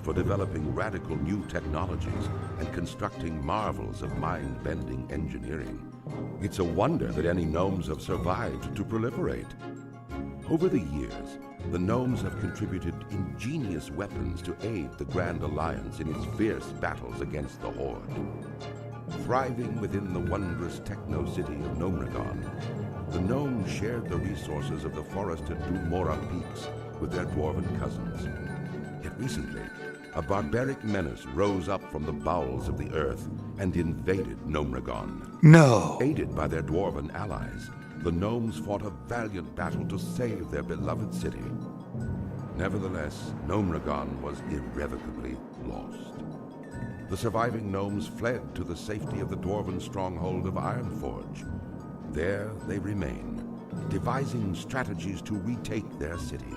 for developing radical new technologies and constructing marvels of mind-bending engineering. It's a wonder that any gnomes have survived to proliferate. Over the years, the gnomes have contributed ingenious weapons to aid the Grand Alliance in its fierce battles against the Horde. Thriving within the wondrous techno-city of Gnomragon, the gnomes shared the resources of the forested Dumora peaks with their dwarven cousins. Yet recently, a barbaric menace rose up from the bowels of the earth and invaded Gnomragon. No. Aided by their dwarven allies, the gnomes fought a valiant battle to save their beloved city. Nevertheless, Gnomragon was irrevocably lost. The surviving gnomes fled to the safety of the dwarven stronghold of Ironforge. There they remain, devising strategies to retake their city.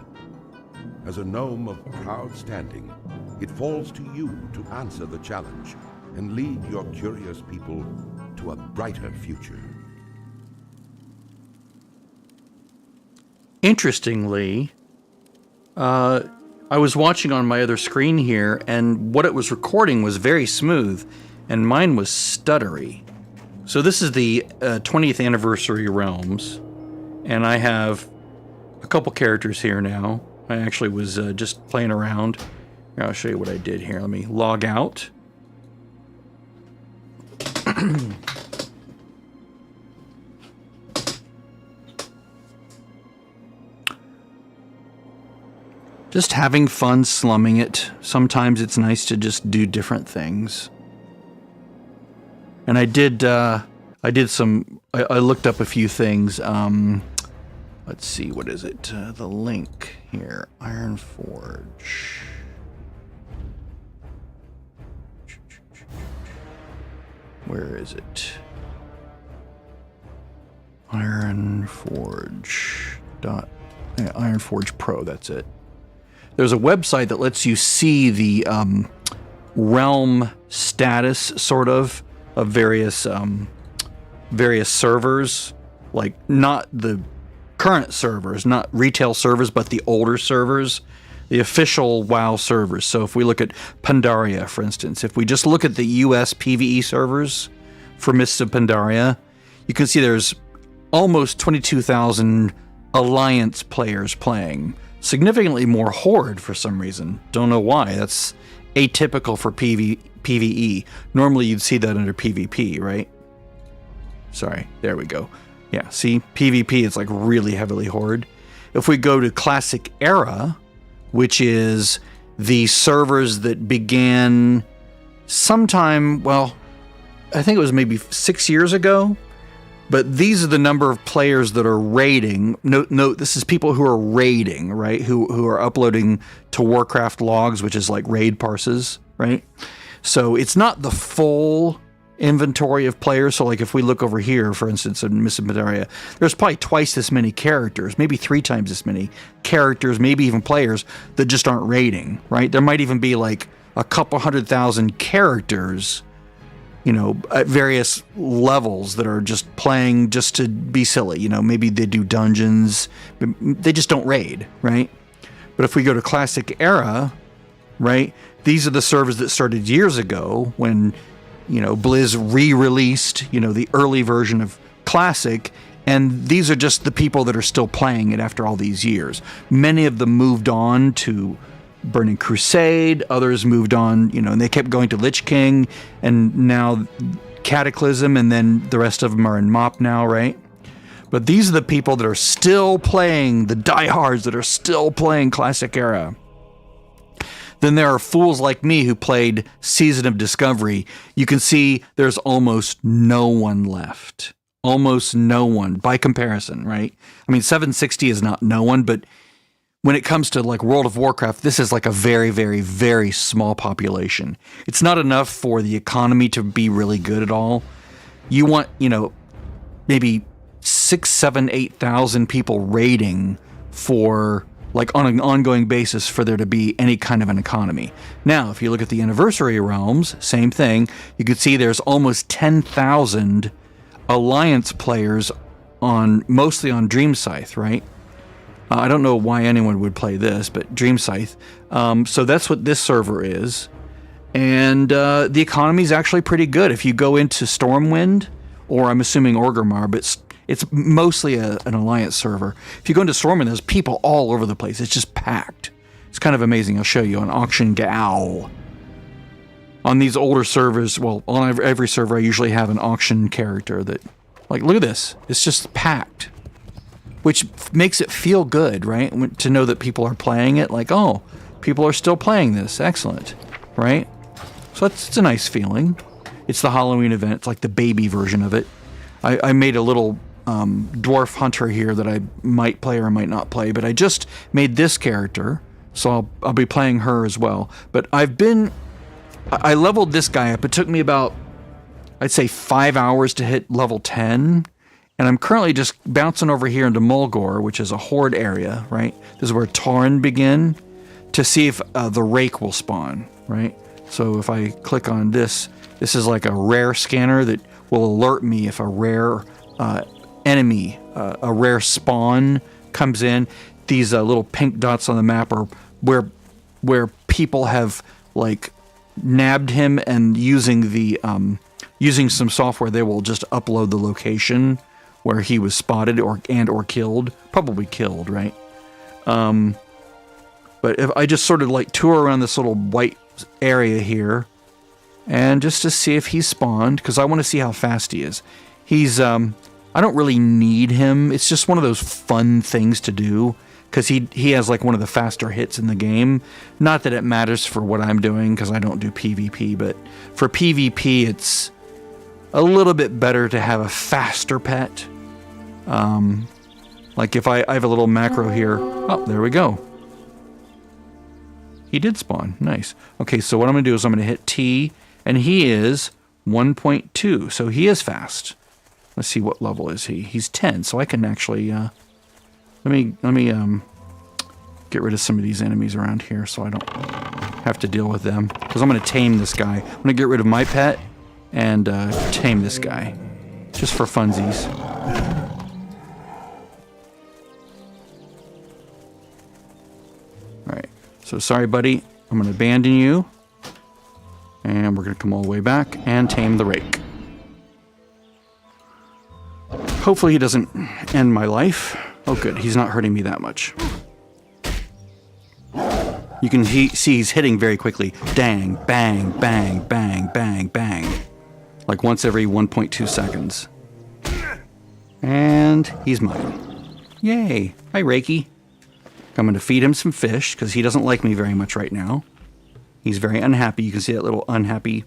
As a gnome of proud standing, it falls to you to answer the challenge and lead your curious people to a brighter future. Interestingly, I was watching on my other screen here, and what it was recording was very smooth, and mine was stuttery. So this is the 20th Anniversary Realms, and I have a couple characters here now. I actually was just playing around. Here, I'll show you what I did here. Let me log out. Just having fun slumming it. Sometimes it's nice to just do different things. And I looked up a few things. Let's see, what is it? The link here, Ironforge. Where is it? Ironforge Pro, that's it. There's a website that lets you see the realm status, sort of various servers, like not the current servers, not retail servers, but the older servers, the official WoW servers. So if we look at Pandaria, for instance, if we just look at the US PvE servers for Mists of Pandaria, you can see there's almost 22,000 Alliance players playing. Significantly more Horde for some reason. Don't know why. That's atypical for PvE. Normally you'd see that under PvP, right? Sorry, there we go. Yeah, see, PvP is like really heavily Horde. If we go to Classic Era, which is the servers that began sometime, well, I think it was maybe 6 years ago. But these are the number of players that are raiding. Note, this is people who are raiding, right? Who are uploading to Warcraft logs, which is like raid parses, right? So it's not the full inventory of players. So like if we look over here, for instance, in Mists of Pandaria, there's probably twice this many characters, maybe 3 times this many characters, maybe even players that just aren't raiding, right? There might even be like a couple 100,000 characters, you know, at various levels that are just playing just to be silly. You know, maybe they do dungeons, but they just don't raid, right? But if we go to Classic Era, right, these are the servers that started years ago when, you know, Blizz re-released, you know, the early version of Classic, and these are just the people that are still playing it after all these years. Many of them moved on to Burning Crusade, others moved on, you know, and they kept going to Lich King, and now Cataclysm, and then the rest of them are in MoP now, right? But these are the people that are still playing, the diehards that are still playing Classic Era. Then there are fools like me who played Season of Discovery. You can see there's almost no one left. Almost no one, by comparison, right? I mean, 760 is not no one, but when it comes to like World of Warcraft, this is like a very, very, very small population. It's not enough for the economy to be really good at all. You want, you know, maybe 6, 7, 8,000 people raiding for like on an ongoing basis for there to be any kind of an economy. Now, if you look at the Anniversary Realms, same thing. You can see there's almost 10,000 Alliance players on, mostly on Dream Scythe, right? I don't know why anyone would play this, but Dream Scythe. So that's what this server is. And the economy is actually pretty good. If you go into Stormwind, or I'm assuming Orgrimmar, but it's mostly an Alliance server. If you go into Stormwind, there's people all over the place. It's just packed. It's kind of amazing. I'll show you on Auction Gal. On these older servers, well, on every server, I usually have an auction character that, like, look at this. It's just packed. Which makes it feel good, right? To know that people are playing it, like, oh, people are still playing this. Excellent, right? So it's a nice feeling. It's the Halloween event. It's like the baby version of it. I made a little dwarf hunter here that I might play or might not play, but I just made this character, so I'll be playing her as well. But I leveled this guy up. It took me about, I'd say, 5 hours to hit level 10. And I'm currently just bouncing over here into Mulgore, which is a horde area, right? This is where Tauren begin, to see if the Rake will spawn, right? So if I click on this, this is like a rare scanner that will alert me if a rare enemy, a rare spawn comes in. These little pink dots on the map are where people have, like, nabbed him, and using some software, they will just upload the location where he was spotted or killed. Probably killed, right? But if I just sort of like tour around this little white area here, and just to see if he's spawned, because I want to see how fast he is. He's, I don't really need him. It's just one of those fun things to do, because he has like one of the faster hits in the game. Not that it matters for what I'm doing, because I don't do PvP, but for PvP, it's a little bit better to have a faster pet. Like if I have a little macro here. Oh, there we go. He did spawn. Nice. Okay, so what I'm going to do is I'm going to hit T, and he is 1.2, so he is fast. Let's see, what level is he? He's 10, so I can actually, let me get rid of some of these enemies around here so I don't have to deal with them. Because I'm going to tame this guy. I'm going to get rid of my pet and tame this guy. Just for funsies. Alright, so sorry buddy, I'm going to abandon you. And we're going to come all the way back and tame the Rake. Hopefully he doesn't end my life. Oh good, he's not hurting me that much. You can see he's hitting very quickly. Dang, bang, bang, bang, bang, bang. Like once every 1.2 seconds. And he's mine. Yay. Hi, Reiki. I'm going to feed him some fish, because he doesn't like me very much right now. He's very unhappy. You can see that little unhappy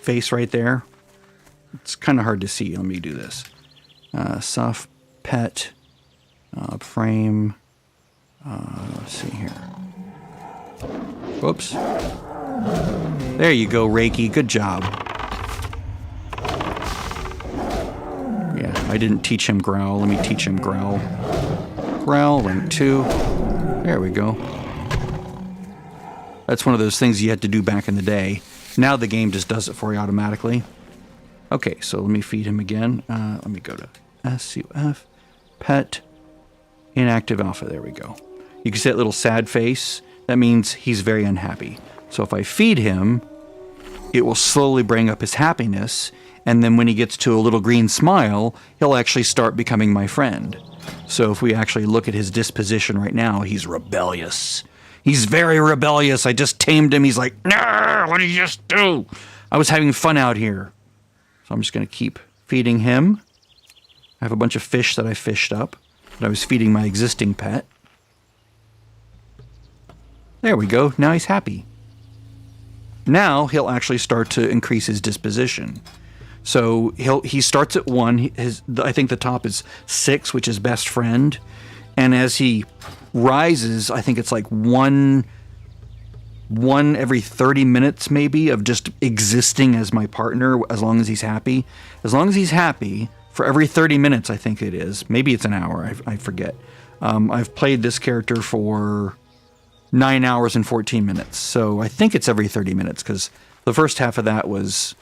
face right there. It's kind of hard to see. Let me do this. Soft pet. Frame. Let's see here. Whoops. There you go, Reiki. Good job. Yeah, I didn't teach him Growl. Let me teach him Growl. Growl, rank 2. There we go. That's one of those things you had to do back in the day. Now the game just does it for you automatically. Okay, so let me feed him again. Let me go to SUF, pet, inactive alpha. There we go. You can see that little sad face. That means he's very unhappy. So if I feed him, it will slowly bring up his happiness. And then when he gets to a little green smile, he'll actually start becoming my friend. So if we actually look at his disposition right now, he's rebellious. He's very rebellious. I just tamed him. He's like, no, what did you just do? I was having fun out here. So I'm just going to keep feeding him. I have a bunch of fish that I fished up that I was feeding my existing pet. There we go. Now he's happy. Now he'll actually start to increase his disposition. So he starts at 1. I think the top is 6, which is best friend. And as he rises, I think it's like one every 30 minutes maybe of just existing as my partner, as long as he's happy. As long as he's happy, for every 30 minutes, I think it is. Maybe it's an hour, I forget. I've played this character for 9 hours and 14 minutes. So I think it's every 30 minutes, because the first half of that was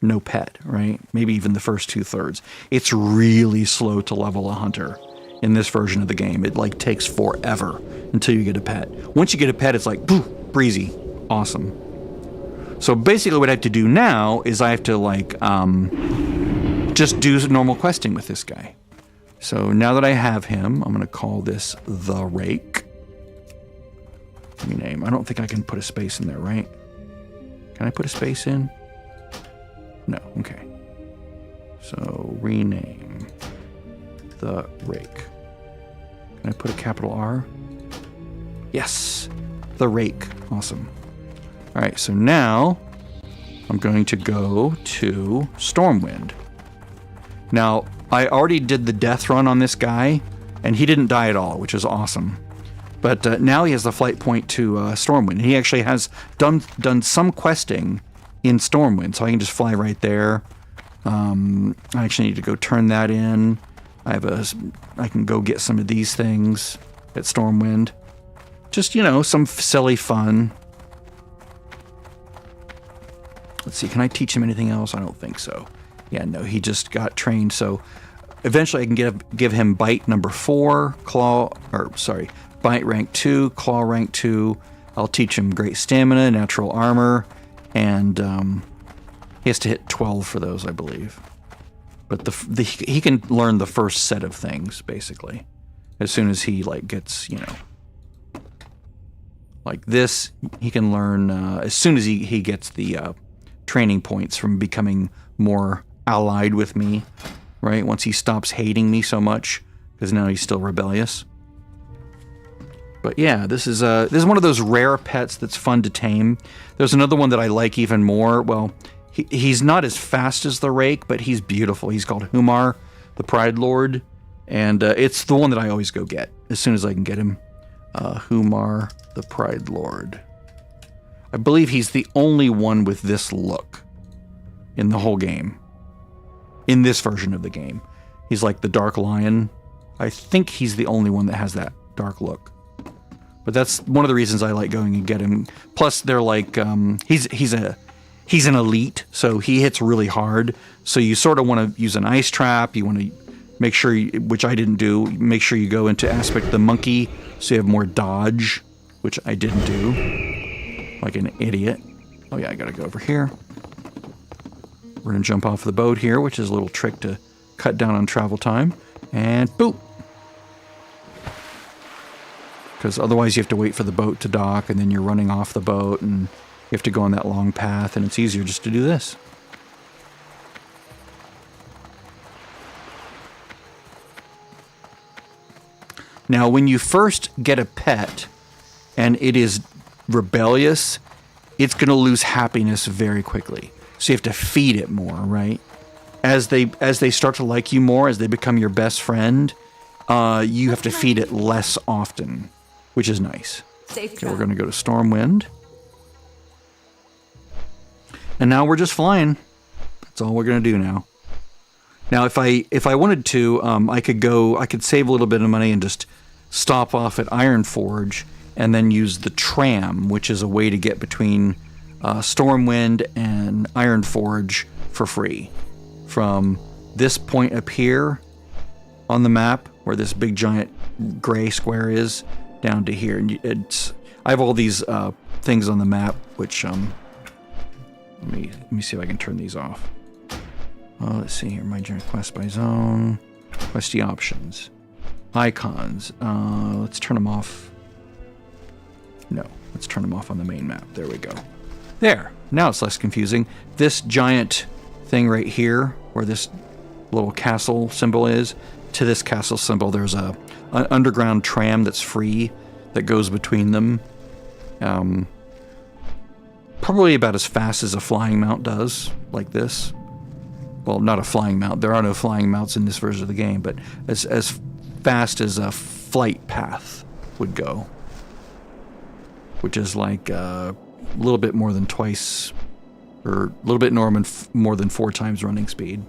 no pet, right? Maybe even the first 2/3. It's really slow to level a hunter. in this version of the game. It like takes forever until you get a pet. Once you get a pet, it's like poof, breezy, awesome. So basically what I have to do now is I have to like just do normal questing with this guy. So now that I have him, I'm going to call this the Rake. Rename. I don't think I can put a space in there, right? Can I put a space in? No, okay. So rename the Rake. Can I put a capital R? Yes, the Rake. Awesome. All right, so now I'm going to go to Stormwind. Now, I already did the death run on this guy, and he didn't die at all, which is awesome. But now he has the flight point to Stormwind. He actually has done some questing in Stormwind, so I can just fly right there. I actually need to go turn that in. I can go get some of these things at Stormwind. Just, some silly fun. Let's see, can I teach him anything else? I don't think so. Yeah, no, he just got trained. So eventually I can give him bite number 4, bite rank 2, claw rank 2. I'll teach him great stamina, natural armor, and he has to hit 12 for those, I believe. But he can learn the first set of things, basically. As soon as he gets, like this, he can learn as soon as he gets the training points from becoming more allied with me, right? Once he stops hating me so much, because now he's still rebellious. But yeah, this is one of those rare pets that's fun to tame. There's another one that I like even more. Well, he's not as fast as the Rake, but he's beautiful. He's called Humar, the Pride Lord, and it's the one that I always go get as soon as I can get him. Humar, the Pride Lord. I believe he's the only one with this look in the whole game. In this version of the game. He's like the Dark Lion. I think he's the only one that has that dark look. But that's one of the reasons I like going and get him. Plus, they're like, he's an elite, so he hits really hard. So you sort of want to use an ice trap. You want to make sure, which I didn't do, make sure you go into aspect the monkey so you have more dodge, which I didn't do. Like an idiot. Oh yeah, I gotta go over here. We're gonna jump off the boat here, which is a little trick to cut down on travel time. And boop! Because otherwise you have to wait for the boat to dock, and then you're running off the boat, and you have to go on that long path, and it's easier just to do this. Now, when you first get a pet, and it is rebellious, it's going to lose happiness very quickly. So you have to feed it more, right? As they start to like you more, as they become your best friend, you have to feed it less often, which is nice. Okay, we're going to go to Stormwind. And now we're just flying. That's all we're going to do now. Now, if I wanted to, I could save a little bit of money and just stop off at Ironforge and then use the tram, which is a way to get between Stormwind and Ironforge for free. From this point up here on the map, where this big giant gray square is, down to here. And I have all these things on the map, which let me see if I can turn these off. Let's see here, my journey quest by zone, questy options, icons. Let's turn them off. No, let's turn them off on the main map. There we go. There, now it's less confusing. This giant thing right here, where this little castle symbol is, to this castle symbol, there's an underground tram that's free that goes between them. Probably about as fast as a flying mount does, like this. Well, not a flying mount. There are no flying mounts in this version of the game, but as fast as a flight path would go. Which is like a little bit more than twice, or a little bit more than 4 times running speed.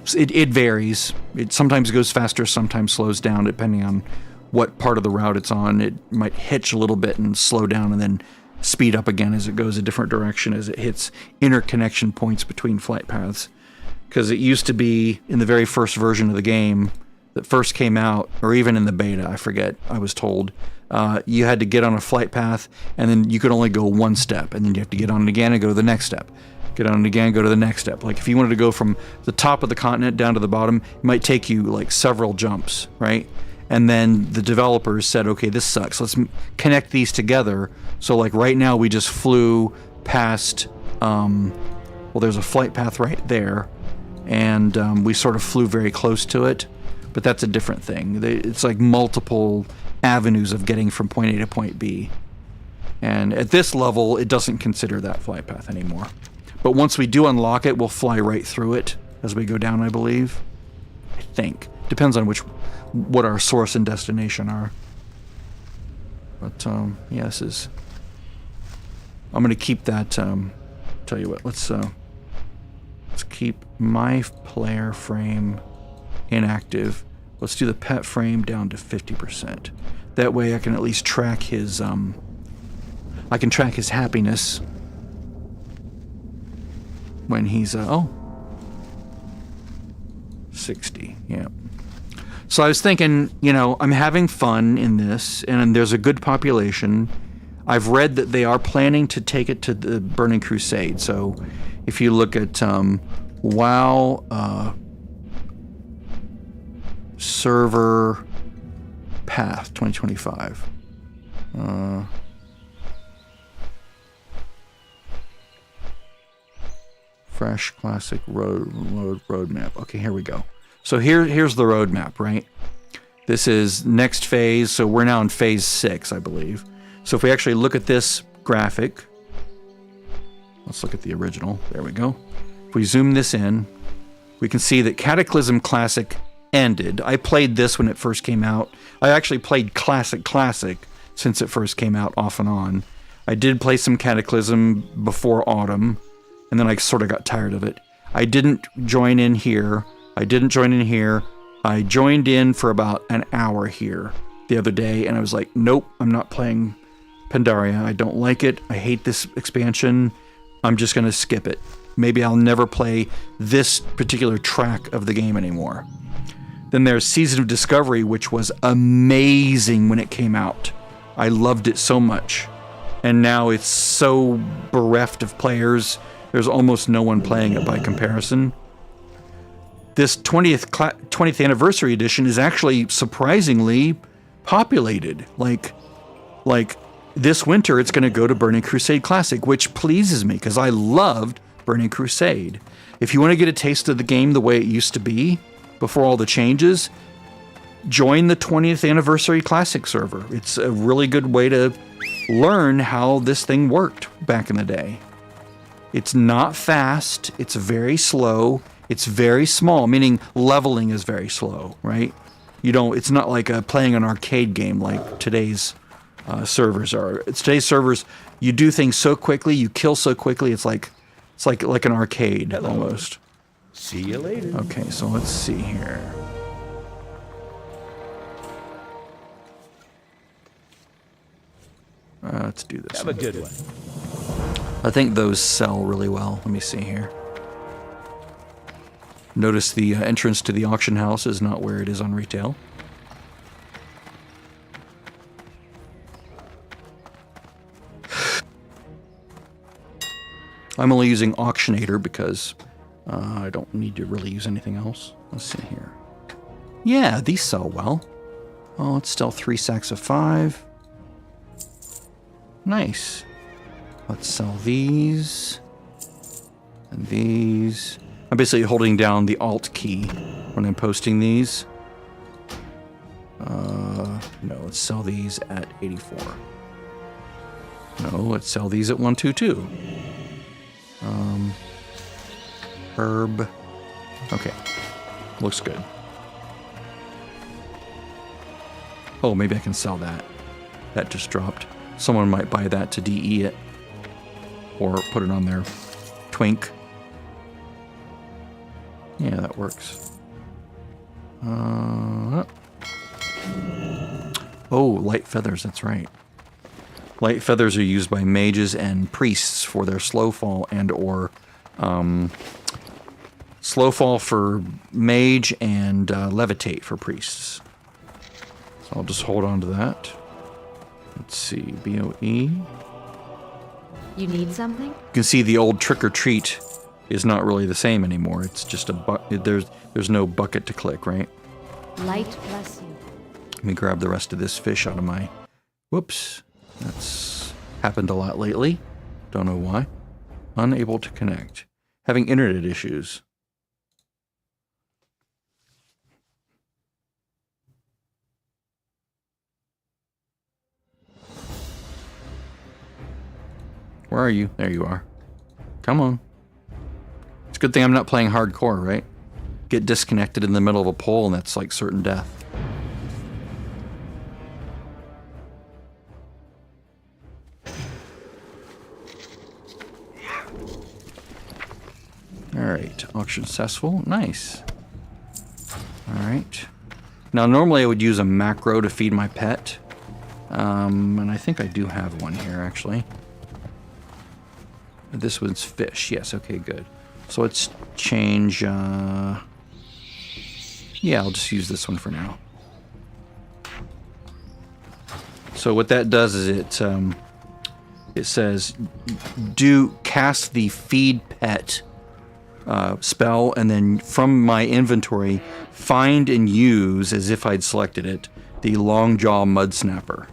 So it varies. It sometimes goes faster, sometimes slows down, depending on what part of the route it's on. It might hitch a little bit and slow down and then speed up again as it goes a different direction, as it hits interconnection points between flight paths. Because it used to be, in the very first version of the game, that first came out, or even in the beta, I forget, I was told, you had to get on a flight path, and then you could only go one step, and then you have to get on it again and go to the next step. Get on it again, go to the next step. Like if you wanted to go from the top of the continent down to the bottom, it might take you like several jumps, right? And then the developers said, okay, this sucks. Let's connect these together. So like right now we just flew past, well, there's a flight path right there, and we sort of flew very close to it, but that's a different thing. It's like multiple avenues of getting from point A to point B. And at this level, it doesn't consider that flight path anymore. But once we do unlock it, we'll fly right through it as we go down, I believe. I think. Depends on what our source and destination are. But, yeah, this is... I'm going to keep that, tell you what, let's keep my player frame inactive. Let's do the pet frame down to 50%. That way I can at least track his, I can track his happiness when he's, 60, yeah. So I was thinking, you know, I'm having fun in this, and there's a good population. I've read that they are planning to take it to the Burning Crusade. So if you look at WoW server path 2025. Fresh classic roadmap. Okay, here we go. So here's the roadmap, right? This is next phase, so we're now in phase 6, I believe. So if we actually look at this graphic, let's look at the original. There we go. If we zoom this in, we can see that Cataclysm Classic ended. I played this when it first came out. I actually played Classic since it first came out off and on. I did play some Cataclysm before Autumn, and then I sort of got tired of it. I didn't join in here. I joined in for about an hour here the other day, and I was like, nope, I'm not playing Pandaria. I don't like it. I hate this expansion. I'm just going to skip it. Maybe I'll never play this particular track of the game anymore. Then there's Season of Discovery, which was amazing when it came out. I loved it so much. And now it's so bereft of players. There's almost no one playing it by comparison. This 20th anniversary edition is actually surprisingly populated. Like this winter, it's going to go to Burning Crusade Classic, which pleases me because I loved Burning Crusade. If you want to get a taste of the game the way it used to be before all the changes, join the 20th anniversary Classic server. It's a really good way to learn how this thing worked back in the day. It's not fast. It's very slow. It's very small, meaning leveling is very slow, right? It's not like playing an arcade game like today's servers are. Today's servers, you do things so quickly, you kill so quickly. It's like an arcade almost. See you later. Okay, so let's see here. Let's do this. Have a good one. I think those sell really well. Let me see here. Notice the entrance to the auction house is not where it is on retail. I'm only using Auctionator because I don't need to really use anything else. Let's see here. Yeah, these sell well. Oh, it's still 3 sacks of 5. Nice. Let's sell these. And these. I'm basically holding down the Alt key when I'm posting these. No, let's sell these at 84. No, let's sell these at 122. Herb. Okay. Looks good. Oh, maybe I can sell that. That just dropped. Someone might buy that to DE it. Or put it on their Twink. Yeah, that works. Oh, light feathers, that's right. Light feathers are used by mages and priests for their slow fall and or Slow fall for mage and levitate for priests. So I'll just hold on to that. Let's see, BOE. You need something? You can see the old trick or treat is not really the same anymore. It's just there's no bucket to click, right? Light bless you. Let me grab the rest of this fish out of my... Whoops. That's happened a lot lately. Don't know why. Unable to connect. Having internet issues. Where are you? There you are. Come on. It's a good thing I'm not playing hardcore, right? Get disconnected in the middle of a pole and that's like certain death. Alright, auction successful. Nice. Alright. Now normally I would use a macro to feed my pet. And I think I do have one here actually. This one's fish. Yes, okay, good. So let's change... yeah, I'll just use this one for now. So what that does is it says, do cast the feed pet spell, and then from my inventory, find and use, as if I'd selected it, the Longjaw Mud Snapper.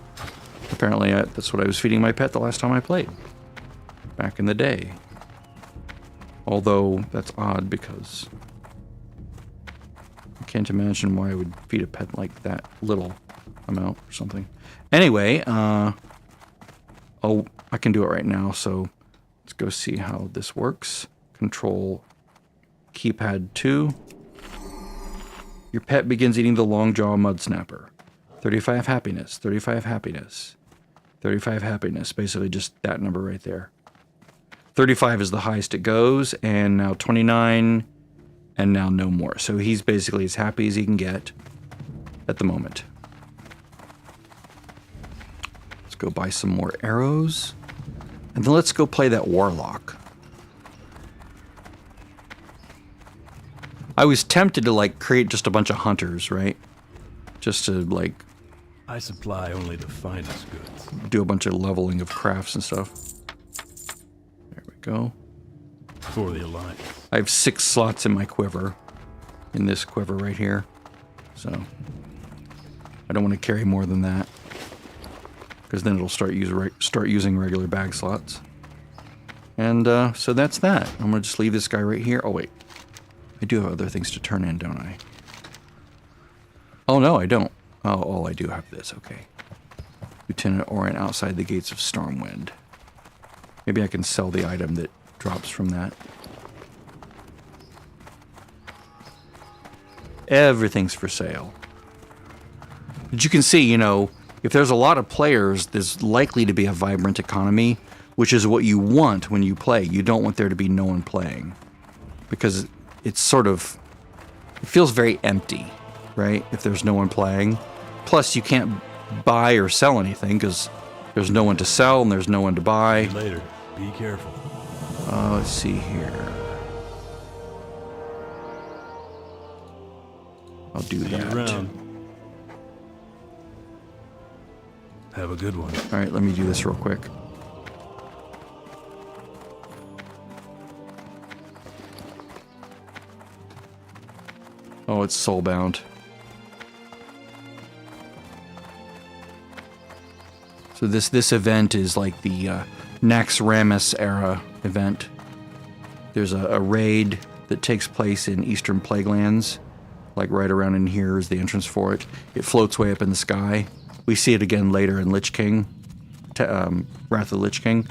Apparently that's what I was feeding my pet the last time I played. Back in the day. Although, that's odd because I can't imagine why I would feed a pet like that little amount or something. Anyway, oh, I can do it right now, so let's go see how this works. Control keypad 2. Your pet begins eating the Longjaw Mud Snapper. 35 happiness, 35 happiness, 35 happiness. Basically just that number right there. 35 is the highest it goes, and now 29, and now no more. So he's basically as happy as he can get at the moment. Let's go buy some more arrows, and then let's go play that warlock. I was tempted to like create just a bunch of hunters, right? Just to like... I supply only the finest goods. Do a bunch of leveling of crafts and stuff. Go. For the Alliance. I have 6 slots in my quiver. In this quiver right here. So I don't want to carry more than that. Because then it'll start using regular bag slots. And so that's that. I'm going to just leave this guy right here. Oh wait. I do have other things to turn in, don't I? Oh no, I don't. Oh, I do have this. Okay. Lieutenant Orient outside the gates of Stormwind. Maybe I can sell the item that drops from that. Everything's for sale. But you can see, you know, if there's a lot of players, there's likely to be a vibrant economy, which is what you want when you play. You don't want there to be no one playing. Because it's sort of... It feels very empty, right? If there's no one playing. Plus, you can't buy or sell anything because there's no one to sell and there's no one to buy. See you later. Be careful. Let's see here. I'll do See you that. around. Have a good one. All right, let me do this real quick. Oh, it's soulbound. So this event is like the Naxxramas era event. There's a raid that takes place in Eastern Plaguelands. Like right around in here is the entrance for it. It floats way up in the sky. We see it again later in Lich King, Wrath of the Lich King.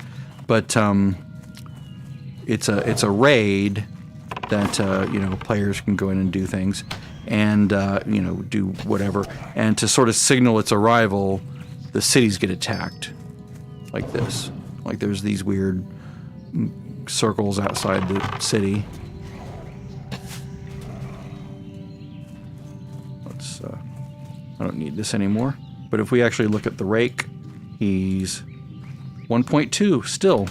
But it's a raid that you know, players can go in and do things, and you know, do whatever. And to sort of signal its arrival, the cities get attacked, like this. Like there's these weird circles outside the city. Let's. I don't need this anymore. But if we actually look at the rake, he's 1.2 still,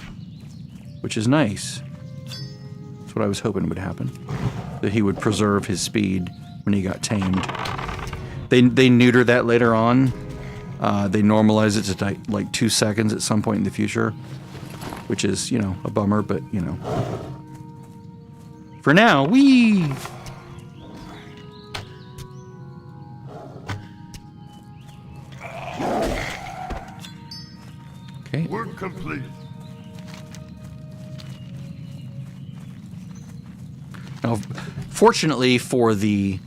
which is nice. That's what I was hoping would happen. that he would preserve his speed when he got tamed. They neuter that later on. They normalize it to like 2 seconds at some point in the future, which is, you know, a bummer, but, you know. For now, whee! Okay. Work complete. Now, fortunately for the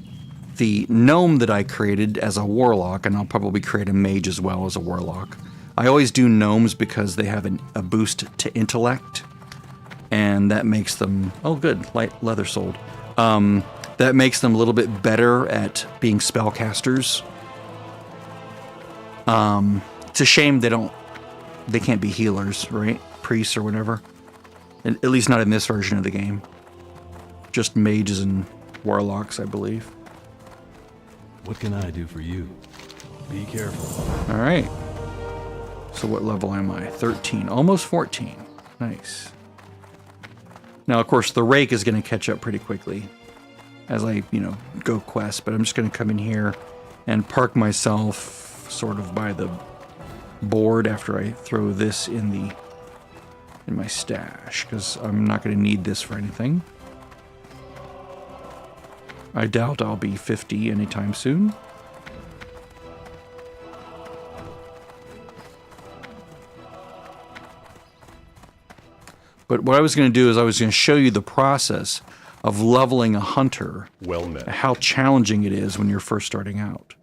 gnome that I created as a warlock, and I'll probably create a mage as well as a warlock. I always do gnomes because they have a boost to intellect, and that makes them, oh good, light leather sold. That makes them a little bit better at being spellcasters. It's a shame they can't be healers, right? Priests or whatever. At least not in this version of the game. Just mages and warlocks, I believe. What can I do for you? Be careful. All right. So what level am I? 13. Almost 14. Nice. Now, of course, the rake is going to catch up pretty quickly as I, you know, go quest. But I'm just going to come in here and park myself sort of by the board after I throw this in my stash, because I'm not going to need this for anything. I doubt I'll be 50 anytime soon. But what I was going to do is I was going to show you the process of leveling a hunter. Well met. How challenging it is when you're first starting out.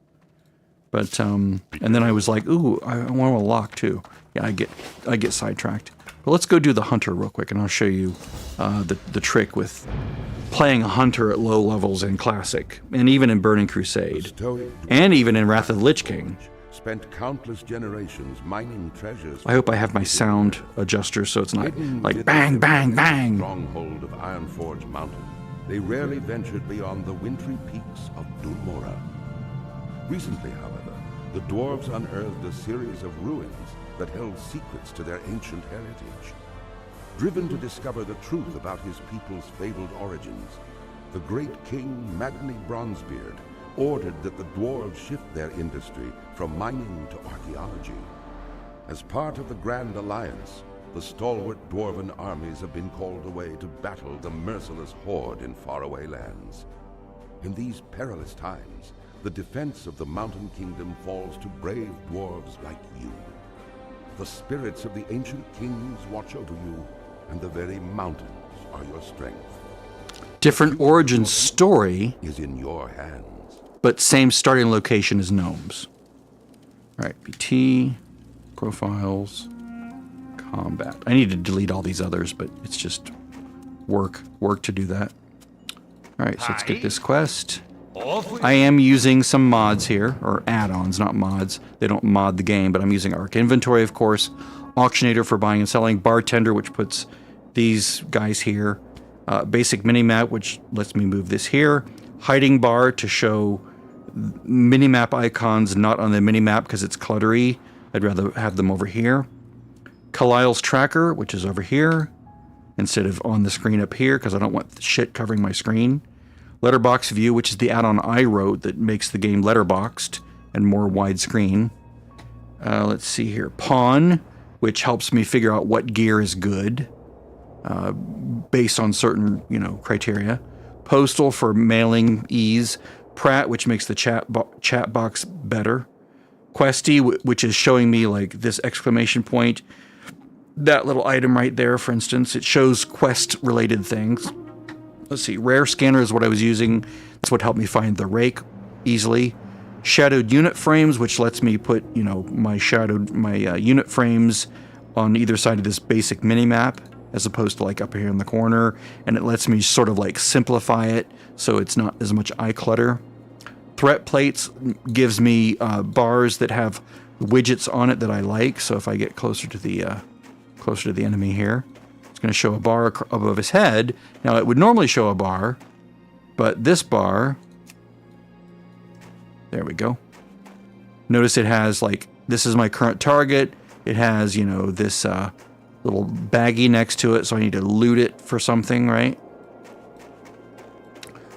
But and then I was like, ooh, I want to lock too. Yeah, I get sidetracked. But let's go do the hunter real quick, and I'll show you the trick with playing a hunter at low levels in Classic, and even in Burning Crusade, and even in Wrath of the Lich King. Spent countless generations mining treasures. I hope I have my sound adjuster so it's not like bang, bang, bang. Stronghold of Ironforge Mountain. They rarely ventured beyond the wintry peaks of Dulmora. Recently, however, the dwarves unearthed a series of ruins that held secrets to their ancient heritage. Driven to discover the truth about his people's fabled origins, the great king Magni Bronzebeard ordered that the dwarves shift their industry from mining to archaeology. As part of the Grand Alliance, the stalwart dwarven armies have been called away to battle the merciless horde in faraway lands. In these perilous times, the defense of the Mountain Kingdom falls to brave dwarves like you. The spirits of the ancient kings watch over you, and the very mountains are your strength. Different origin story is in your hands. But same starting location as gnomes. All right, BT, profiles, combat. I need to delete all these others, but it's just work to do that. All right, so let's get this quest. I am using some mods here, or add-ons, not mods. They don't mod the game, but I'm using Arc Inventory, of course. Auctionator for buying and selling. Bartender, which puts these guys here. Basic minimap, which lets me move this here. Hiding bar to show minimap icons not on the minimap because it's cluttery. I'd rather have them over here. Kalile's tracker, which is over here, instead of on the screen up here because I don't want shit covering my screen. Letterbox view, which is the add-on I wrote that makes the game letterboxed and more widescreen. Let's see here. Pawn, which helps me figure out what gear is good based on certain, criteria. Postal for mailing ease. Prat, which makes the chat box better. Questy, which is showing me like this exclamation point. That little item right there, for instance, it shows quest-related things. Let's see, rare scanner is what I was using. That's what helped me find the rake easily. Shadowed unit frames, which lets me put, my unit frames on either side of this basic minimap, as opposed to like up here in the corner. And it lets me sort of like simplify it so it's not as much eye clutter. Threat plates gives me bars that have widgets on it that I like. So if I get closer to the enemy here, it's going to show a bar above his head. Now, it would normally show a bar, but this bar, there we go. Notice it has, like, this is my current target. It has, this little baggie next to it, so I need to loot it for something, right?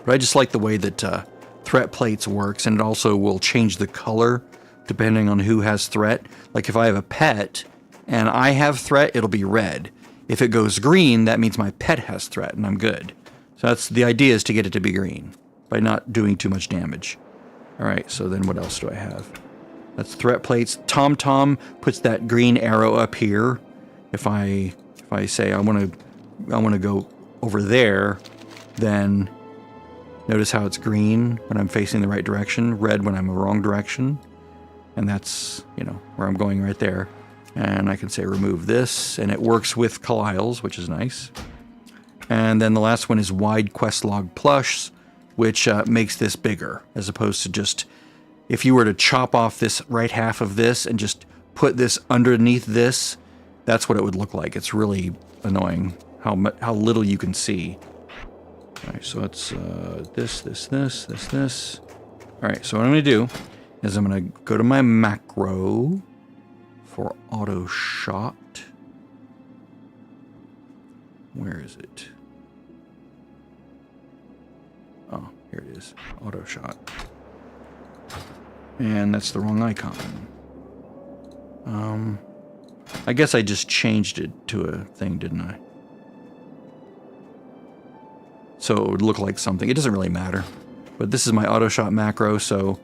But I just like the way that threat plates works, and it also will change the color depending on who has threat. Like if I have a pet and I have threat, it'll be red. If it goes green, that means my pet has threat and I'm good. So that's the idea, is to get it to be green by not doing too much damage. All right, so then what else do I have? That's threat plates. TomTom puts that green arrow up here. If I say I want to go over there, then notice how it's green when I'm facing the right direction, red when I'm in the wrong direction. And that's, where I'm going right there. And I can say remove this, and it works with Kaliles, which is nice. And then the last one is wide quest log plus, which makes this bigger, as opposed to just, if you were to chop off this right half of this and just put this underneath this, that's what it would look like. It's really annoying how little you can see. All right, so it's this. All right, so what I'm going to do is I'm going to go to my macro for auto shot. Where is it? Oh, here it is. Auto shot. And that's the wrong icon. I guess I just changed it to a thing, didn't I? So it would look like something. It doesn't really matter. But this is my auto shot macro, so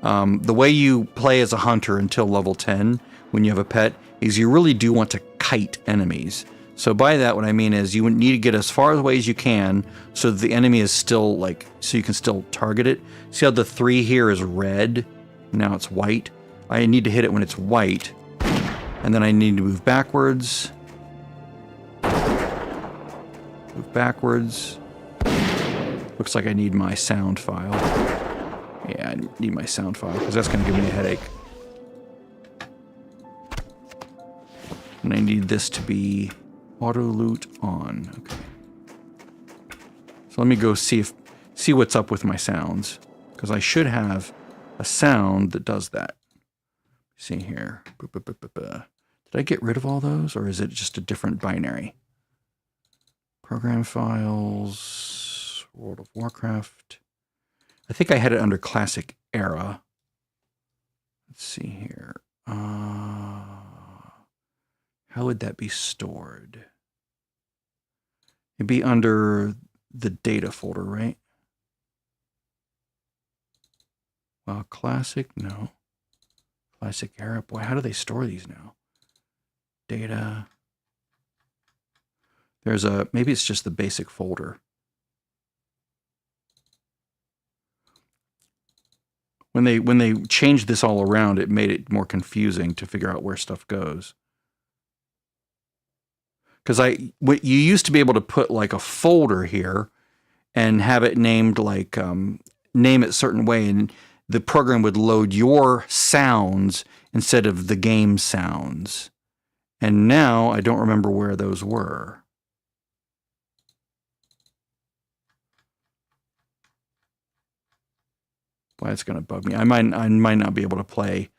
the way you play as a hunter until level 10 when you have a pet is you really do want to kite enemies. So by that, what I mean is you need to get as far away as you can so that the enemy is still so you can still target it. See how the 3 here is red? Now it's white. I need to hit it when it's white. And then I need to move backwards. Move backwards. Looks like I need my sound file. Yeah, I need my sound file because that's going to give me a headache. And I need this to be auto loot on. Okay. So let me go see what's up with my sounds, because I should have a sound that does that. See here. Did I get rid of all those, or is it just a different binary? Program files, World of Warcraft. I think I had it under classic era. Let's see here. How would that be stored? It'd be under the data folder, right? Well, classic, no. Classic era. Boy, how do they store these now? Data. Maybe it's just the basic folder. When they changed this all around, it made it more confusing to figure out where stuff goes. Because you used to be able to put like a folder here and have it named name it a certain way, and the program would load your sounds instead of the game sounds. And now I don't remember where those were. Why it's going to bug me. I might not be able to play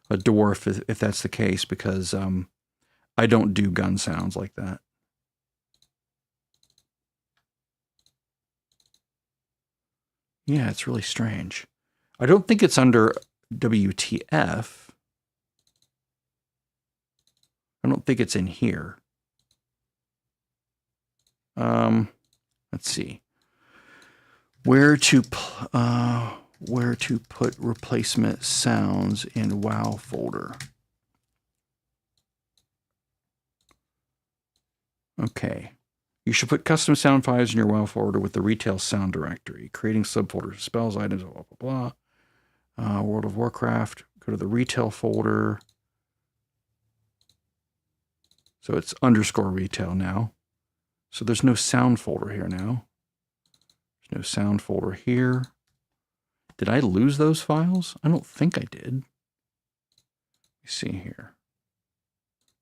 a dwarf if that's the case, because I don't do gun sounds like that. Yeah, it's really strange. I don't think it's under WTF. I don't think it's in here. Let's see. Where to put replacement sounds in WoW folder. Okay. You should put custom sound files in your WoW folder with the retail sound directory. Creating subfolders, spells, items, blah, blah, blah. World of Warcraft. Go to the retail folder. So it's underscore retail now. So there's no sound folder here now. There's no sound folder here. Did I lose those files? I don't think I did. Let me see here.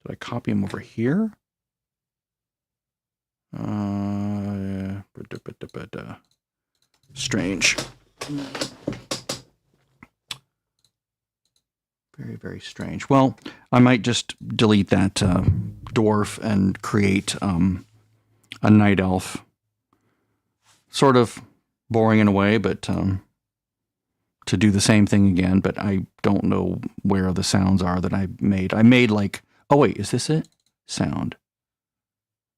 Did I copy them over here? Strange. Very, very strange. Well, I might just delete that dwarf and create a night elf. Sort of boring in a way, but to do the same thing again. But I don't know where the sounds are that I made. I made like, oh wait, is this it? Sound.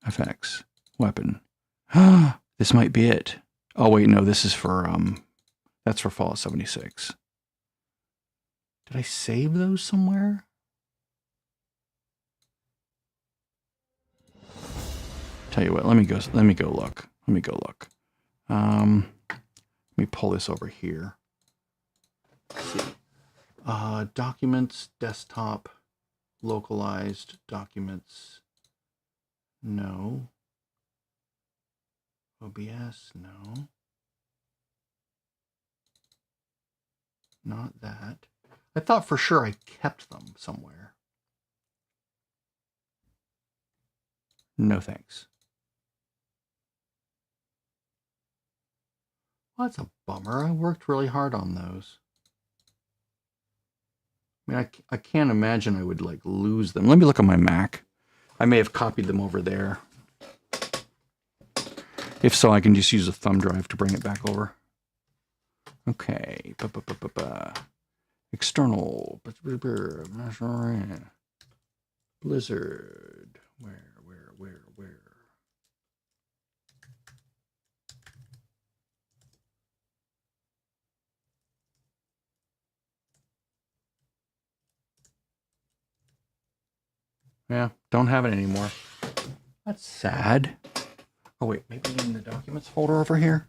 FX. Weapon. This might be it. Oh wait, no, this is for, that's for Fallout 76. Did I save those somewhere? Tell you what, let me go look. Let me pull this over here. Let's see. Documents, desktop, localized documents. No. OBS, no. Not that. I thought for sure I kept them somewhere. No thanks. Well, that's a bummer. I worked really hard on those. I mean, I can't imagine I would like lose them. Let me look on my Mac. I may have copied them over there. If so, I can just use a thumb drive to bring it back over. Okay. External. Blizzard. Where? Yeah, don't have it anymore. That's sad. Oh wait, maybe in the documents folder over here?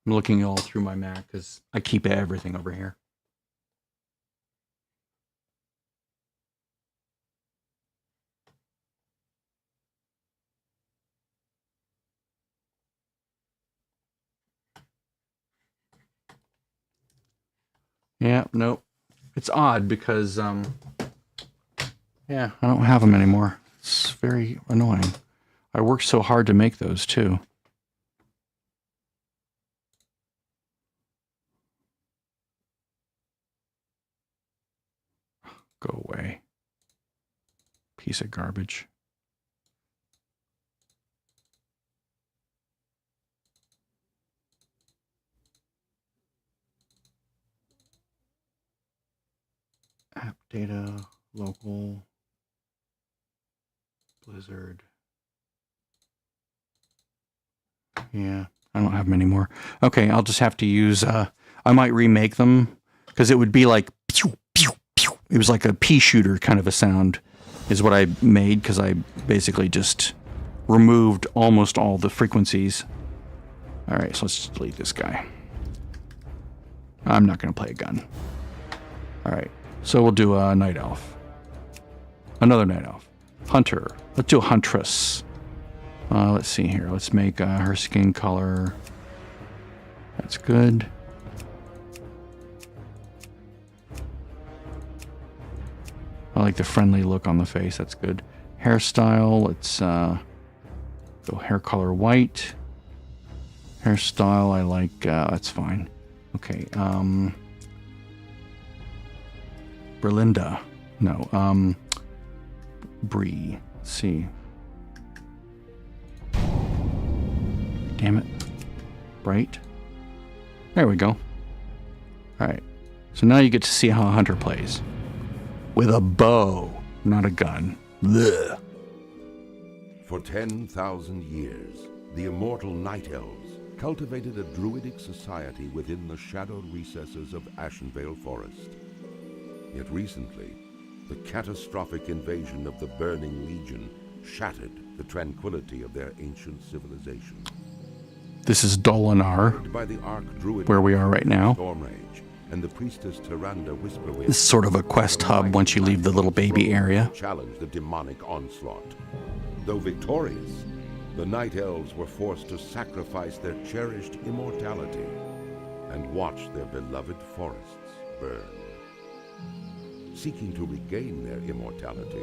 I'm looking all through my Mac because I keep everything over here. Yeah, nope. It's odd because, yeah, I don't have them anymore. It's very annoying. I worked so hard to make those too. Go away. Piece of garbage. App data, local, Blizzard. Yeah, I don't have them anymore. Okay, I'll just have to use, I might remake them because it would be like, pew, pew, pew. It was like a pea shooter kind of a sound is what I made because I basically just removed almost all the frequencies. All right, so let's delete this guy. I'm not going to play a gun. All right. So we'll do a night elf. Another night elf. Hunter. Let's do a huntress. Let's see here. Let's make her skin color. That's good. I like the friendly look on the face. That's good. Hairstyle. Let's go hair color white. Hairstyle. I like. That's fine. Okay. Berlinda. No. Bree. Let's see. Damn it. Bright. There we go. Alright. So now you get to see how a hunter plays. With a bow, not a gun. Blech. For 10,000 years, the immortal Night Elves cultivated a druidic society within the shadowed recesses of Ashenvale Forest. Yet recently, the catastrophic invasion of the Burning Legion shattered the tranquility of their ancient civilization. This is Dolinar, By the Archdruid where we are right now. Stormrage and the priestess Tyrande Whisperwind. This is sort of a quest hub once you leave the little baby area. Challenge the demonic onslaught. Though victorious, the Night Elves were forced to sacrifice their cherished immortality and watch their beloved forests burn. seeking to regain their immortality,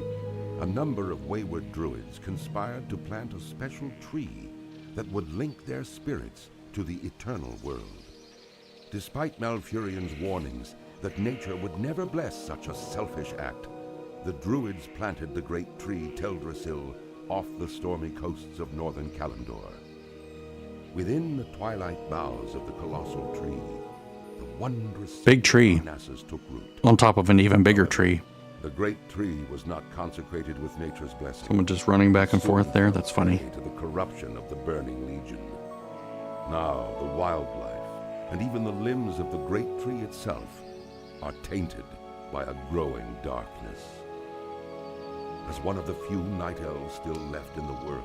a number of wayward druids conspired to plant a special tree that would link their spirits to the eternal world. Despite Malfurion's warnings that nature would never bless such a selfish act, the druids planted the great tree Teldrassil off the stormy coasts of northern Kalimdor. Within the twilight boughs of the colossal tree, the wondrous Big tree. Parnassus took root. On top of an even bigger tree. The great tree was not consecrated with nature's blessing. Someone just running back and forth there. That's funny. To the corruption of the burning legion. Now the wildlife and even the limbs of the great tree itself are tainted by a growing darkness. As one of the few night elves still left in the world,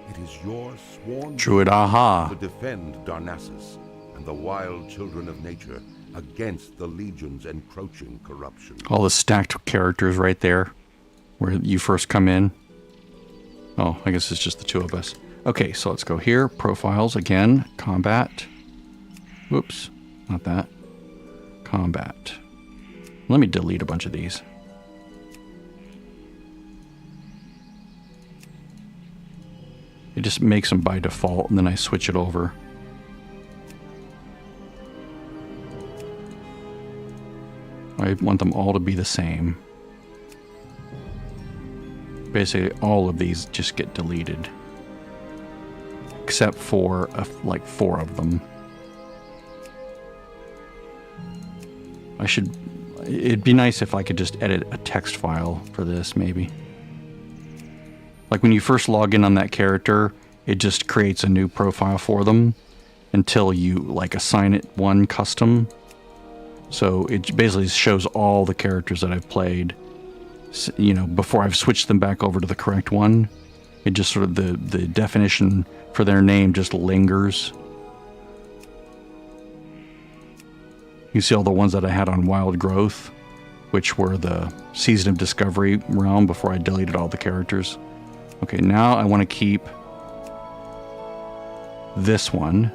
it is your sworn Druid duty aha. to defend Darnassus and the wild children of nature against the legion's encroaching corruption. All the stacked characters right there where you first come in. Oh, I guess it's just the two of us. Okay, so let's go here. Profiles again. Combat. Whoops, not that. Combat. Let me delete a bunch of these. It just makes them by default, and then I switch it over. I want them all to be the same. Basically, all of these just get deleted. Except for, like, 4 of them. It'd be nice if I could just edit a text file for this, maybe. Like when you first log in on that character, it just creates a new profile for them until you like assign it one custom. So it basically shows all the characters that I've played, you know, before I've switched them back over to the correct one. It just sort of, the definition for their name just lingers. You see all the ones that I had on Wild Growth, which were the Season of Discovery realm before I deleted all the characters. Okay, now I want to keep this one.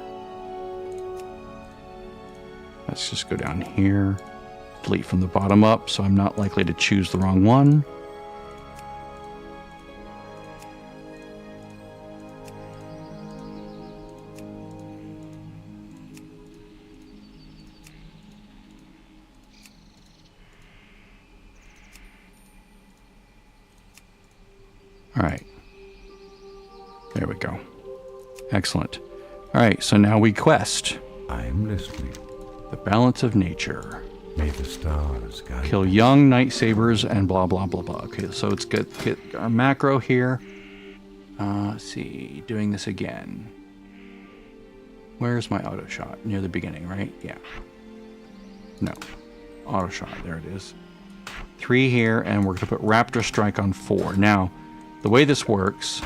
Let's just go down here. Delete from the bottom up, so I'm not likely to choose the wrong one. All right. There we go. Excellent. All right, so now we quest. I am listening. The balance of nature. May the stars guide Kill young night sabers and blah, blah, blah, blah. Okay, so let's get our macro here. Let's see. Doing this again. Where's my auto shot? Near the beginning, right? Yeah. No. Auto shot. There it is. 3 here, and we're going to put Raptor Strike on 4. Now, the way this works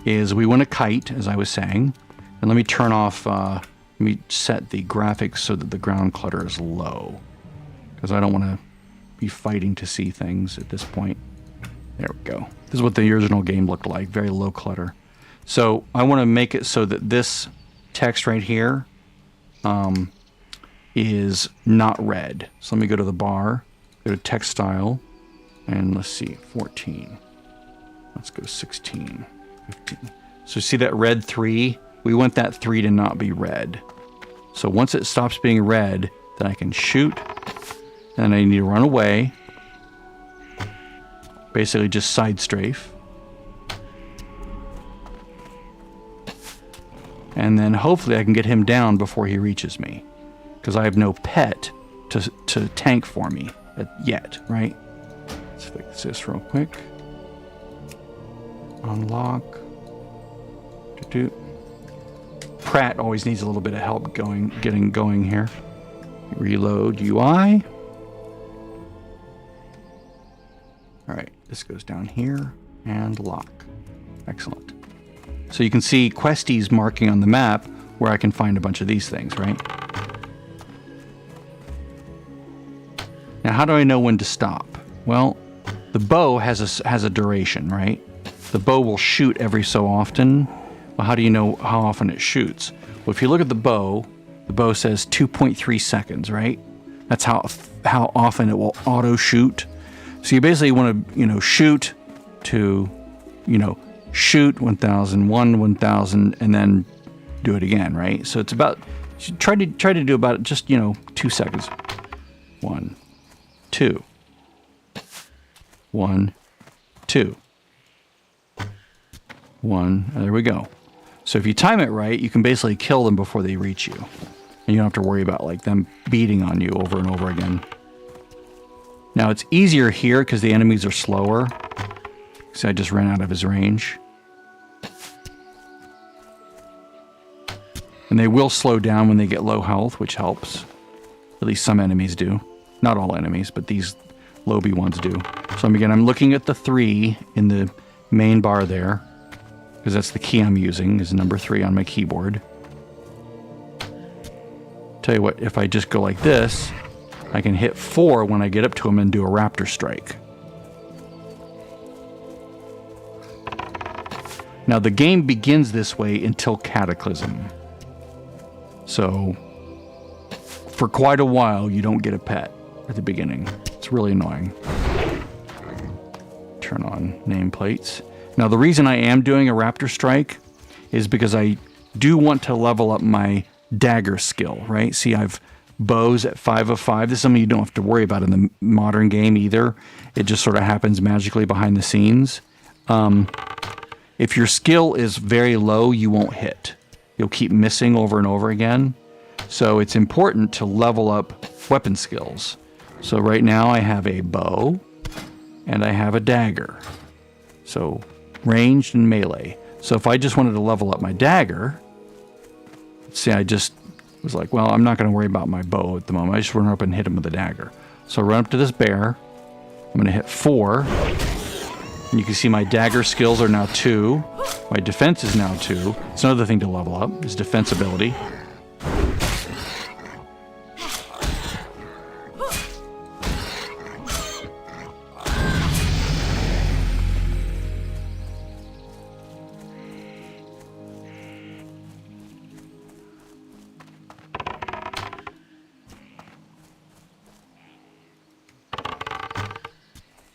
is we want to kite, as I was saying. And let me turn off, let me set the graphics so that the ground clutter is low. Because I don't want to be fighting to see things at this point. There we go. This is what the original game looked like, very low clutter. So I want to make it so that this text right here is not red. So let me go to the bar, go to text style, and let's see, 14. Let's go 16, 15. So see that red 3? We want that 3 to not be red. So once it stops being red, then I can shoot, and I need to run away. Basically just side strafe. And then hopefully I can get him down before he reaches me. Because I have no pet to tank for me yet, right? Let's fix this real quick. Unlock. Pratt always needs a little bit of help getting going here. Reload UI. Alright, this goes down here and lock. Excellent. So you can see questies marking on the map where I can find a bunch of these things, right? Now how do I know when to stop? Well, the bow has a duration, right? The bow will shoot every so often. Well, how do you know how often it shoots? Well, if you look at the bow says 2.3 seconds, right? That's how often it will auto shoot. So you basically want to, shoot to, shoot 1000, 1000, and then do it again, right? So it's about, try to do about just, 2 seconds. 1, 2. 1, 2. 1, and there we go. So if you time it right, you can basically kill them before they reach you. And you don't have to worry about like them beating on you over and over again. Now it's easier here because the enemies are slower. See, I just ran out of his range. And they will slow down when they get low health, which helps. At least some enemies do. Not all enemies, but these low-B ones do. So again, I'm looking at the 3 in the main bar there, because that's the key I'm using, is number 3 on my keyboard. Tell you what, if I just go like this, I can hit 4 when I get up to him and do a raptor strike. Now the game begins this way until Cataclysm. So for quite a while you don't get a pet at the beginning. It's really annoying. Turn on nameplates. Now the reason I am doing a raptor strike is because I do want to level up my dagger skill, right? See, I've bows at 5 of 5. This is something you don't have to worry about in the modern game either. It just sort of happens magically behind the scenes. If your skill is very low, you won't hit. You'll keep missing over and over again. So it's important to level up weapon skills. So right now I have a bow and I have a dagger. So ranged and melee. So if I just wanted to level up my dagger, see, I just was like, well, I'm not going to worry about my bow at the moment. I just run up and hit him with a dagger. So I run up to this bear. I'm going to hit 4. And you can see my dagger skills are now 2. My defense is now 2. It's another thing to level up, is defense ability.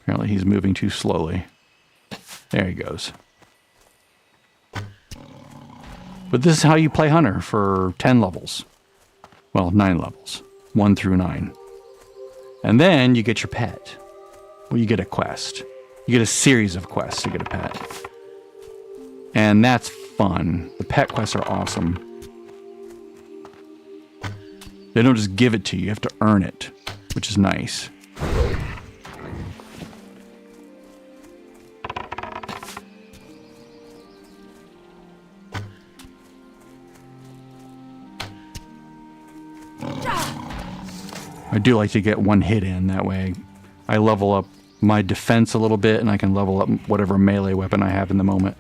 Apparently he's moving too slowly. There he goes. But this is how you play Hunter for 10 levels. Well, 9 levels. 1 through 9. And then you get your pet. Well, you get a quest. You get a series of quests to get a pet. And that's fun. The pet quests are awesome. They don't just give it to you. You have to earn it, which is nice. I do like to get one hit in. That way I level up my defense a little bit and I can level up whatever melee weapon I have in the moment.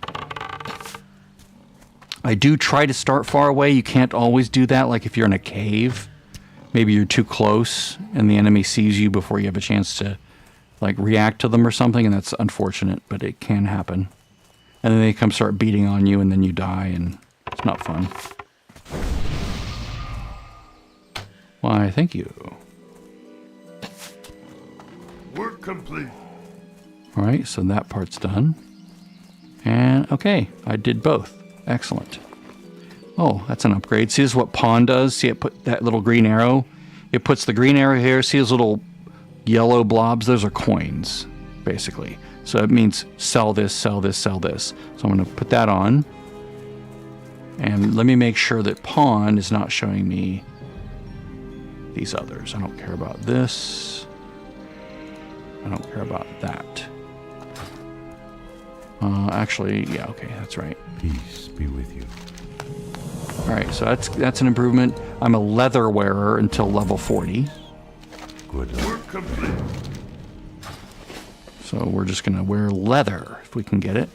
I do try to start far away. You can't always do that. Like if you're in a cave, maybe you're too close and the enemy sees you before you have a chance to like react to them or something, and that's unfortunate, but it can happen. And then they come start beating on you and then you die and it's not fun. Why, thank you. Work complete. All right, so that part's done. And okay, I did both. Excellent. Oh, that's an upgrade. See, this is what pawn does. See, it put that little green arrow. It puts the green arrow here. See those little yellow blobs? Those are coins, basically. So it means sell this, sell this, sell this. So I'm going to put that on. And let me make sure that pawn is not showing me these others. I don't care about this. I don't care about that. Actually, yeah, okay, that's right. Peace be with you. All right, so that's an improvement. I'm a leather wearer until level 40. Good. Work complete. So we're just going to wear leather if we can get it.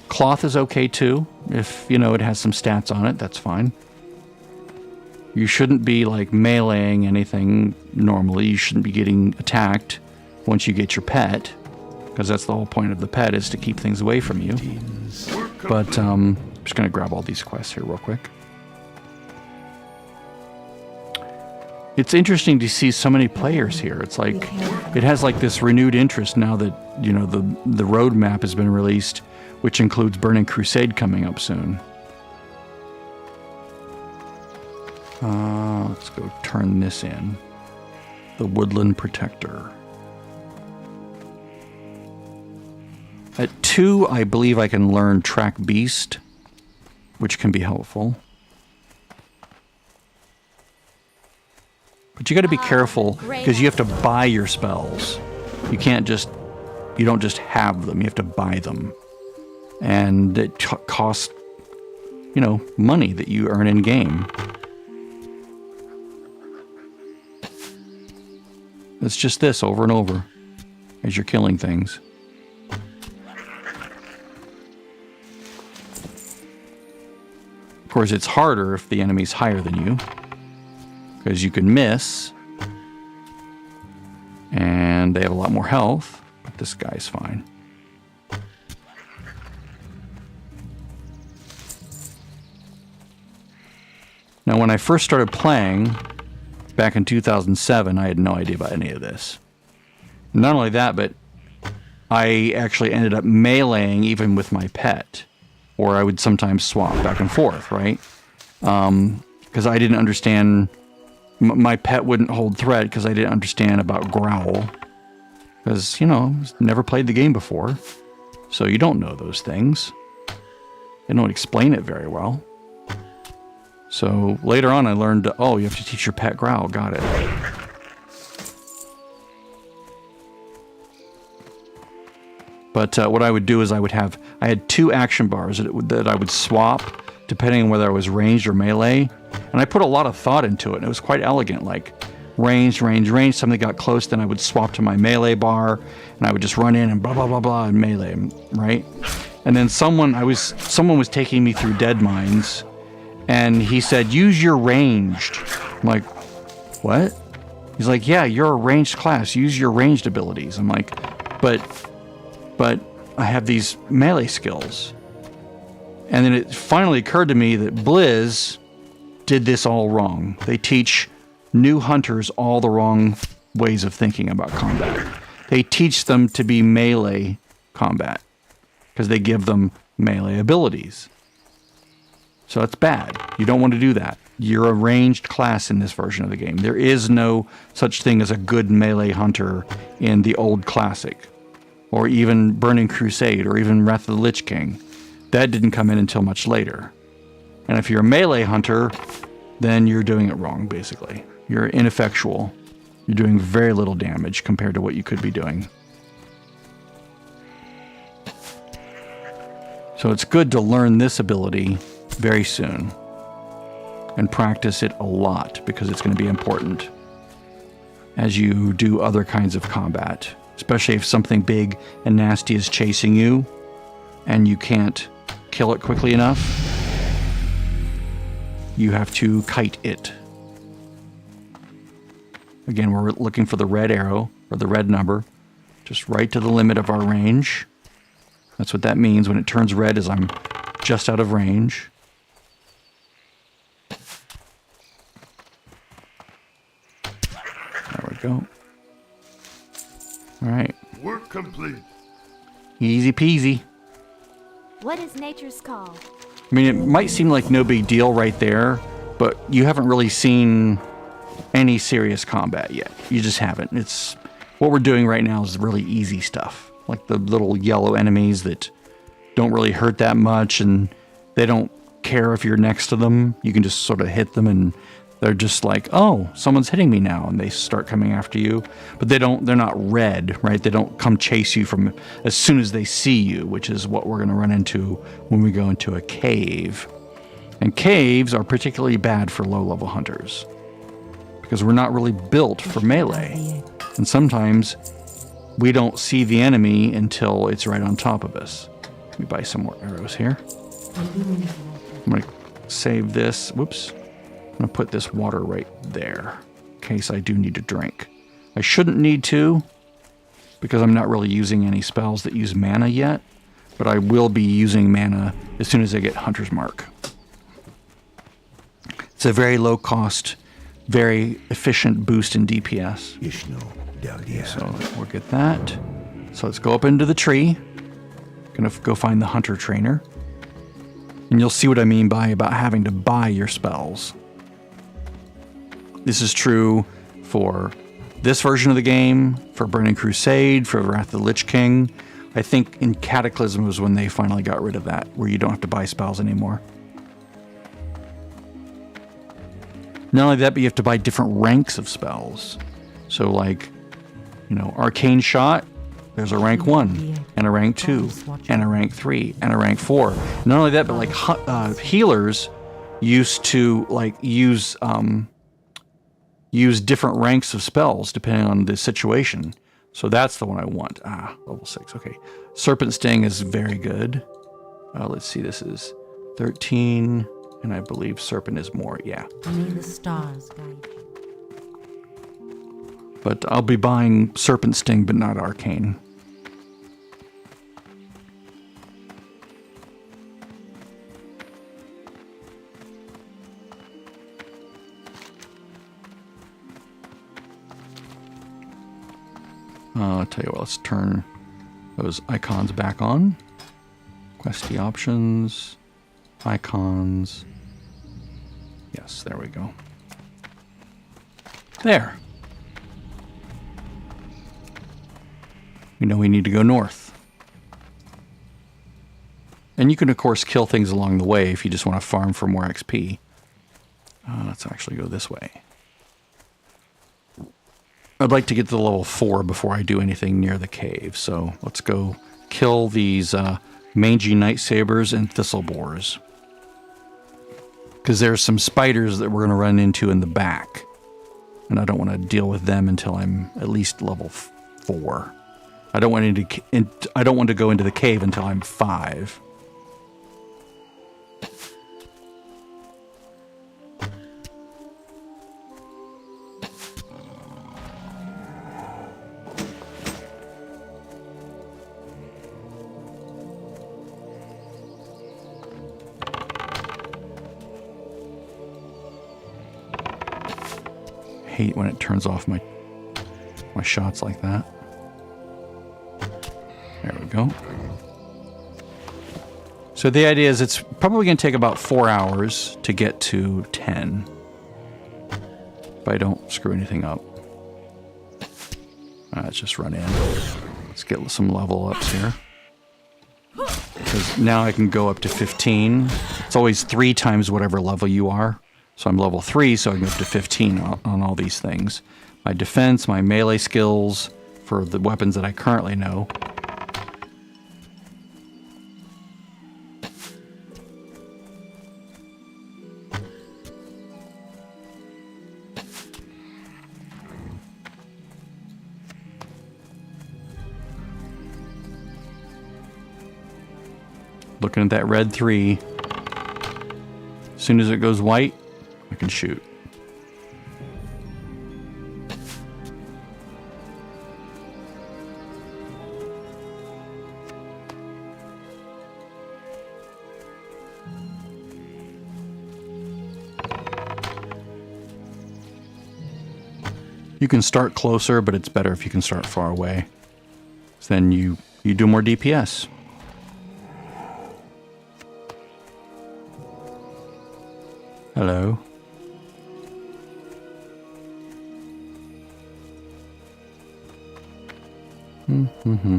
Cloth is okay too. If, it has some stats on it, that's fine. You shouldn't be like meleeing anything normally. You shouldn't be getting attacked once you get your pet, because that's the whole point of the pet, is to keep things away from you. But I'm just going to grab all these quests here real quick. it's interesting to see so many players here. It's like it has like this renewed interest now that, you know, the roadmap has been released, which includes Burning Crusade coming up soon. Let's go turn this in. The Woodland Protector. At 2, I believe I can learn Track Beast, which can be helpful. But you got to be careful because you have to buy your spells. You can't just, you don't just have them, you have to buy them. And it costs, you know, money that you earn in game. It's just this over and over as you're killing things. Of course, it's harder if the enemy's higher than you, because you can miss, and they have a lot more health, but this guy's fine. Now, when I first started playing, back in 2007, I had no idea about any of this. Not only that, but I actually ended up meleeing even with my pet, or I would sometimes swap back and forth, right? Because I didn't understand, my pet wouldn't hold threat because I didn't understand about growl. Because, you know, never played the game before, so you don't know those things. They don't explain it very well. So later on I learned, oh, you have to teach your pet growl. Got it. But what I would do is I had 2 action bars that I would swap depending on whether I was ranged or melee. And I put a lot of thought into it, and it was quite elegant, like ranged, something got close, then I would swap to my melee bar, and I would just run in and blah, blah, blah, blah, and melee, right? And then someone was taking me through Dead Mines, and he said, use your ranged. I'm like, what? He's like, yeah, you're a ranged class. Use your ranged abilities. I'm like, but I have these melee skills. And then it finally occurred to me that Blizz did this all wrong. They teach new hunters all the wrong ways of thinking about combat. They teach them to be melee combat because they give them melee abilities. So that's bad. You don't want to do that. You're a ranged class in this version of the game. There is no such thing as a good melee hunter in the old classic, or even Burning Crusade, or even Wrath of the Lich King. That didn't come in until much later. And if you're a melee hunter, then you're doing it wrong, basically. You're ineffectual. You're doing very little damage compared to what you could be doing. So it's good to learn this ability very soon and practice it a lot, because it's going to be important as you do other kinds of combat, especially if something big and nasty is chasing you and you can't kill it quickly enough. You have to kite it. Again, we're looking for the red arrow, or the red number, just right to the limit of our range. That's what that means. When it turns red, is I'm just out of range. There we go. All right. Work complete. Easy peasy. What is nature's call? I mean, it might seem like no big deal right there, but you haven't really seen any serious combat yet. You just haven't. It's what we're doing right now is really easy stuff, like the little yellow enemies that don't really hurt that much, and they don't care if you're next to them. You can just sort of hit them, and they're just like, oh, someone's hitting me now, and they start coming after you. But they're not red, right? They don't come chase you from as soon as they see you, which is what we're going to run into when we go into a cave. And caves are particularly bad for low-level hunters, because we're not really built for melee. And sometimes we don't see the enemy until it's right on top of us. Let me buy some more arrows here. I'm going to save this. Whoops. I'm going to put this water right there in case I do need to drink. I shouldn't need to, because I'm not really using any spells that use mana yet, but I will be using mana as soon as I get Hunter's Mark. It's a very low cost very efficient boost in DPS. Ishno, So we'll get that. So let's go up into the tree. Gonna go find the hunter trainer. And you'll see what I mean by about having to buy your spells. This is true for this version of the game, for Burning Crusade, for Wrath of the Lich King. I think in Cataclysm was when they finally got rid of that, where you don't have to buy spells anymore. Not only that, but you have to buy different ranks of spells. So like, you know, Arcane Shot, there's a rank 1, and a rank 2, and a rank 3, and a rank 4. Not only that, but like healers used to like use different ranks of spells depending on the situation. So that's the one I want. Level 6, okay. Serpent Sting is very good. Let's see, this is 13, and I believe Serpent is more, yeah. May the stars guide you. But I'll be buying Serpent Sting, but not Arcane. I'll tell you what, let's turn those icons back on. Questy options, icons. Yes, there we go. There. We know we need to go north. And you can, of course, kill things along the way if you just want to farm for more XP. Let's actually go this way. I'd like to get to level 4 before I do anything near the cave, so let's go kill these mangy night sabers and thistle boars. Because there's some spiders that we're going to run into in the back, and I don't want to deal with them until I'm at least level 4. I don't want to go into the cave until I'm 5. Hate when it turns off my shots like that. There we go. So the idea is it's probably going to take about 4 hours to get to 10. If I don't screw anything up. Let's just run in. Let's get some level ups here. Because now I can go up to 15. It's always 3 times whatever level you are. So I'm level 3, so I can go up to 15 on all these things. My defense, my melee skills for the weapons that I currently know. Looking at that red 3. As soon as it goes white, I can shoot. You can start closer, but it's better if you can start far away. So then you do more DPS. Hello. Mm-hmm.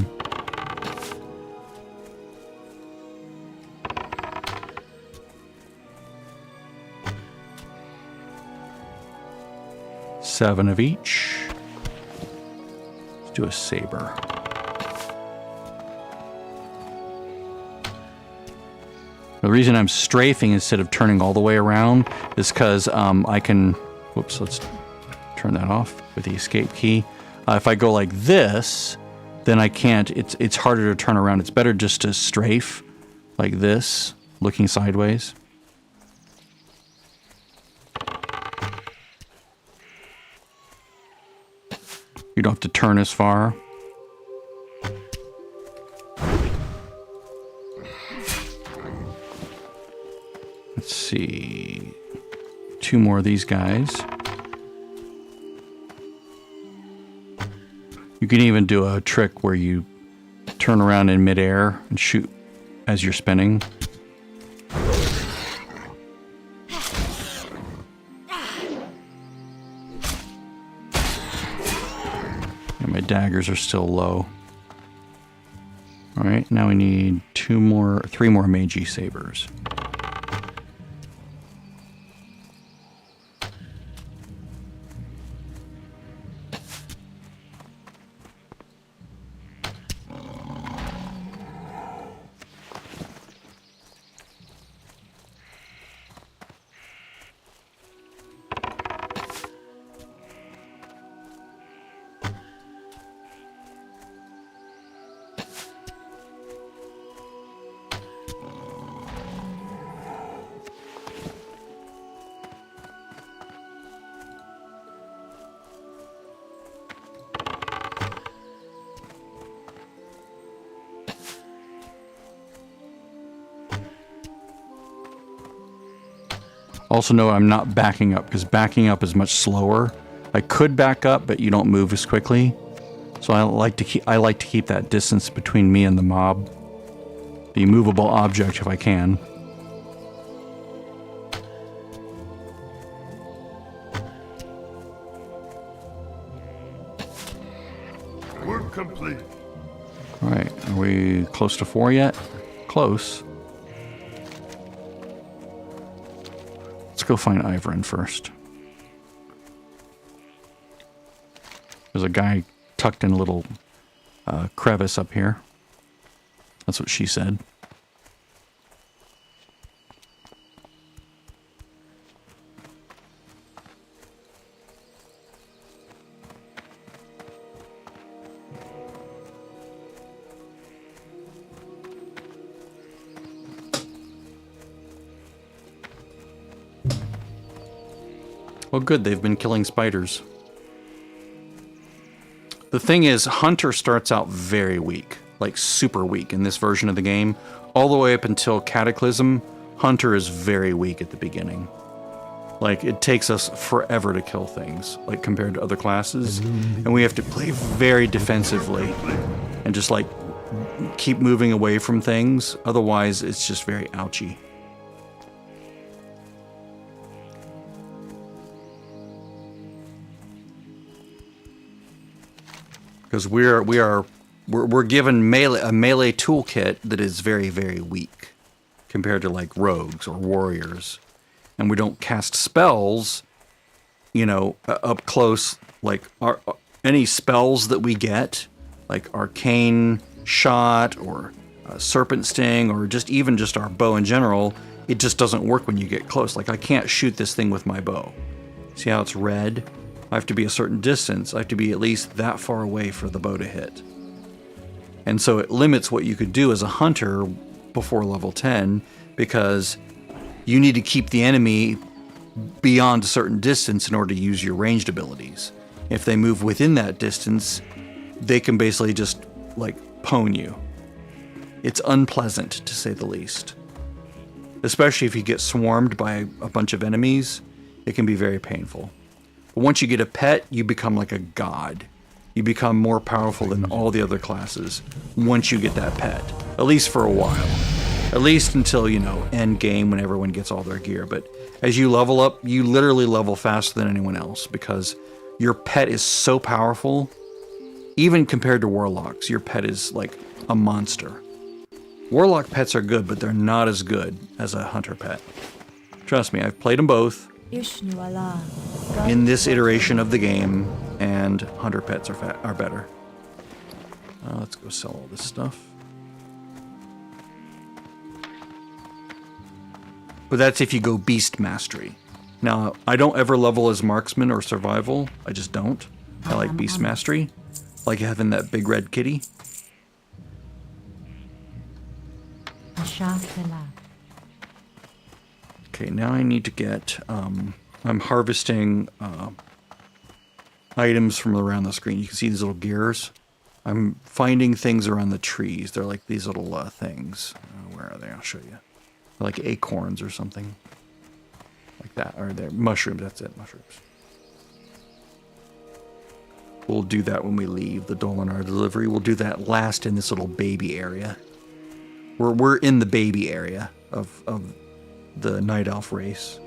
7 of each. Let's do a saber. The reason I'm strafing instead of turning all the way around is because I can... Whoops, let's turn that off with the escape key. If I go like this, then I can't... It's harder to turn around. It's better just to strafe like this, looking sideways. You don't have to turn as far. Let's see. 2 more of these guys. You can even do a trick where you turn around in midair and shoot as you're spinning. And my daggers are still low. Alright, now we need three more Meiji sabers. Also know I'm not backing up, because backing up is much slower. I could back up, but you don't move as quickly. So I like to keep that distance between me and the mob. The movable object if I can. Work complete. Alright, are we close to 4 yet? Close. Let's go find Ivrin first. There's a guy tucked in a little crevice up here. That's what she said. Well, good, they've been killing spiders. The thing is, Hunter starts out very weak, like super weak in this version of the game. All the way up until Cataclysm, Hunter is very weak at the beginning. Like, it takes us forever to kill things, like compared to other classes. And we have to play very defensively and just like keep moving away from things. Otherwise, it's just very ouchy. Because we're given a melee toolkit that is very, very weak compared to like rogues or warriors, and we don't cast spells, you know, up close. Like any spells that we get, like arcane shot or serpent sting, or even just our bow in general, it just doesn't work when you get close. Like I can't shoot this thing with my bow. See how it's red? I have to be a certain distance. I have to be at least that far away for the bow to hit. And so it limits what you could do as a hunter before level 10, because you need to keep the enemy beyond a certain distance in order to use your ranged abilities. If they move within that distance, they can basically just like pwn you. It's unpleasant, to say the least. Especially if you get swarmed by a bunch of enemies, it can be very painful. But once you get a pet, you become like a god. You become more powerful than all the other classes once you get that pet. At least for a while. At least until, you know, end game when everyone gets all their gear. But as you level up, you literally level faster than anyone else because your pet is so powerful. Even compared to warlocks, your pet is like a monster. Warlock pets are good, but they're not as good as a hunter pet. Trust me, I've played them both in this iteration of the game, and hunter pets are better. Let's go sell all this stuff. But that's if you go beast mastery. Now, I don't ever level as marksman or survival. I just don't. I like beast mastery. Like having that big red kitty. Okay, now I need to get, I'm harvesting items from around the screen. You can see these little gears. I'm finding things around the trees. They're like these little things. Where are they? I'll show you. They're like acorns or something. Like that. Or they're mushrooms. That's it, mushrooms. We'll do that when we leave the Dolinar delivery. We'll do that last in this little baby area. We're in the baby area of the Night Elf race.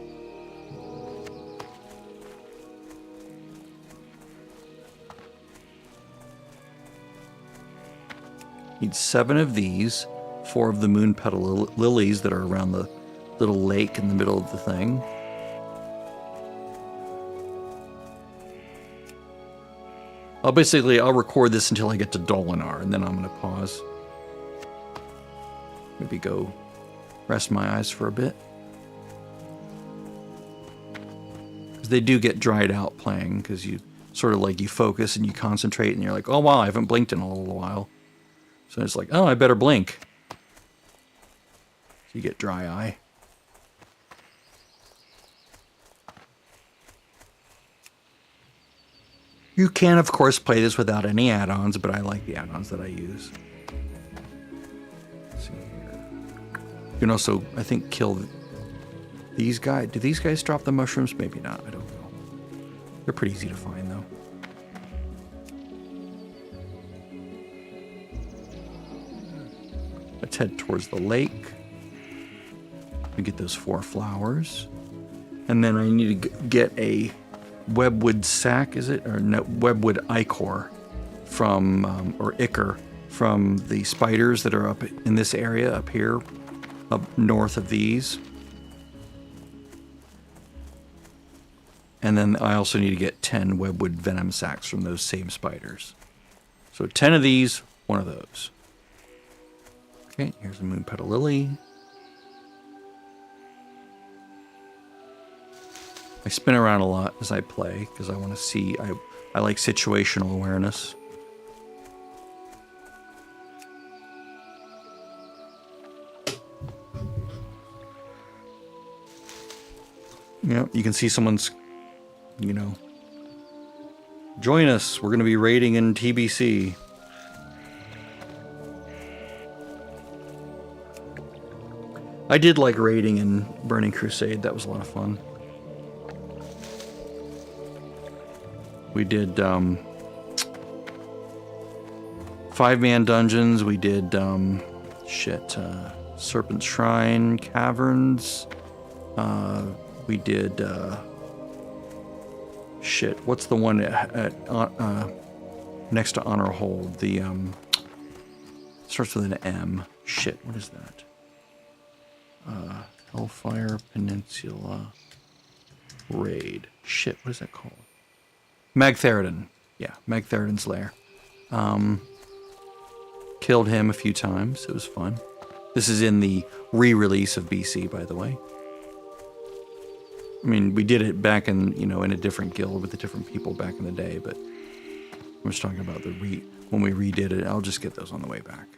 Need 7 of these, 4 of the moon petal lilies that are around the little lake in the middle of the thing. I'll record this until I get to Dolinar, and then I'm going to pause. Maybe go rest my eyes for a bit. Because they do get dried out playing, because you sort of like you focus and you concentrate, and you're like, oh wow, I haven't blinked in a little while. So it's like, oh, I better blink. So you get dry eye. You can, of course, play this without any add-ons, but I like the add-ons that I use. Let's see here. You can also, I think, kill these guys. Do these guys drop the mushrooms? Maybe not. I don't know. They're pretty easy to find, though. Let's head towards the lake. We get those 4 flowers. And then I need to get a webwood sack, is it? Or no, webwood ichor from, or ichor from the spiders that are up in this area up here, up north of these. And then I also need to get 10 webwood venom sacs from those same spiders. So 10 of these, 1 of those. Okay, here's a moon petal lily. I spin around a lot as I play because I want to see, I like situational awareness. Yeah, you can see someone's, you know, join us. We're going to be raiding in TBC. I did like raiding in Burning Crusade. That was a lot of fun. We did 5-man dungeons. We did Serpent Shrine Caverns. We did what's the one at next to Honor Hold? The starts with an M. What is that? Hellfire Peninsula Raid. What is that called? Magtheridon. Yeah, Magtheridon's lair. Killed him a few times. It was fun. This is in the re-release of BC, by the way. I mean, we did it back in, in a different guild with the different people back in the day, but I'm just talking about when we redid it. I'll just get those on the way back.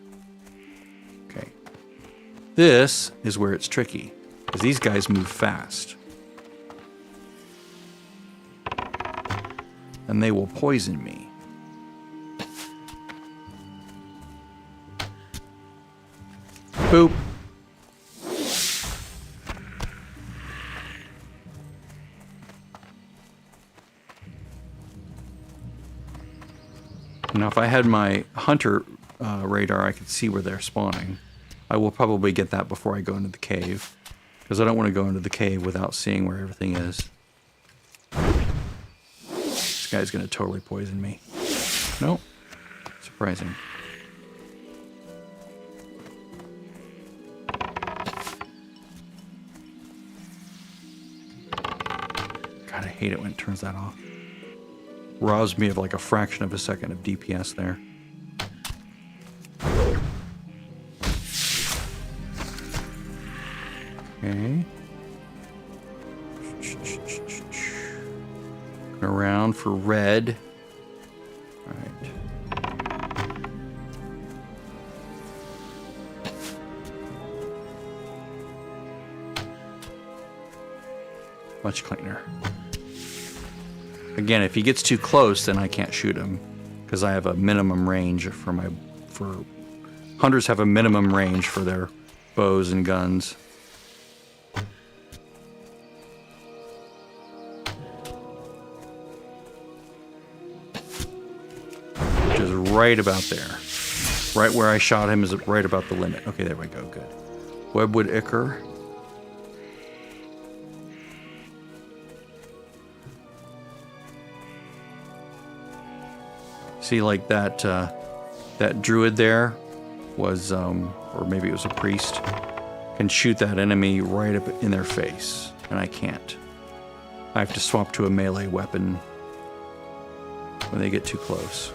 Okay. This is where it's tricky, because these guys move fast. And they will poison me. Boop. Now, if I had my hunter radar, I could see where they're spawning. I will probably get that before I go into the cave, because I don't want to go into the cave without seeing where everything is. This guy's going to totally poison me. Nope. Surprising. God, I hate it when it turns that off. Robs me of like a fraction of a second of DPS there. Okay. Around for red. All right. Much cleaner. Again, if he gets too close, then I can't shoot him, because I have a minimum range for hunters have a minimum range for their bows and guns. right about there. Right where I shot him is right about the limit. Okay, there we go. Good. Webwood Ichor. See, like that that druid there was, or maybe it was a priest, can shoot that enemy right up in their face, and I can't. I have to swap to a melee weapon when they get too close.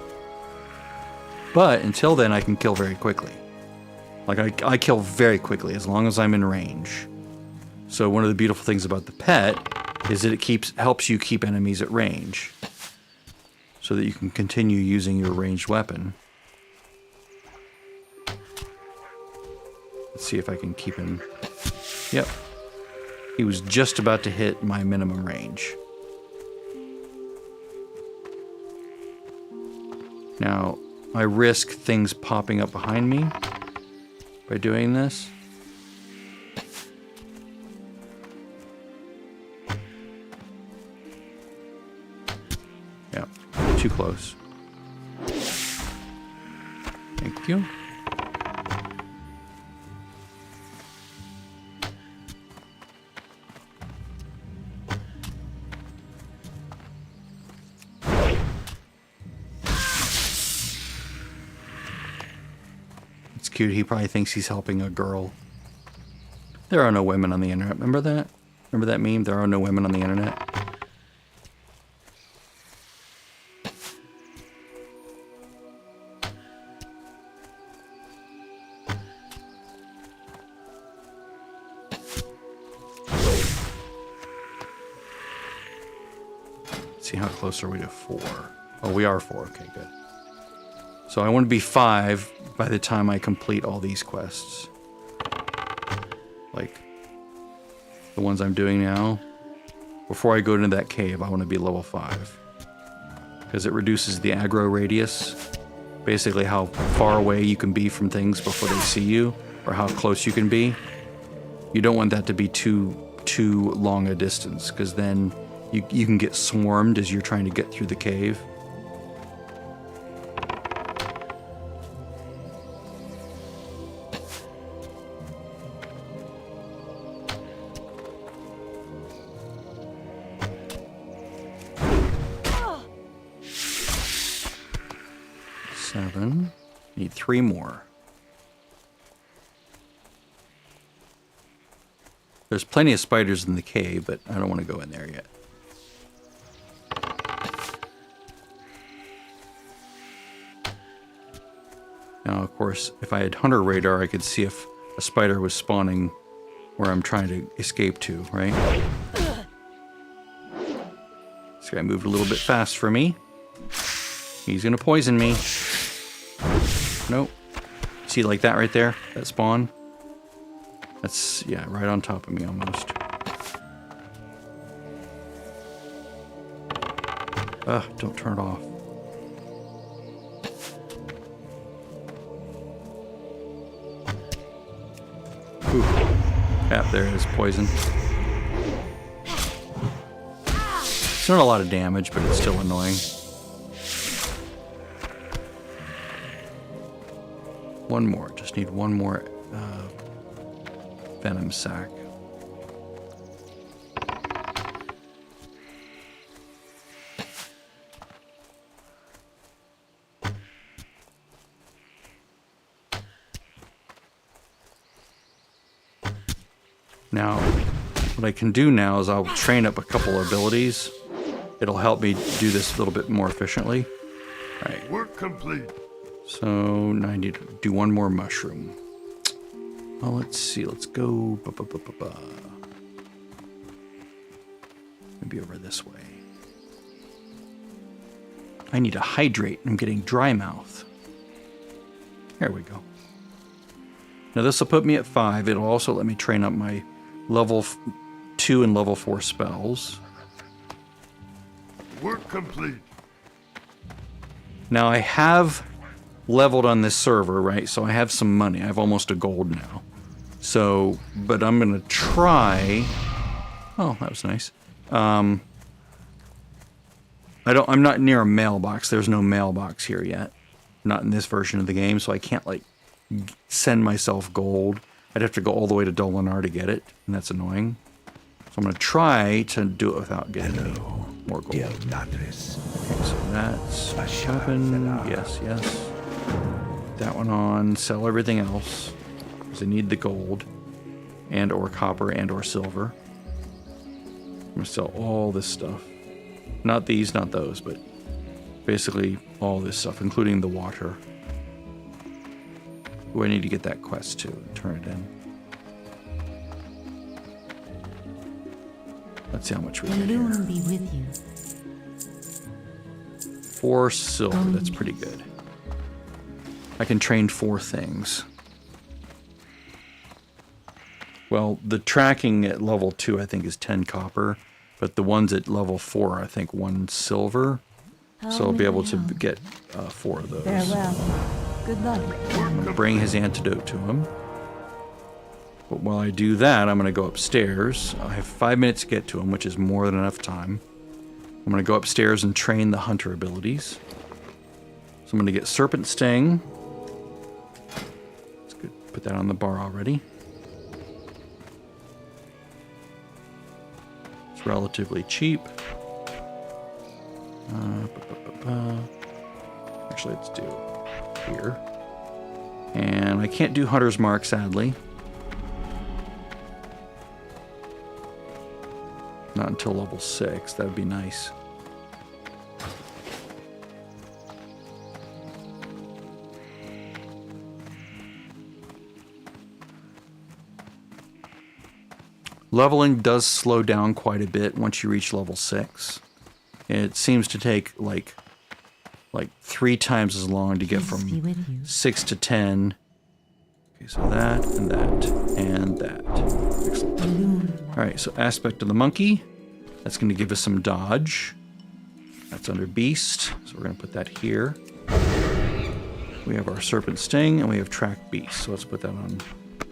But until then, I can kill very quickly. Like, I kill very quickly as long as I'm in range. So one of the beautiful things about the pet is that it helps you keep enemies at range, so that you can continue using your ranged weapon. Let's see if I can keep him. Yep. He was just about to hit my minimum range. Now, I risk things popping up behind me by doing this. Yeah, too close. Thank you. It's cute. He probably thinks he's helping a girl. There are no women on the internet. Remember that? Remember that meme? There are no women on the internet. See, how close are we to 4? Oh, we are 4. Okay, good. So I want to be 5 by the time I complete all these quests. Like the ones I'm doing now. Before I go into that cave, I want to be level 5. Because it reduces the aggro radius. Basically how far away you can be from things before they see you, or how close you can be. You don't want that to be too long a distance, because then you can get swarmed as you're trying to get through the cave. Need 3 more. There's plenty of spiders in the cave, but I don't want to go in there yet. Now, of course, if I had hunter radar, I could see if a spider was spawning where I'm trying to escape to, right? This guy moved a little bit fast for me. He's gonna poison me. Nope. See, like that right there? That spawn? That's, yeah, right on top of me almost. Don't turn it off. Ooh. Yeah, there it is, poison. It's not a lot of damage, but it's still annoying. One more. Just need one more venom sac. Now, what I can do now is I'll train up a couple abilities. It'll help me do this a little bit more efficiently. All right. Work complete. So now I need to do one more mushroom. Oh, let's see. Let's go. Maybe over this way. I need to hydrate. I'm getting dry mouth. There we go. Now this will put me at 5. It'll also let me train up my level 2 and level 4 spells. Work complete. Now I have leveled on this server, right? So I have some money. I have almost a gold now. So, but I'm gonna try. Oh, that was nice. I'm not near a mailbox. There's no mailbox here yet. not in this version of the game, so I can't like send myself gold. I'd have to go all the way to Dolinar to get it, and that's annoying. So I'm going to try to do it without getting any more gold. Okay, so that's open. Yes, yes. That one on. Sell everything else, because I need the gold, and or copper, and or silver. I'm going to sell all this stuff. Not these, not those, but basically all this stuff, including the water. Who I need to get that quest to and turn it in. Let's see how much we The get here. loon be with you. 4 silver, that's pretty good. I can train 4 things. Well, the tracking at level 2 I think is 10 copper, but the ones at level 4 I think 1 silver. So I'll be able to get 4 of those. Farewell. Good luck. I'm going to bring his antidote to him. But while I do that, I'm going to go upstairs. I have 5 minutes to get to him, which is more than enough time. I'm going to go upstairs and train the hunter abilities. So I'm going to get Serpent Sting. Let's put that on the bar already. It's relatively cheap. Actually, let's do here. And I can't do Hunter's Mark, sadly. Not until level 6. That would be nice. Leveling does slow down quite a bit once you reach level 6. It seems to take like 3 times as long to get Peace be from with you. 6 to 10. Okay, so that and that and that. Excellent. The loon. All right, so aspect of the monkey. That's going to give us some dodge. That's under beast, so we're going to put that here. We have our serpent sting, and we have track beast. So let's put that on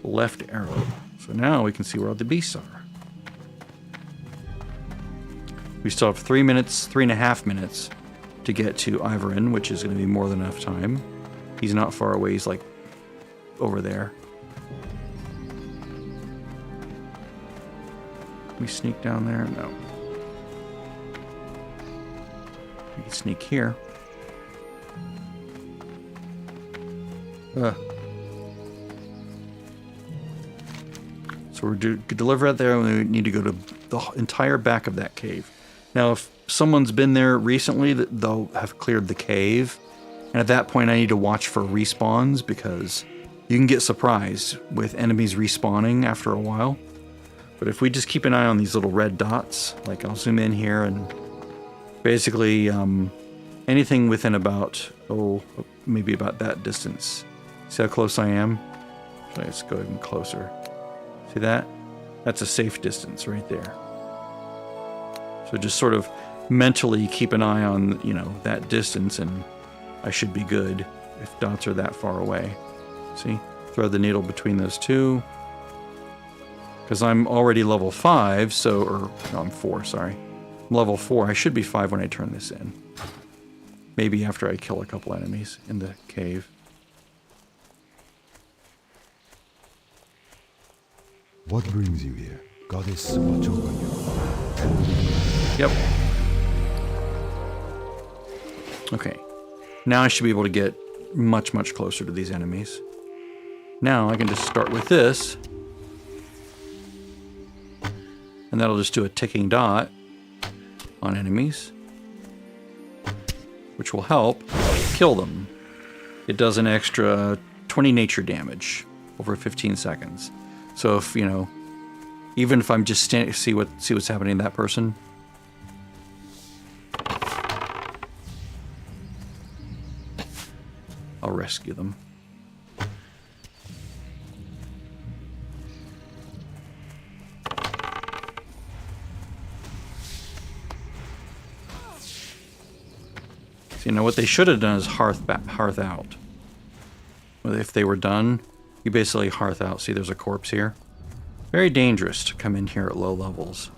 left arrow. So now we can see where all the beasts are. We still have 3 minutes, 3.5 minutes to get to Ivorin, which is going to be more than enough time. He's not far away. He's like over there. Can we sneak down there? No. We can sneak here. So we're deliver it there, and we need to go to the entire back of that cave. Now, if someone's been there recently, they'll have cleared the cave. And at that point, I need to watch for respawns, because you can get surprised with enemies respawning after a while. But if we just keep an eye on these little red dots, like I'll zoom in here, and basically anything within about, maybe about that distance. See how close I am? Let's go even closer. See that? That's a safe distance right there. So just sort of mentally keep an eye on, that distance, and I should be good if dots are that far away. See? Thread the needle between those two. Because I'm already level 5, I'm 4, sorry. I'm level 4. I should be 5 when I turn this in. Maybe after I kill a couple enemies in the cave. What brings you here? Goddess, watch over you. Yep. Okay. Now I should be able to get much, much closer to these enemies. Now I can just start with this. And that'll just do a ticking dot on enemies, which will help kill them. It does an extra 20 nature damage over 15 seconds. So if, even if I'm just see what's happening to that person. I'll rescue them. So, what they should have done is hearth out. If they were done, you basically hearth out. See, there's a corpse here. Very dangerous to come in here at low levels.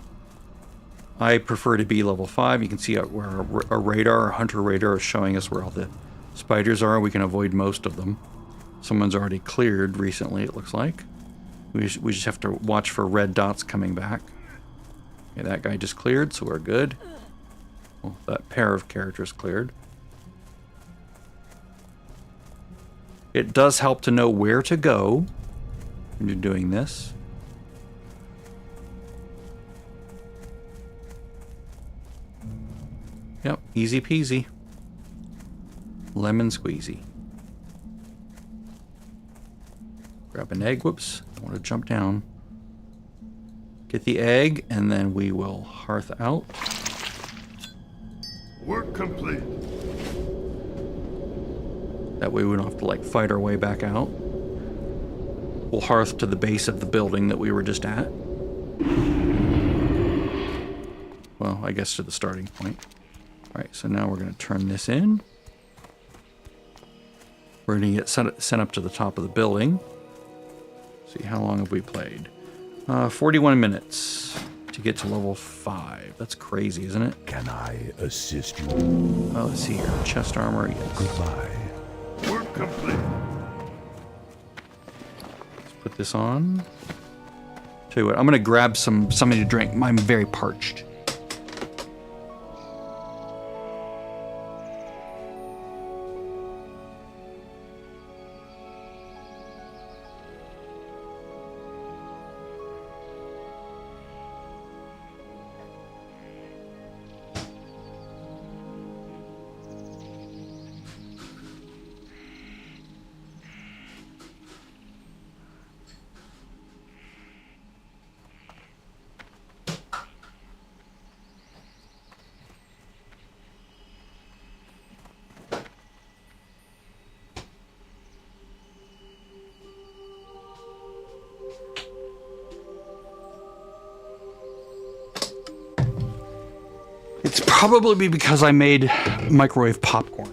I prefer to be level 5. You can see where a radar, a hunter radar, is showing us where all the Spiders are, we can avoid most of them. Someone's already cleared recently, it looks like. We just have to watch for red dots coming back. Okay, that guy just cleared, so we're good. Well, that pair of characters cleared. It does help to know where to go when you're doing this. Yep, easy peasy. Lemon squeezy. Grab an egg. Whoops, I want to jump down. Get the egg, and then we will hearth out. Work complete. That way we don't have to like fight our way back out. We'll hearth to the base of the building that we were just at. Well, I guess to the starting point. Alright, so now we're going to turn this in. We're going to get sent up to the top of the building. See, how long have we played? 41 minutes to get to level 5. That's crazy, isn't it? Can I assist you? Oh, let's see here. Chest armor, yes. Goodbye. Work complete. Let's put this on. Tell you what, I'm going to grab something to drink. I'm very parched. It's probably because I made microwave popcorn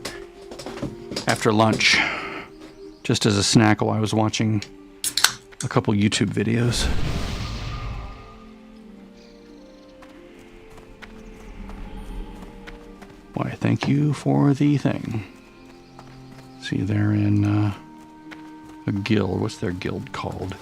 after lunch, just as a snack while I was watching a couple YouTube videos. Why, thank you for the thing. See, they're in a guild. What's their guild called?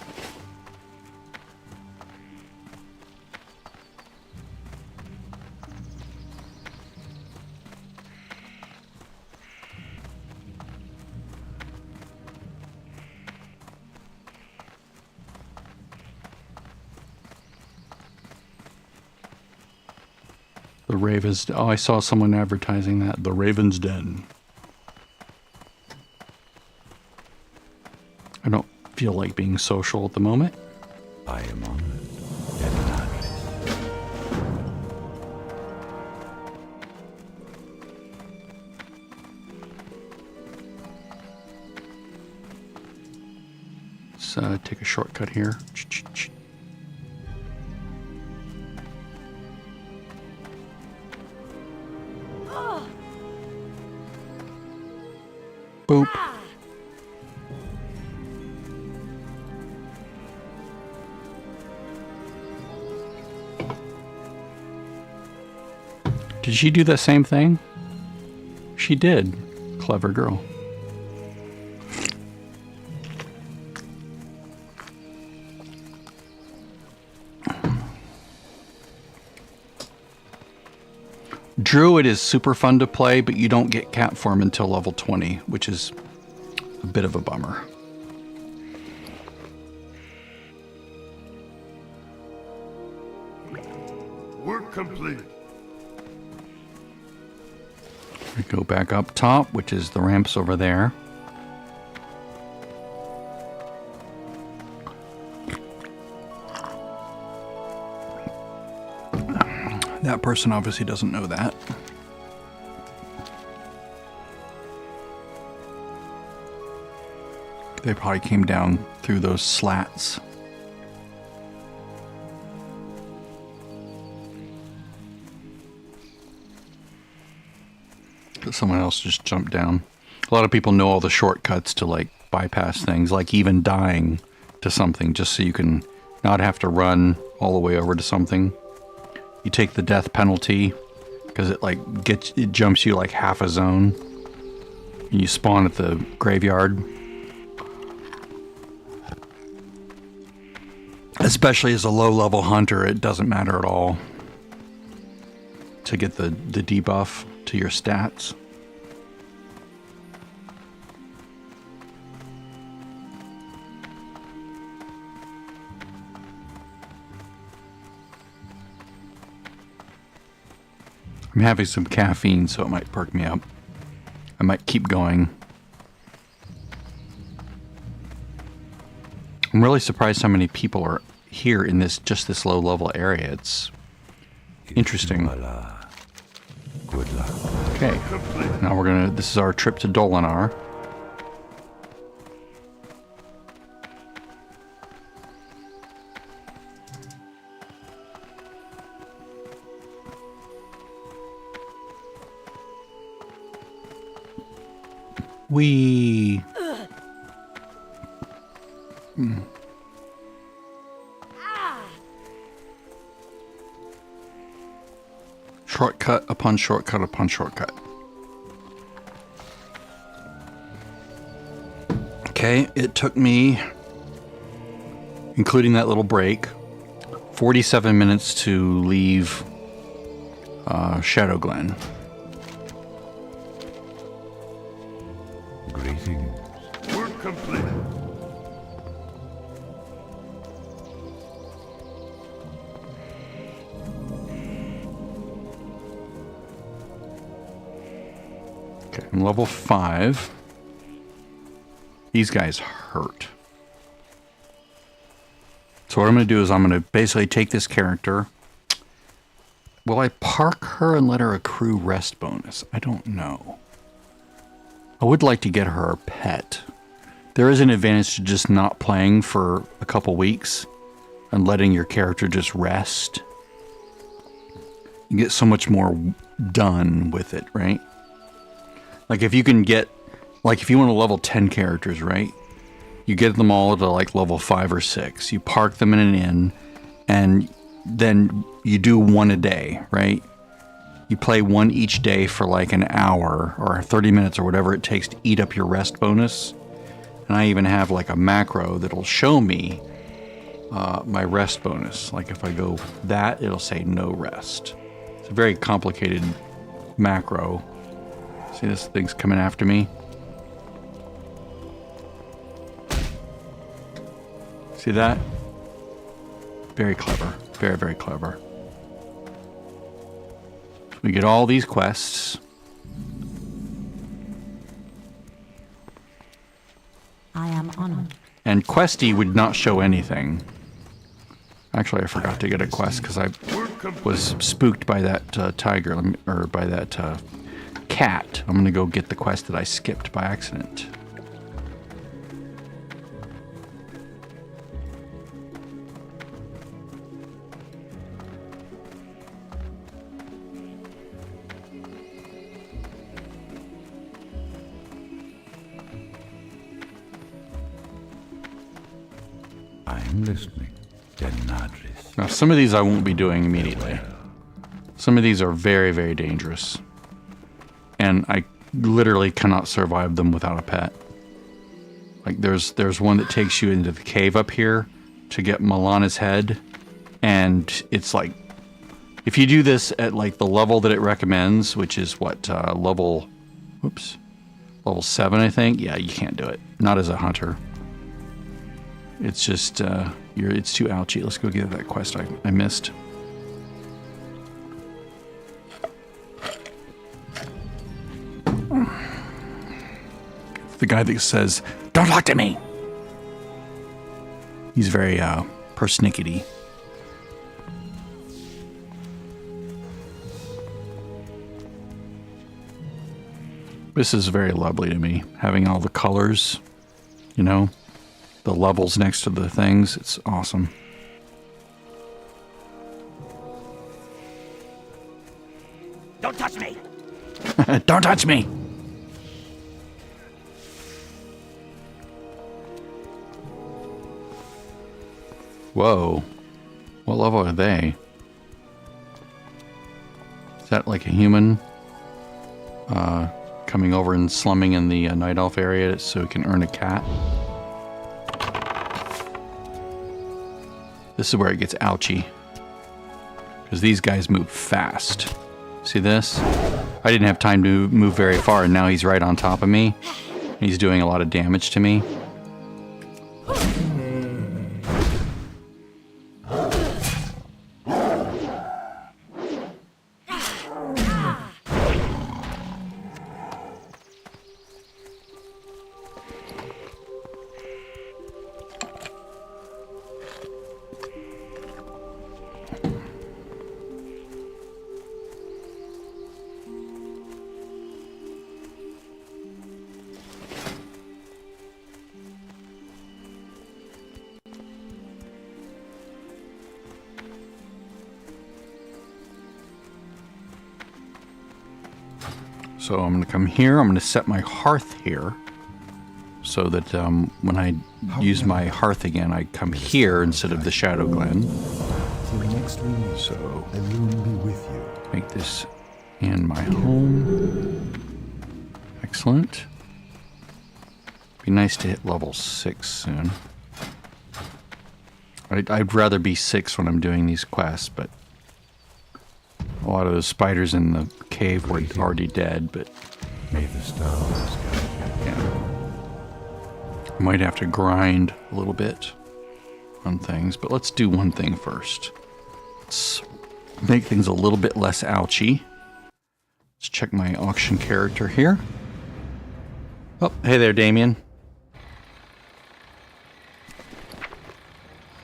The Ravens. Oh, I saw someone advertising that. The Raven's Den. I don't feel like being social at the moment. I am honored and happy. Let's take a shortcut here. Boop. Did she do the same thing? She did. Clever girl. Druid is super fun to play, but you don't get cat form until level 20, which is a bit of a bummer. Work complete. We go back up top, which is the ramps over there. That person obviously doesn't know that. They probably came down through those slats. But someone else just jumped down. A lot of people know all the shortcuts to like bypass things, like even dying to something, just so you can not have to run all the way over to something. You take the death penalty because it jumps you like half a zone. You spawn at the graveyard. Especially as a low-level hunter, it doesn't matter at all to get the debuff to your stats. I'm having some caffeine, so it might perk me up. I might keep going. I'm really surprised how many people are here in this low level area. It's interesting. Voila. Good luck. Okay. Now this is our trip to Dolinar. We shortcut upon shortcut upon shortcut. Okay, it took me, including that little break, 47 minutes to leave Shadow Glen. Greetings. Work complete. Okay, I'm level 5. These guys hurt. So what I'm going to do is I'm going to basically take this character. Will I park her and let her accrue rest bonus? I don't know. I would like to get her a pet. There is an advantage to just not playing for a couple weeks and letting your character just rest. You get so much more done with it, right? Like if you can get, like if you want to level 10 characters, right? You get them all to like level 5 or 6. You park them in an inn and then you do one a day, right? You play one each day for like an hour or 30 minutes or whatever it takes to eat up your rest bonus. And I even have like a macro that'll show me my rest bonus. Like if I go that, it'll say no rest. It's a very complicated macro. See, this thing's coming after me. See that? Very clever. Very, very clever. We get all these quests. I am honored. And Questy would not show anything. Actually, I forgot to get a quest because I was spooked by that tiger, or by that cat. I'm going to go get the quest that I skipped by accident. I'm listening. Denadris. Now, some of these I won't be doing immediately. Some of these are very, very dangerous. And I literally cannot survive them without a pet. Like, there's one that takes you into the cave up here to get Milana's head. And it's like, if you do this at, like, the level that it recommends, which is, what, level 7, I think? Yeah, you can't do it. Not as a hunter. It's just, it's too ouchy. Let's go get that quest I missed. It's the guy that says, "Don't talk to me!" He's very, persnickety. This is very lovely to me, having all the colors, you know? The levels next to the things. It's awesome. Don't touch me! Don't touch me! Whoa. What level are they? Is that like a human? coming over and slumming in the Night Elf area so he can earn a cat. This is where it gets ouchy. Because these guys move fast. See this? I didn't have time to move very far, and now he's right on top of me. He's doing a lot of damage to me. So I'm going to come here. I'm going to set my hearth here so that when I use my hearth again, I come here instead of the Shadow Glen. Till next we meet, So the moon be with you. make this in my home. Excellent. Be nice to hit level 6 soon. I'd rather be 6 when I'm doing these quests, but a lot of those spiders in the cave were already dead, but May the stars guide you. yeah. I might have to grind a little bit on things, but let's do one thing first. Let's make things a little bit less ouchy. Let's check my auction character here. Oh, hey there, Damien.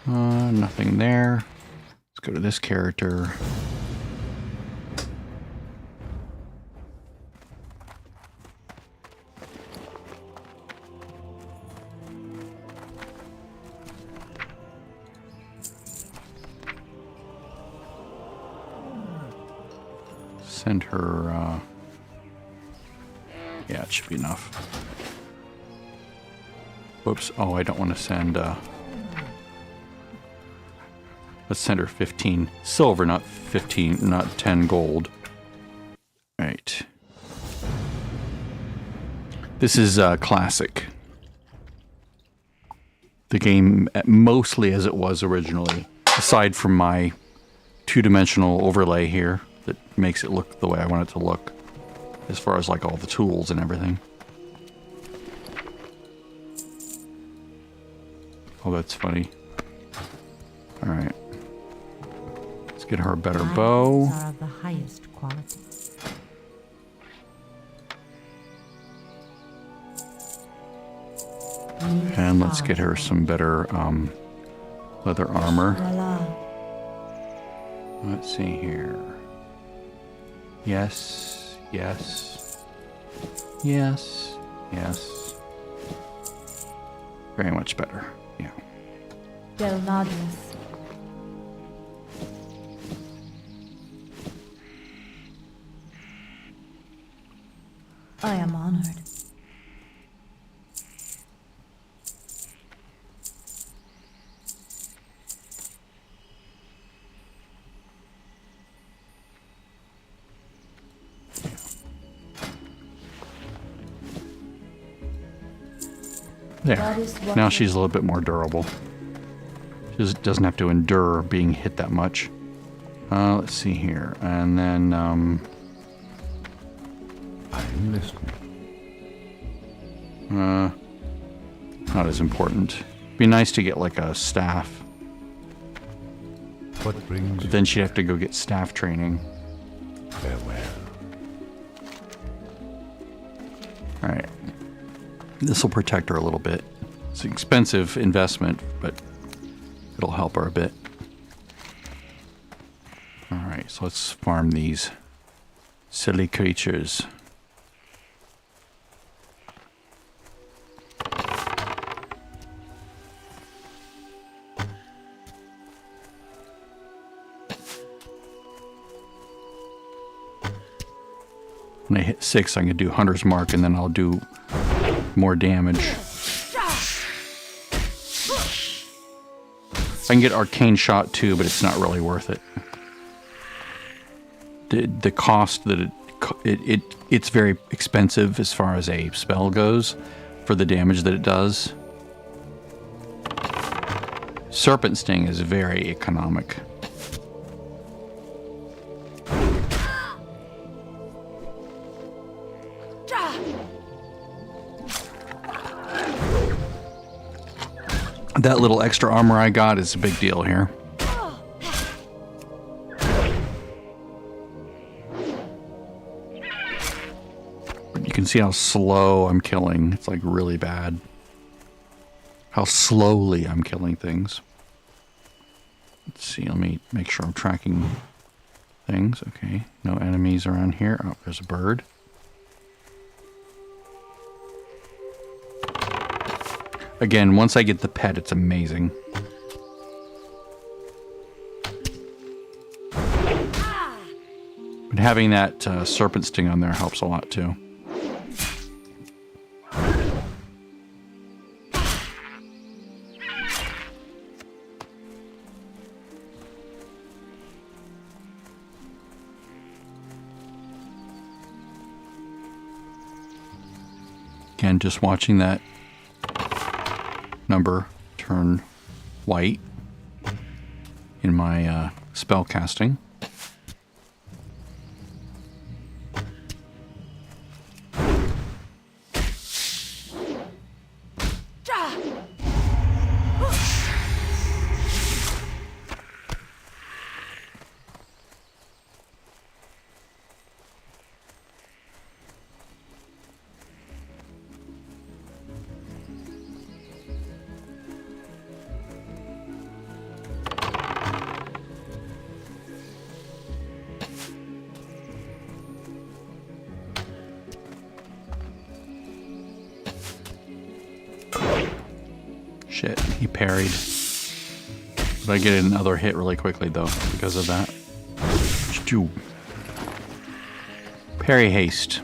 Nothing there. Let's go to this character. Send her, yeah, it should be enough. Whoops, oh, I don't want to send, let's send her 15 silver, not 10 gold. Right. This is, classic. The game, mostly as it was originally, aside from my two-dimensional overlay here that makes it look the way I want it to look, as far as like all the tools and everything. Oh, that's funny. All right, let's get her a better bow. Are of the highest quality. And let's get her some better leather armor. Let's see here. Yes, yes, yes, yes. Very much better, yeah. Del Nadras. I am honored. There. Now she's a little bit more durable. She just doesn't have to endure being hit that much. Let's see here. And then, I'm listening. not as important. Be nice to get like a staff. What brings But you? then she'd have to go get staff training. Farewell. Alright. This will protect her a little bit. It's an expensive investment, but it'll help her a bit. Alright, so let's farm these silly creatures. When I hit 6, I can do Hunter's Mark, and then I'll do more damage. I can get Arcane Shot too, but it's not really worth it. The cost that it it's very expensive as far as a spell goes for the damage that it does. Serpent Sting is very economic. That little extra armor I got is a big deal here. You can see how slow I'm killing. It's like really bad. How slowly I'm killing things. Let's see, let me make sure I'm tracking things. Okay, no enemies around here. Oh, there's a bird. Again, once I get the pet, it's amazing. But having that serpent sting on there helps a lot too. Again, just watching that number turn white in my spell casting. Shit, he parried. But I get another hit really quickly though because of that. Stew. Parry haste.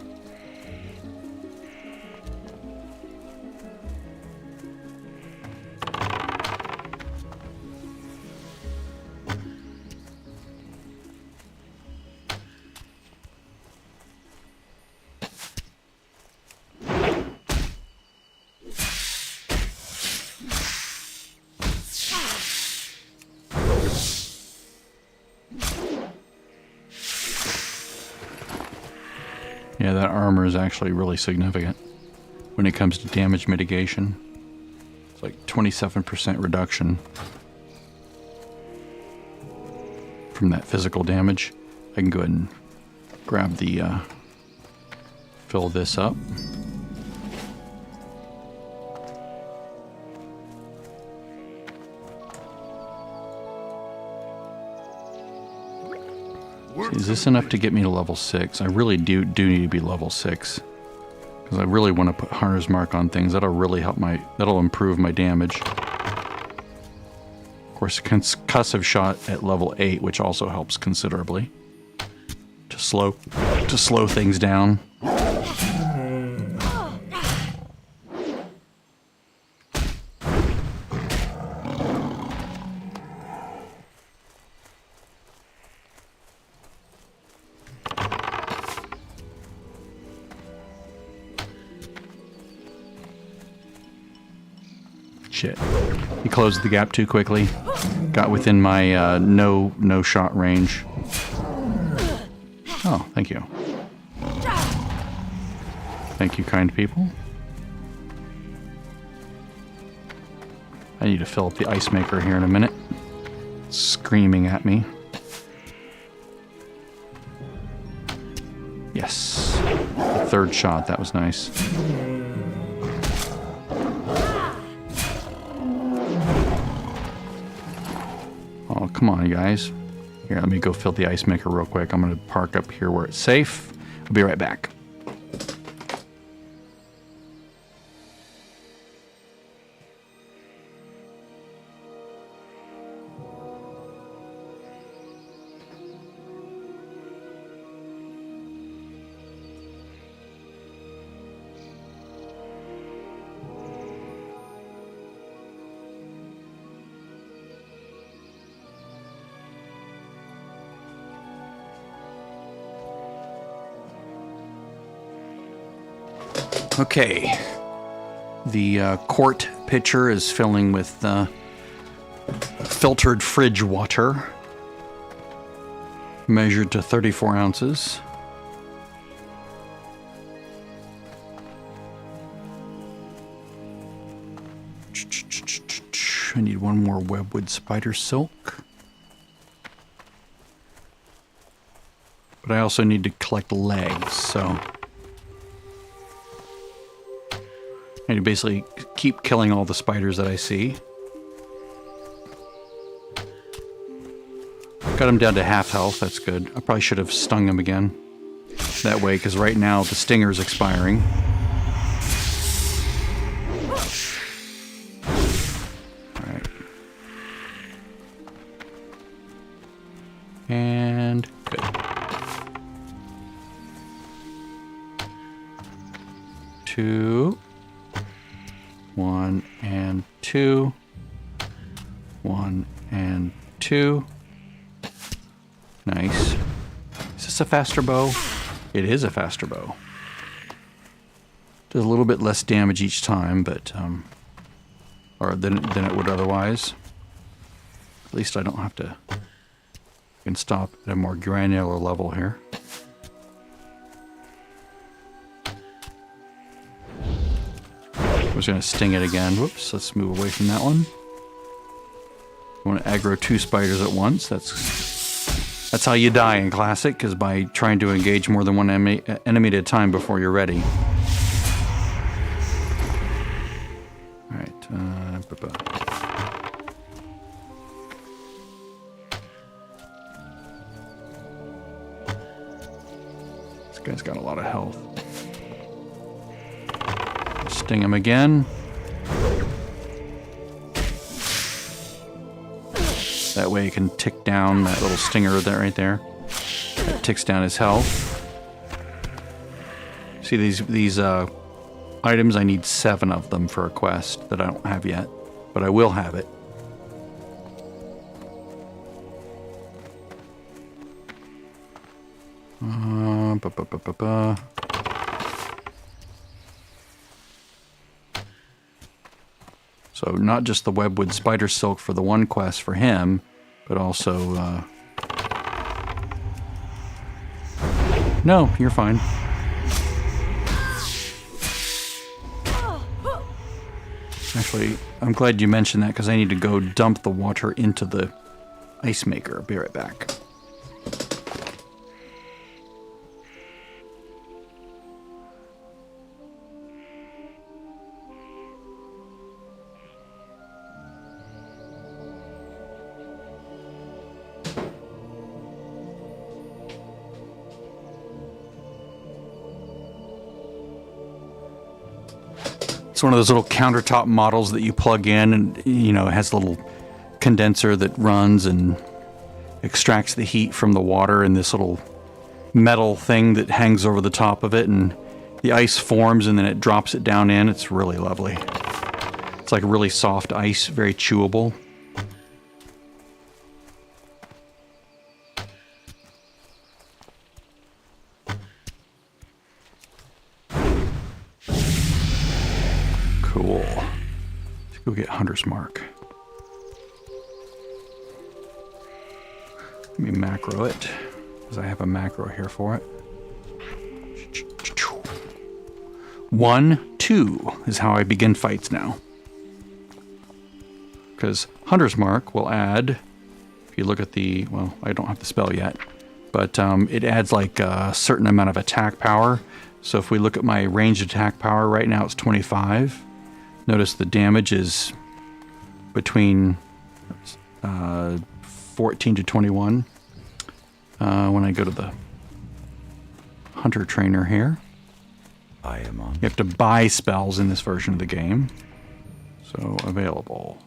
Yeah, that armor is actually really significant when it comes to damage mitigation. It's like 27% reduction from that physical damage. I can go ahead and grab the, fill this up. Is this enough to get me to level 6? I really do need to be level 6. Because I really want to put Hunter's Mark on things. That'll really help that'll improve my damage. Of course, Concussive Shot at level 8, which also helps considerably. To slow things down. Shit. He closed the gap too quickly. Got within my no shot range. Oh, thank you. Thank you, kind people. I need to fill up the ice maker here in a minute. It's screaming at me. Yes. The third shot, that was nice. Oh, come on, you guys. Here, let me go fill the ice maker real quick. I'm going to park up here where it's safe. I'll be right back. Okay. The quart pitcher is filling with filtered fridge water, measured to 34 ounces. I need one more webwood spider silk. But I also need to collect legs, so I need to basically keep killing all the spiders that I see. Got him down to half health, that's good. I probably should have stung him again. That way, because right now the stinger's expiring. Alright. And good. Two. 1 and 2. 1 and 2. Nice. Is this a faster bow? It is a faster bow. Does a little bit less damage each time, but or than it would otherwise. At least I don't have to. I can stop at a more granular level here. I was going to sting it again. Whoops, let's move away from that one. I want to aggro 2 spiders at once. That's how you die in Classic, is by trying to engage more than one enemy at a time before you're ready. Alright, this guy's got a lot of health. Sting him again. That way you can tick down that little stinger right there. That ticks down his health. See these items, I need 7 of them for a quest that I don't have yet. But I will have it. So not just the webwood spider silk for the one quest for him, but also... No, you're fine. Actually, I'm glad you mentioned that, because I need to go dump the water into the ice maker. I'll be right back. One of those little countertop models that you plug in, and it has a little condenser that runs and extracts the heat from the water in this little metal thing that hangs over the top of it, and the ice forms and then it drops it down in. It's really lovely. It's like really soft ice, very chewable. Cool. Let's go get Hunter's Mark. Let me macro it, because I have a macro here for it. 1, 2 is how I begin fights now. Because Hunter's Mark will add, if you look at the, well, I don't have the spell yet, but it adds like a certain amount of attack power. So if we look at my ranged attack power right now, it's 25. Notice the damage is between 14 to 21. When I go to the Hunter Trainer here, I am on. you have to buy spells in this version of the game. So available.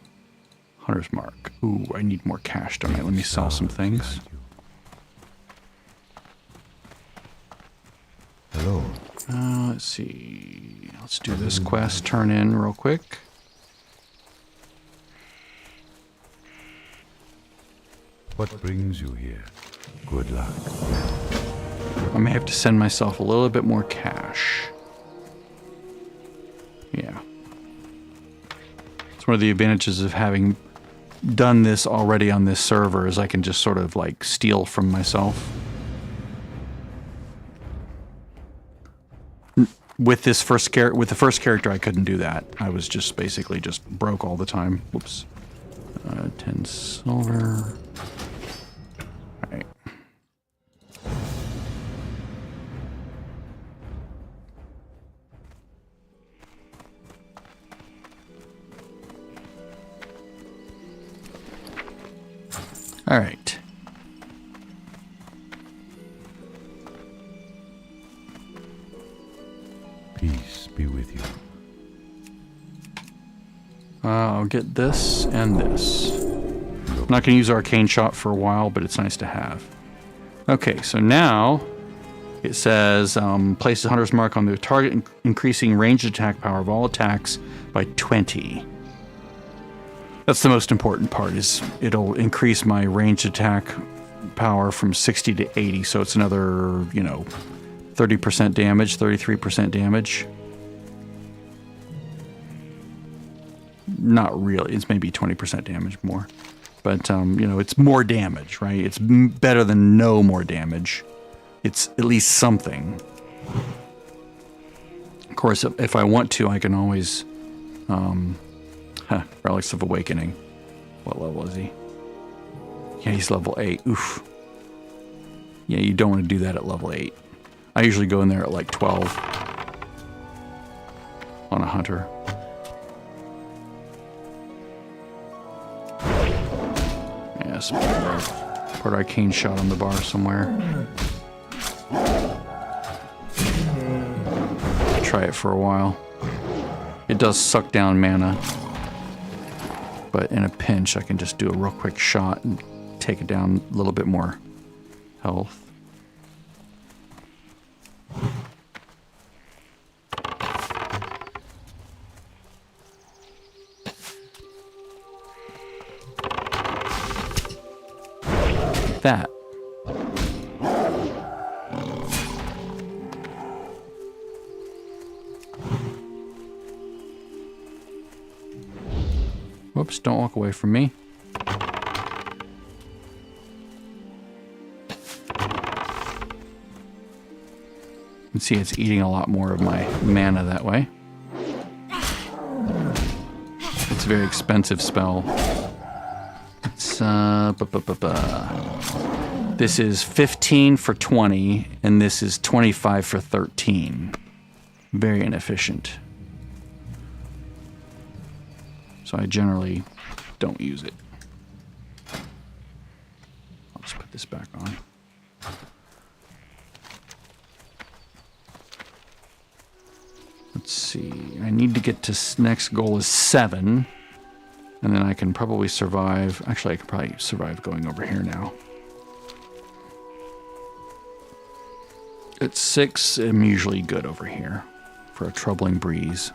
Hunter's Mark. Ooh, I need more cash, don't I? Let me sell some things. Hello. Let's see. Let's do this quest. Turn in real quick. What brings you here? Good luck. I may have to send myself a little bit more cash. one of the advantages of having done this already on this server is I can just sort of like steal from myself. With the first character, I couldn't do that. I was just basically just broke all the time. Whoops. 10 silver. All right. All right. Peace be with you. I'll get this and this. I'm not going to use Arcane Shot for a while, but it's nice to have. Okay, so now it says place the Hunter's Mark on the target, increasing ranged attack power of all attacks by 20. That's the most important part, is it'll increase my ranged attack power from 60 to 80, so it's another, 30% damage, 33% damage. Not really, it's maybe 20% damage more. But, it's more damage, right? It's better than no more damage. It's at least something. Of course, if I want to, I can always... Relics of Awakening. What level is he? Yeah, he's level 8. Oof. Yeah, you don't want to do that at level 8. I usually go in there at like 12 on a hunter. Yes, put Arcane Shot on the bar somewhere. Try it for a while. It does suck down mana, but in a pinch I can just do a real quick shot and take it down a little bit more health. That. Whoops, don't walk away from me. You can see it's eating a lot more of my mana that way. It's a very expensive spell. It's, this is 15 for 20, and this is 25 for 13. Very inefficient. So I generally don't use it. I'll just put this back on. Let's see. I need to get to next goal is 7. And then I can probably survive. Actually, I can probably survive going over here now. At 6, I'm usually good over here for a troubling breeze.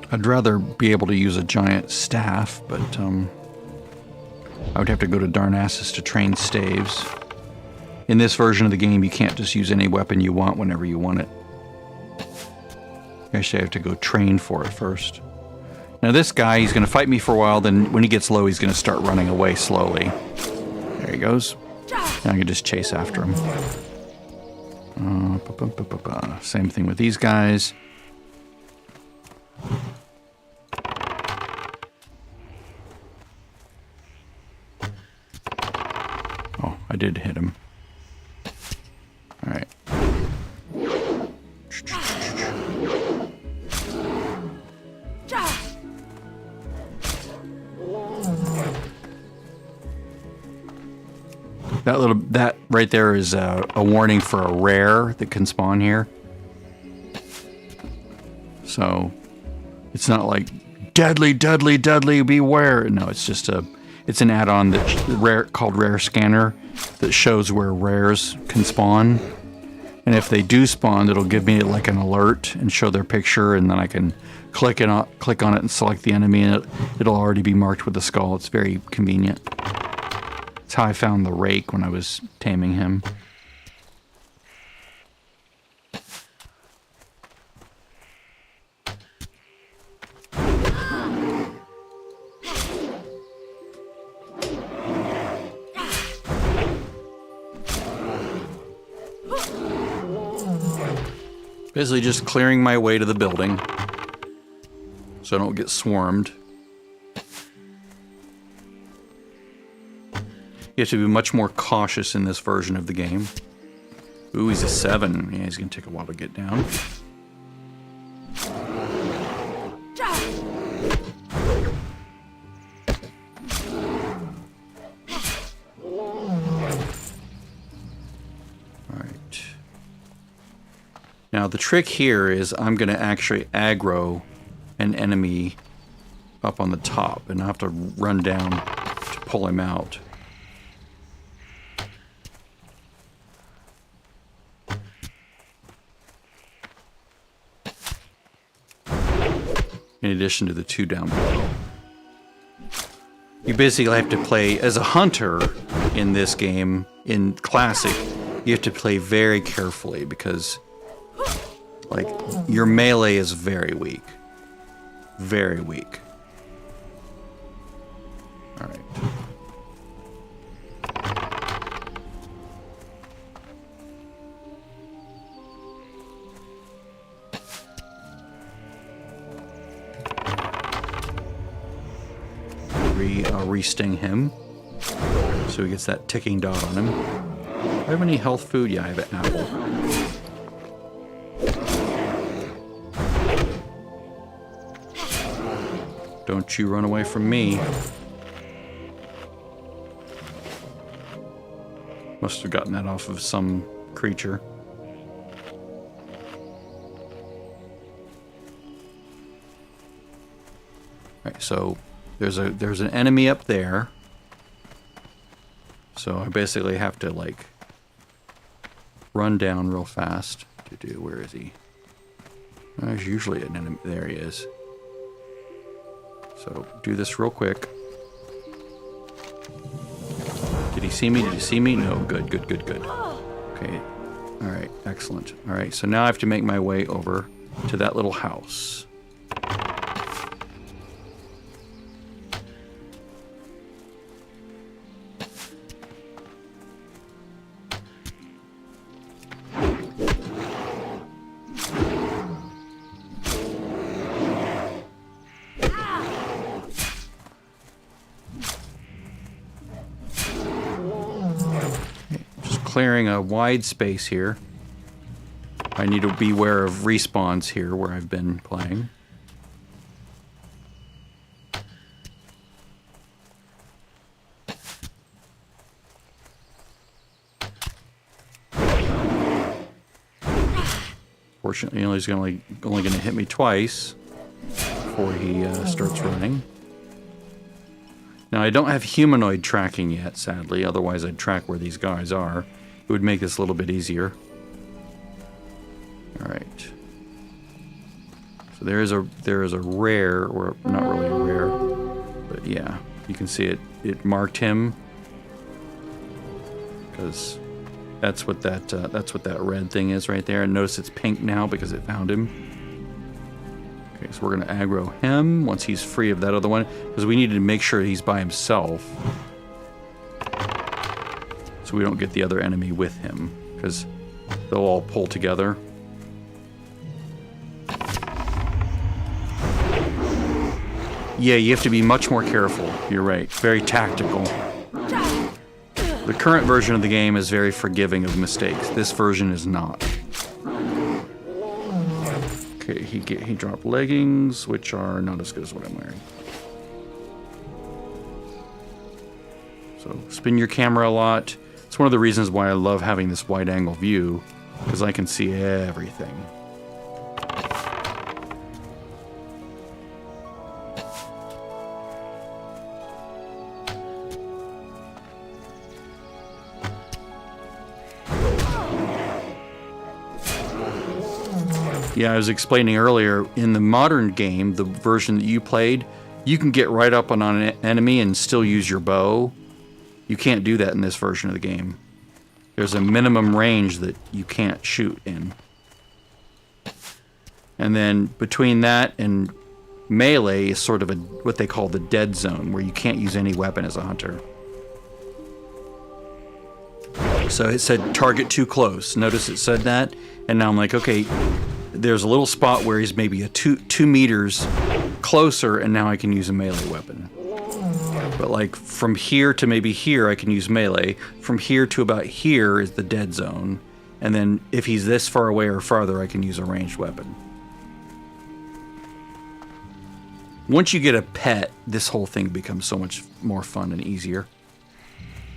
I'd rather be able to use a giant staff, but I would have to go to Darnassus to train staves. In this version of the game, you can't just use any weapon you want whenever you want it. Actually, I have to go train for it first. Now this guy, he's going to fight me for a while, then when he gets low, he's going to start running away slowly. There he goes. And I can just chase after him. Same thing with these guys. Oh, I did hit him. All right. That right there is a warning for a rare that can spawn here. So it's not like deadly, deadly, deadly, beware. No, it's just it's an add-on that called Rare Scanner that shows where rares can spawn. And if they do spawn, it'll give me like an alert and show their picture, and then I can click on it and select the enemy, and it'll already be marked with the skull. It's very convenient. That's how I found the rake when I was taming him. Basically just clearing my way to the building so I don't get swarmed. You have to be much more cautious in this version of the game. Ooh, he's a 7. Yeah, he's going to take a while to get down. Alright. Now, the trick here is I'm going to actually aggro an enemy up on the top, and I have to run down to pull him out. In addition to the 2 down below. You basically have to play as a hunter in this game. In Classic, you have to play very carefully because, like, your melee is very weak. Very weak. Alright. Re-sting him. So he gets that ticking dot on him. Do I have any health food? Yeah, I have an apple. Don't you run away from me. Must have gotten that off of some creature. Alright, so there's an enemy up there. So I basically have to, like, run down real fast. Where is he? There's usually an enemy. There he is. So do this real quick. Did he see me? Did he see me? No. Good, good, good, good. Okay. All right. Excellent. All right. So now I have to make my way over to that little house. Clearing a wide space here. I need to beware of respawns here where I've been playing. Fortunately, he's only going to hit me twice before he starts running. Now, I don't have humanoid tracking yet, sadly. Otherwise, I'd track where these guys are. It would make this a little bit easier. All right. So there is a rare, or not really a rare, but yeah, you can see it. It marked him because that's what that red thing is right there. And notice it's pink now because it found him. Okay, so we're gonna aggro him once he's free of that other one because we need to make sure he's by himself. So we don't get the other enemy with him, because they'll all pull together. Yeah, you have to be much more careful. You're right. Very tactical. The current version of the game is very forgiving of mistakes. This version is not. Okay, he dropped leggings, which are not as good as what I'm wearing. So spin your camera a lot. It's one of the reasons why I love having this wide-angle view, because I can see everything. Yeah, I was explaining earlier, in the modern game, the version that you played, you can get right up on an enemy and still use your bow. You can't do that in this version of the game. There's a minimum range that you can't shoot in. And then between that and melee is sort of what they call the dead zone, where you can't use any weapon as a hunter. So it said target too close. Notice it said that, and now I'm like, okay, there's a little spot where he's maybe a two meters closer, and now I can use a melee weapon. But like from here to maybe here, I can use melee. From here to about here is the dead zone, and then if he's this far away or farther, I can use a ranged weapon. Once you get a pet, this whole thing becomes so much more fun and easier.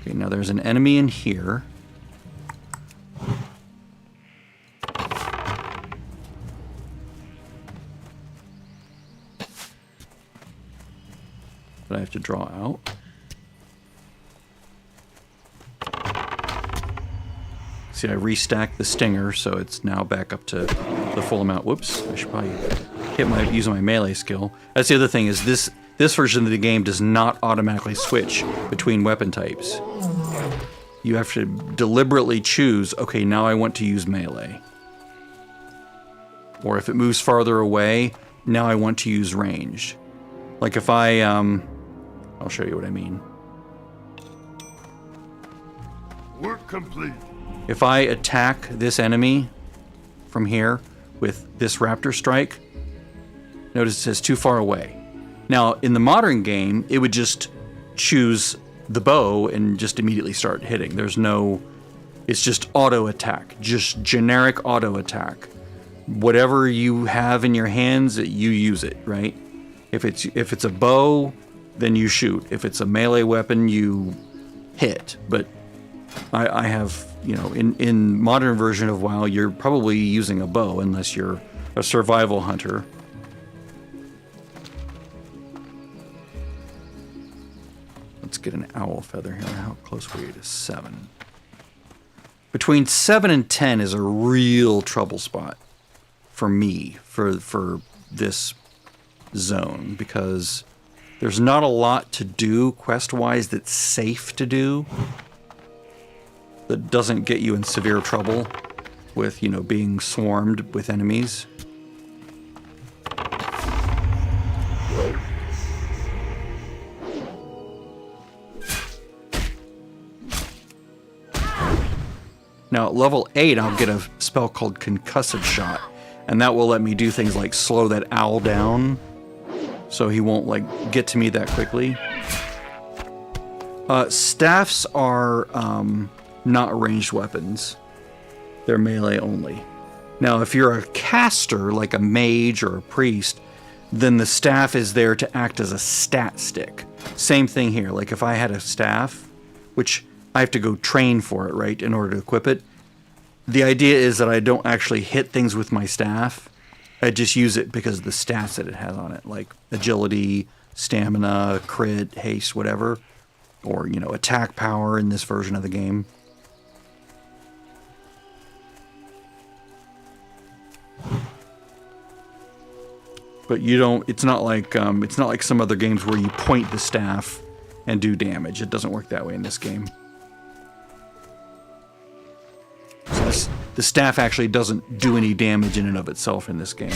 Okay, now there's an enemy in here. That I have to draw out. See, I restacked the stinger, so it's now back up to the full amount. Whoops, I should probably use my melee skill. That's the other thing, is this version of the game does not automatically switch between weapon types. You have to deliberately choose, okay, now I want to use melee. Or if it moves farther away, now I want to use ranged. Like if I'll show you what I mean. Work complete. If I attack this enemy from here with this raptor strike, notice it says too far away. Now, in the modern game, it would just choose the bow and just immediately start hitting. It's just auto attack, just generic auto attack. Whatever you have in your hands, you use it, right? If it's a bow, then you shoot. If it's a melee weapon, you hit. But I have, in modern version of WoW, you're probably using a bow unless you're a survival hunter. Let's get an owl feather here. How close were you to 7? Between 7 and 10 is a real trouble spot for me, for this zone, because there's not a lot to do quest-wise that's safe to do, that doesn't get you in severe trouble with, being swarmed with enemies. Now at level 8, I'll get a spell called Concussive Shot, and that will let me do things like slow that owl down, so he won't get to me that quickly. Staffs are not ranged weapons. They're melee only. Now if you're a caster, like a mage or a priest, then the staff is there to act as a stat stick. Same thing here, like if I had a staff, which I have to go train for it, right, in order to equip it. The idea is that I don't actually hit things with my staff. I just use it because of the stats that it has on it, like agility, stamina, crit, haste, whatever. Or, attack power in this version of the game. But it's not like some other games where you point the staff and do damage. It doesn't work that way in this game. So the staff actually doesn't do any damage in and of itself in this game.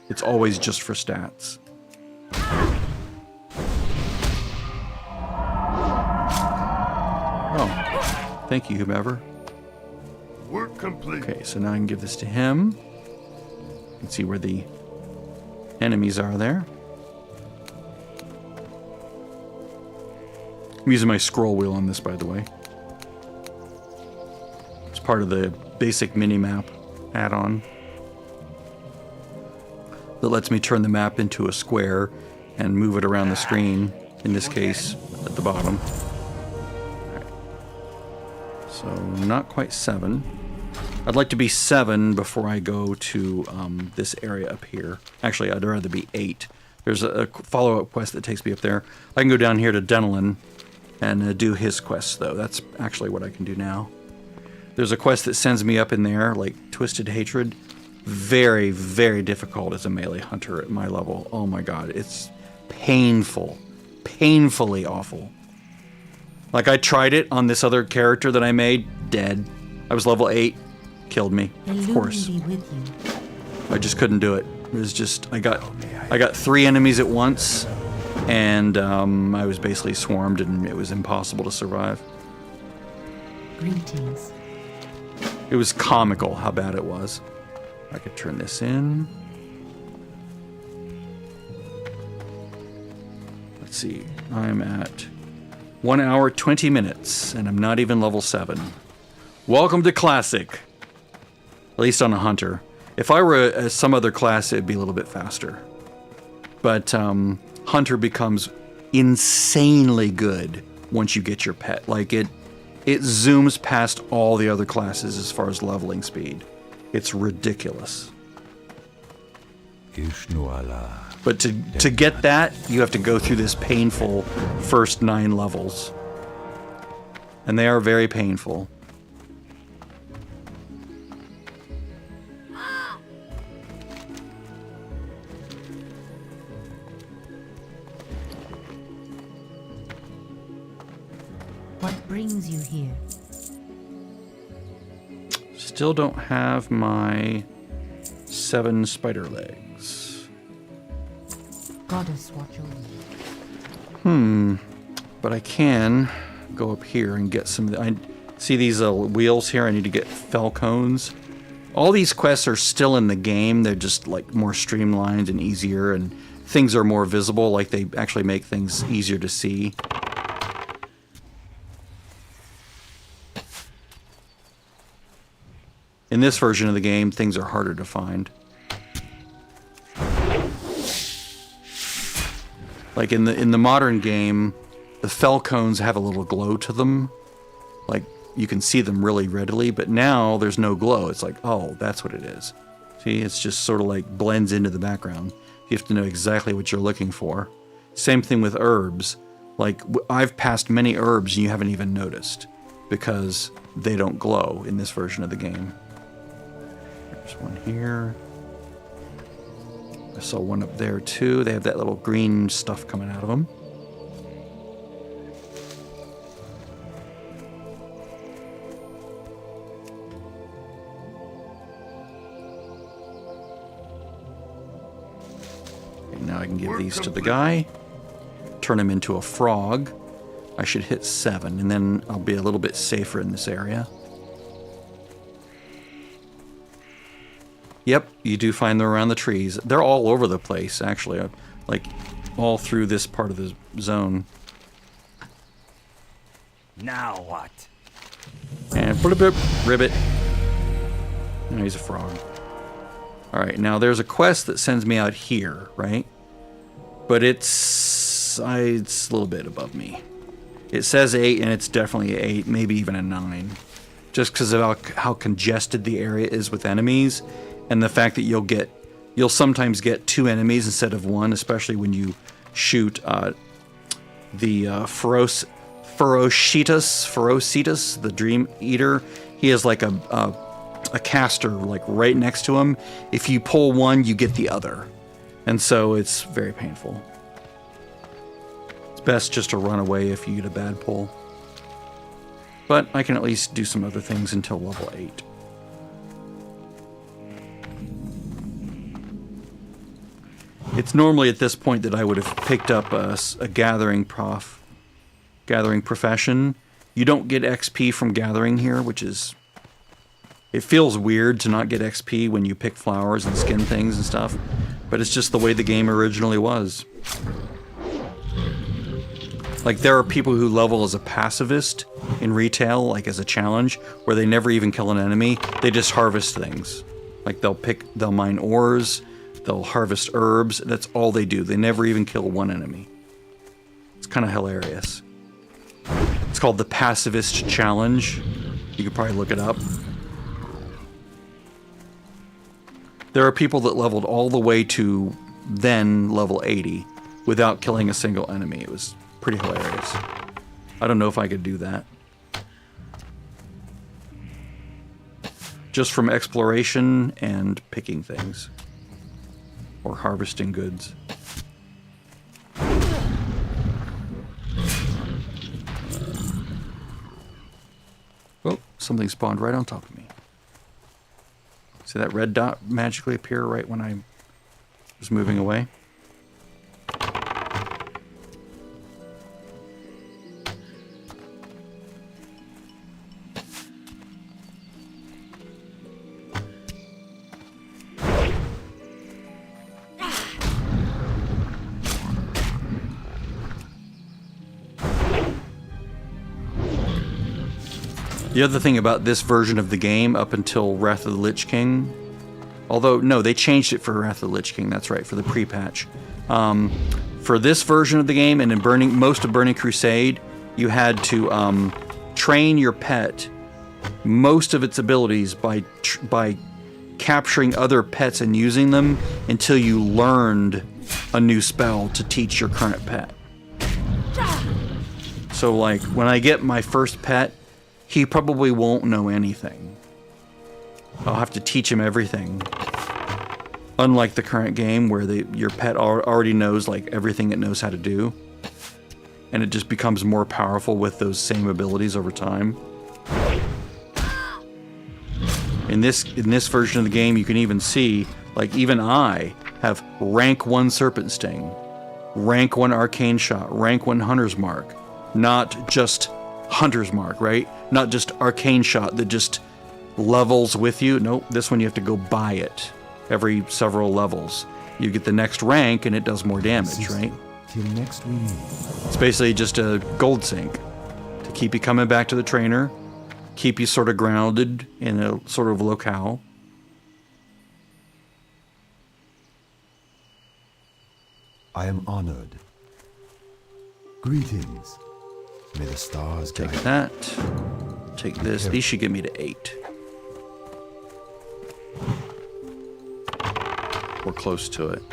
It's always just for stats. Oh, thank you, whomever. Work complete. Okay, so now I can give this to him. You can see where the enemies are there. I'm using my scroll wheel on this, by the way. It's part of the basic mini-map add-on that lets me turn the map into a square and move it around the screen, in this case, at the bottom. All right. So, not quite 7. I'd like to be 7 before I go to this area up here. Actually, I'd rather be 8. There's a follow-up quest that takes me up there. I can go down here to Denelin and do his quests, though. That's actually what I can do now. There's a quest that sends me up in there, like Twisted Hatred, very, very difficult as a melee hunter at my level. Oh my god, it's painful. Painfully awful. Like, I tried it on this other character that I made, dead. I was level 8, killed me, of course. Be with you. I just couldn't do it. It was just, I got 3 enemies at once, and I was basically swarmed, and it was impossible to survive. Greetings. It was comical how bad it was. I could turn this in. Let's see, I'm at 1 hour, 20 minutes, and I'm not even level 7. Welcome to Classic. At least on a hunter. If I were some other class, it'd be a little bit faster. But hunter becomes insanely good once you get your pet. Like, it zooms past all the other classes as far as leveling speed. It's ridiculous. But to get that, you have to go through this painful first 9 levels. And they are very painful. What brings you here? Still don't have my 7 spider legs. Goddess watch over you. But I can go up here and get some. I see these wheels here. I need to get fell cones. All these quests are still in the game. They're just like more streamlined and easier, and things are more visible. Like, they actually make things easier to see. In this version of the game, things are harder to find. Like in the modern game, the fell cones have a little glow to them. Like, you can see them really readily, but now there's no glow. It's like, oh, that's what it is. See, it's just sort of like blends into the background. You have to know exactly what you're looking for. Same thing with herbs. Like, I've passed many herbs and you haven't even noticed because they don't glow in this version of the game. There's one here. I saw one up there too. They have that little green stuff coming out of them. Okay, now I can give these to the guy. Turn him into a frog. I should hit 7, and then I'll be a little bit safer in this area. Yep, you do find them around the trees. They're all over the place, actually. Like, all through this part of the zone. Now what? And blip blip, ribbit. Now he's a frog. Alright, now there's a quest that sends me out here, right? But it's a little bit above me. It says 8, and it's definitely 8, maybe even a 9. Just because of how congested the area is with enemies. And the fact that you'll sometimes get 2 enemies instead of 1, especially when you shoot the Ferocitus, the Dream Eater. He has like a caster like right next to him. If you pull one, you get the other, and so it's very painful. It's best just to run away if you get a bad pull. But I can at least do some other things until level 8. It's normally at this point that I would have picked up a gathering profession. You don't get XP from gathering here, which is... It feels weird to not get XP when you pick flowers and skin things and stuff, but it's just the way the game originally was. Like, there are people who level as a pacifist in retail, like as a challenge, where they never even kill an enemy. They just harvest things. Like, they'll mine ores, they'll harvest herbs. That's all they do. They never even kill one enemy. It's kind of hilarious. It's called the Pacifist Challenge. You could probably look it up. There are people that leveled all the way to then level 80 without killing a single enemy. It was pretty hilarious. I don't know if I could do that. just from exploration and picking things. Or harvesting goods. Oh, something spawned right on top of me. See that red dot magically appear right when I was moving away? The other thing about this version of the game up until Wrath of the Lich King, although, no, they changed it for Wrath of the Lich King, that's right, for the pre-patch. For this version of the game and in most of Burning Crusade, you had to train your pet, most of its abilities, by capturing other pets and using them until you learned a new spell to teach your current pet. So, like, when I get my first pet, he probably won't know anything. I'll have to teach him everything. Unlike the current game where your pet already knows like everything it knows how to do. And it just becomes more powerful with those same abilities over time. In this version of the game, you can even see, like even I have rank 1 Serpent Sting, rank 1 Arcane Shot, rank 1 Hunter's Mark. Not just Hunter's Mark, right? Not just Arcane Shot that just levels with you. Nope, this one you have to go buy it every several levels. You get the next rank and it does more damage, right? Till next we meet. It's basically just a gold sink to keep you coming back to the trainer, keep you sort of grounded in a sort of locale. I am honored. Greetings. May the stars Take guide. that. Take this. These should get me to 8. We're close to it.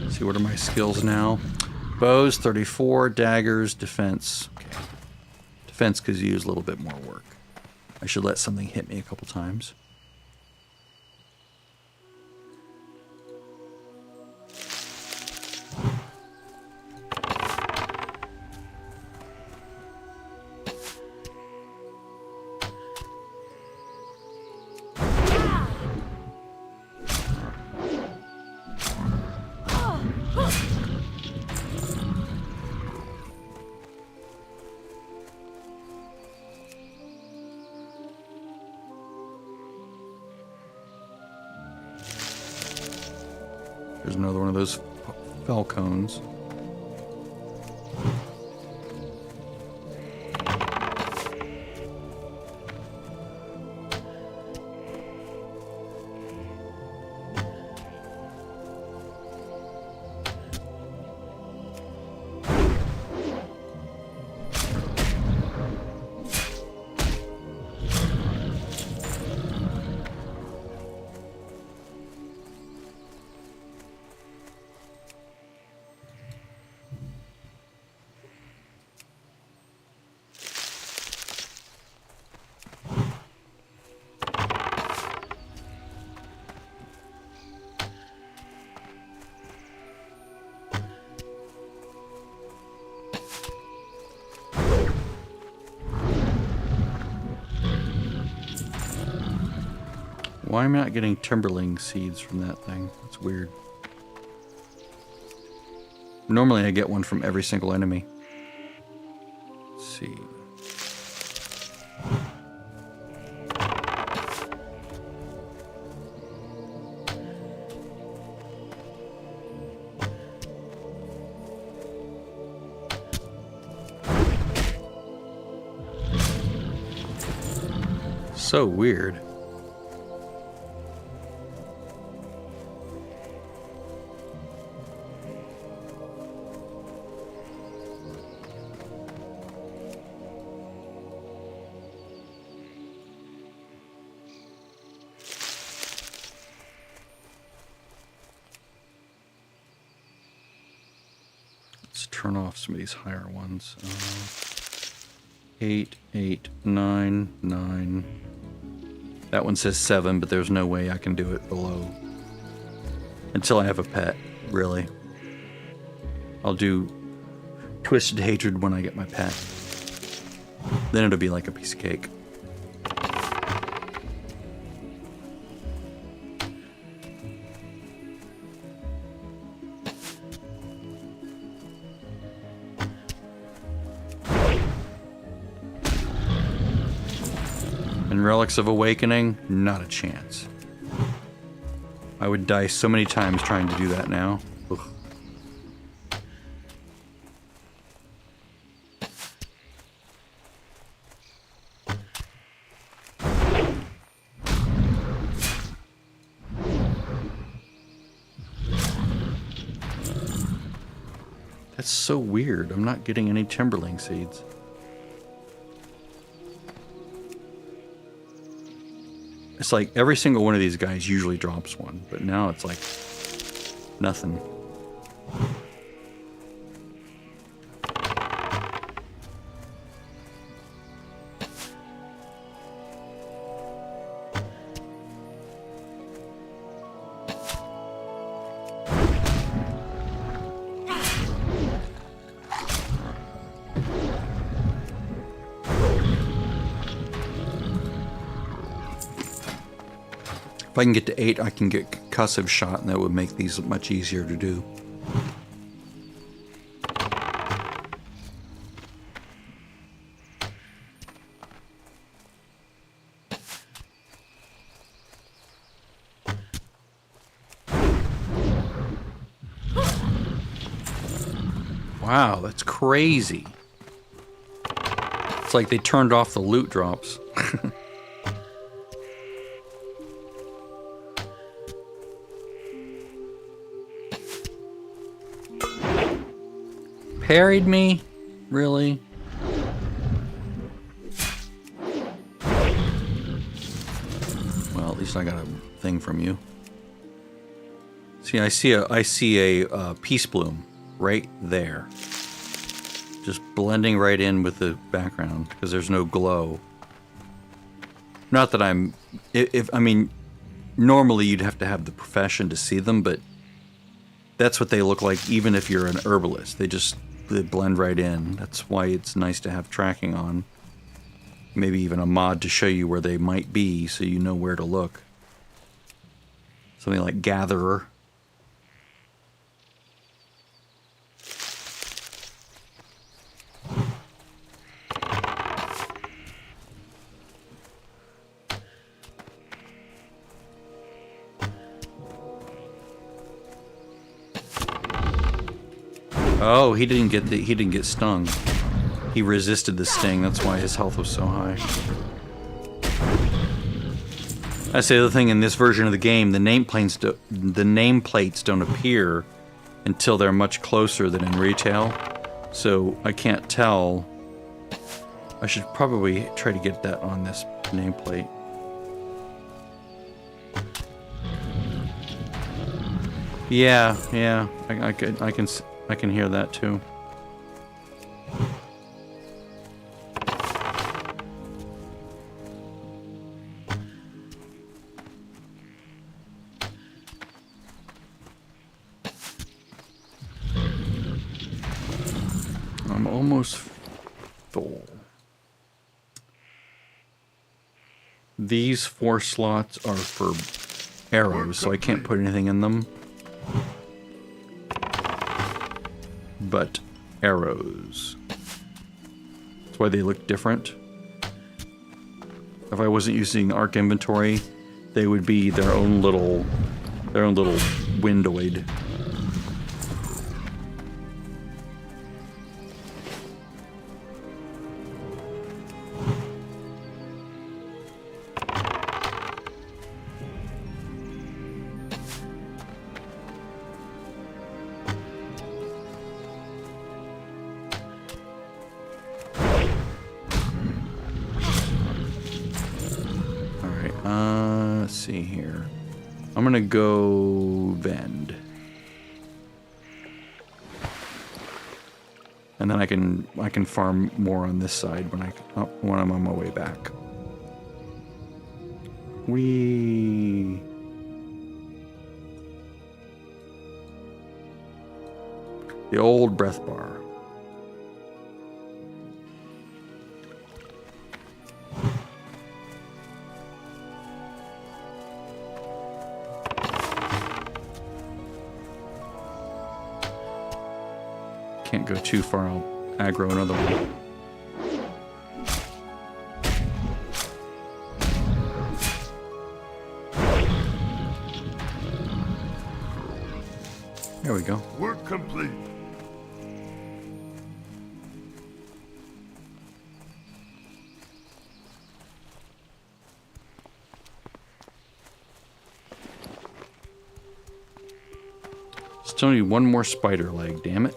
See, what are my skills now? Bows, 34, daggers, defense. Okay. Defense could use a little bit more work. I should let something hit me a couple times. There's another one of those falcons. Why am I not getting Timberling seeds from that thing? That's weird. Normally I get one from every single enemy. Let's see. So weird. Let's turn off some of these higher ones. 8, 8, 9, 9. That one says 7, but there's no way I can do it below. Until I have a pet, really. I'll do Twisted Hatred when I get my pet. Then it'll be like a piece of cake. And Relics of Awakening, not a chance. I would die so many times trying to do that now. Ugh. That's so weird. I'm not getting any Timberling seeds. It's like every single one of these guys usually drops one, but now it's like nothing. If I can get to 8, I can get Concussive Shot, and that would make these much easier to do. Wow, that's crazy. It's like they turned off the loot drops. Parried me? Really? Well, at least I got a thing from you. See, I see a Peace Bloom right there. Just blending right in with the background because there's no glow. Not that I'm... I mean, normally you'd have to have the profession to see them, but that's what they look like even if you're an herbalist. They blend right in. That's why it's nice to have tracking on. Maybe even a mod to show you where they might be so you know where to look. Something like Gatherer. Oh, he didn't get stung. He resisted the sting. That's why his health was so high. That's the other thing in this version of the game. The nameplates don't appear until they're much closer than in retail. So I can't tell. I should probably try to get that on this nameplate. Yeah. I can hear that too. I'm almost full. These 4 slots are for arrows, so I can't put anything in them. But arrows. That's why they look different. If I wasn't using Arc Inventory, they would be their own little windoid. see here. I'm gonna go vend. And then I can farm more on this side when I'm on my way back. The old breath bar. Can't go too far, I'll aggro another one. There we go. Work complete. Still need one more spider leg, damn it.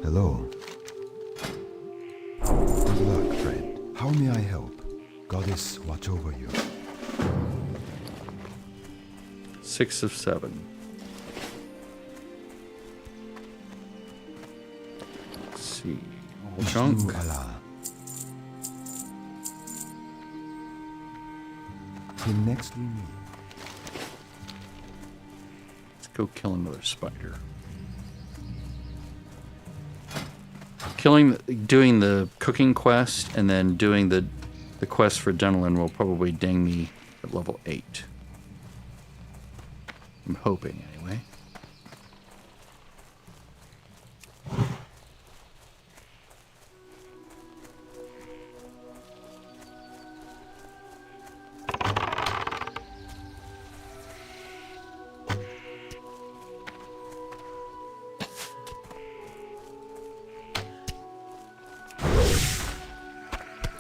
Hello. Good luck, friend. How may I help? Goddess, watch over you. 6 of 7. Let's see. Whole chunk. Ishnu Allah. Till next we meet. Let's go kill another spider. Doing the cooking quest and then doing the quest for Denelin will probably ding me at level 8. I'm hoping, anyway.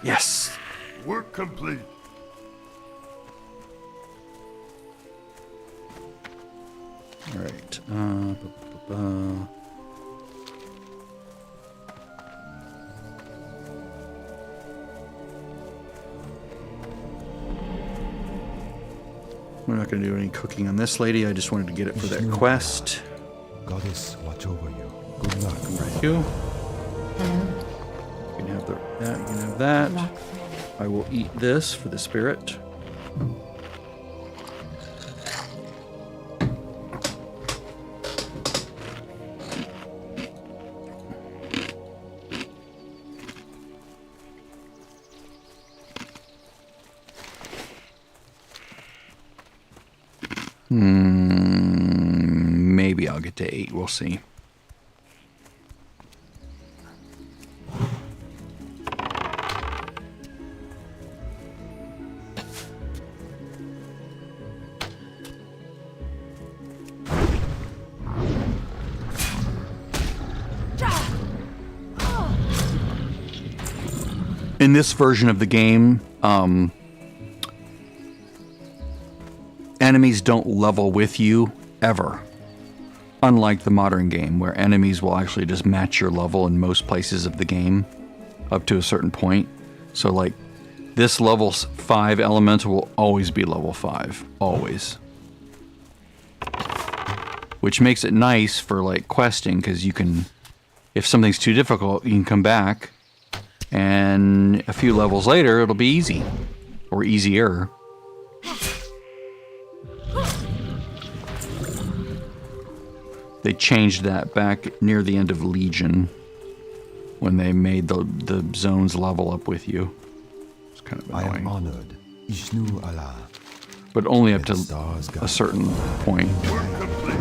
Yes. Work complete. All right. We're not going to do any cooking on this lady. I just wanted to get it for that quest. Goddess, watch over you. Good luck. Thank you. Hello. You can have that. You can have that. Rock. I will eat this for the spirit. Maybe I'll get to 8. We'll see. In this version of the game, enemies don't level with you ever. Unlike the modern game, where enemies will actually just match your level in most places of the game up to a certain point. So like this level 5 elemental will always be level 5. Always. Which makes it nice for like questing, because you can, if something's too difficult, you can come back and a few levels later it'll be easy. Or easier. They changed that back near the end of Legion when they made the zones level up with you. It's kind of I annoying. am honored. Ishnu Allah. But only up May to the stars guide a certain point. Work complete.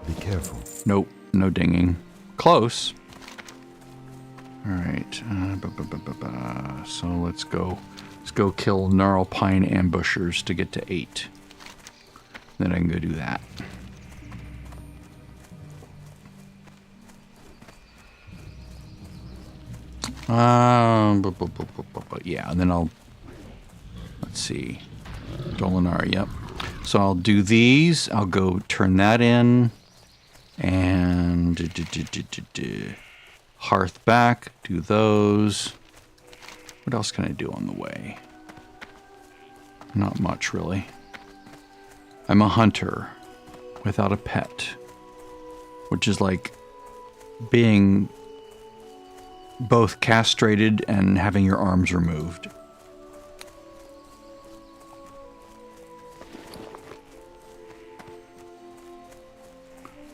Be careful. Nope, no dinging. Close. All right. So let's go kill Gnarl Pine ambushers to get to 8. Then I can go do that. Yeah, and then let's see. Dolinar, yep. So I'll do these. I'll go turn that in. And Hearth back, do those. What else can I do on the way? Not much, really. I'm a hunter without a pet, which is like being both castrated and having your arms removed.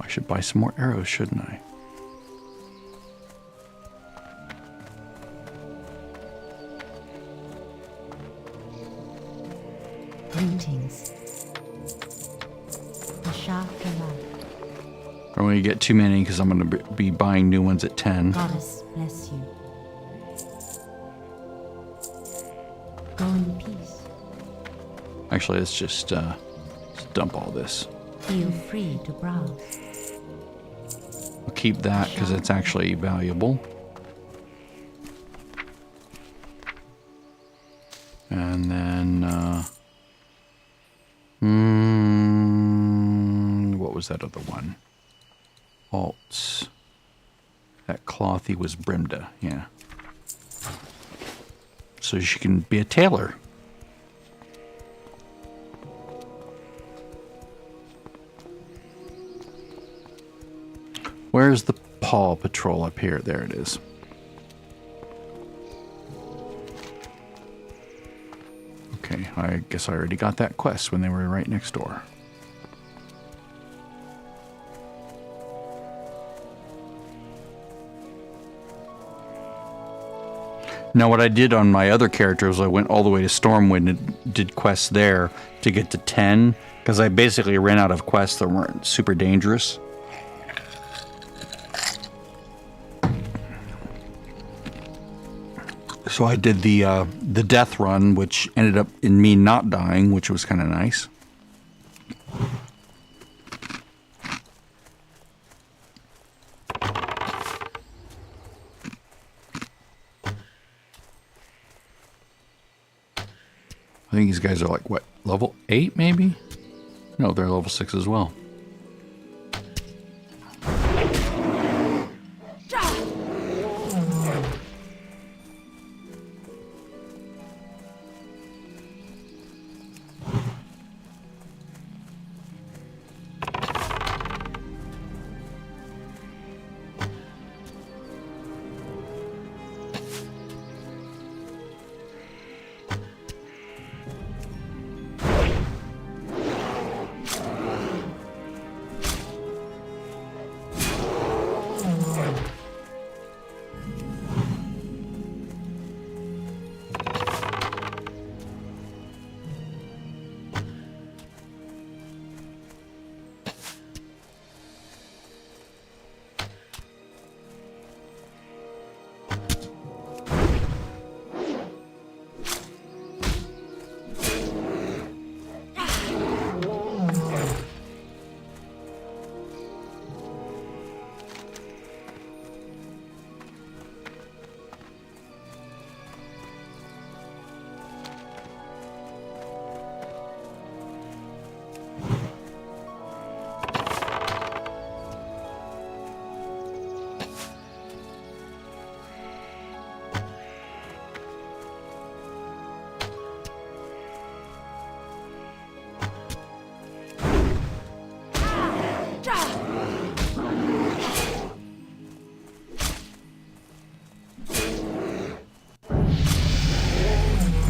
I should buy some more arrows, shouldn't I? Greetings. Ashafallah. I don't want to get too many because I'm going to be buying new ones at 10. Goddess bless you. Go in peace. Actually, let's just dump all this. Feel free to browse. I'll keep that because it's actually valuable. And then, what was that other one? Alts. That clothy was Brimda, yeah. So she can be a tailor. Where's the Paw Patrol up here? There it is. Okay, I guess I already got that quest when they were right next door. Now, what I did on my other characters, I went all the way to Stormwind and did quests there to get to 10, because I basically ran out of quests that weren't super dangerous. So I did the death run, which ended up in me not dying, which was kind of nice. I think these guys are like, what, level 8 maybe? No, they're level 6 as well.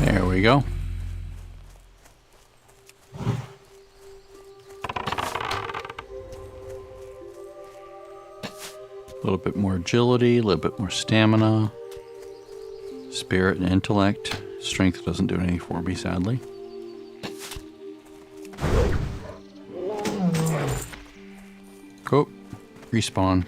There we go. A little bit more agility, a little bit more stamina, spirit and intellect. Strength doesn't do anything for me, sadly. Go. Respawn.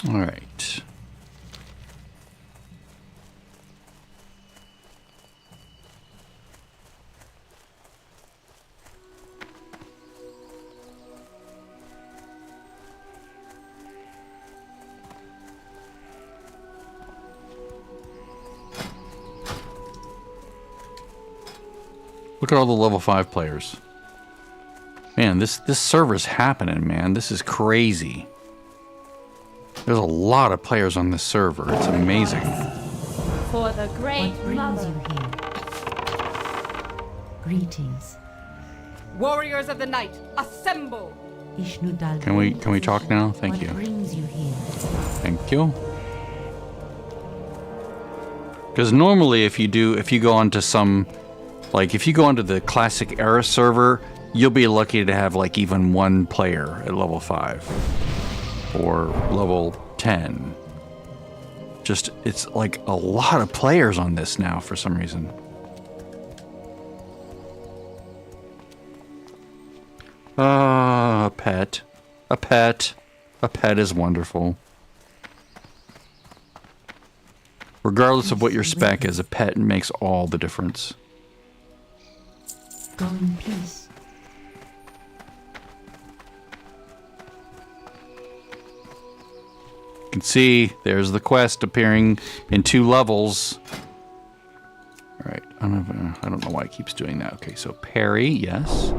All right. Look at all the level 5 players. Man, this server's happening, man. This is crazy. There's a lot of players on this server. It's amazing. For the great What brings mother. you here? Greetings. Warriors of the night, assemble! Ishnudal. Can we talk now? Thank you. What brings you here? Thank you. Because normally if you go onto some, like if you go onto the classic era server, you'll be lucky to have like even one player at level 5 or level 10. Just, it's like a lot of players on this now for some reason. A pet. A pet. A pet is wonderful. Regardless of what your spec is, a pet makes all the difference. Go in peace. You can see there's the quest appearing in 2 levels. All right, I don't know why it keeps doing that. Okay, so parry, yes.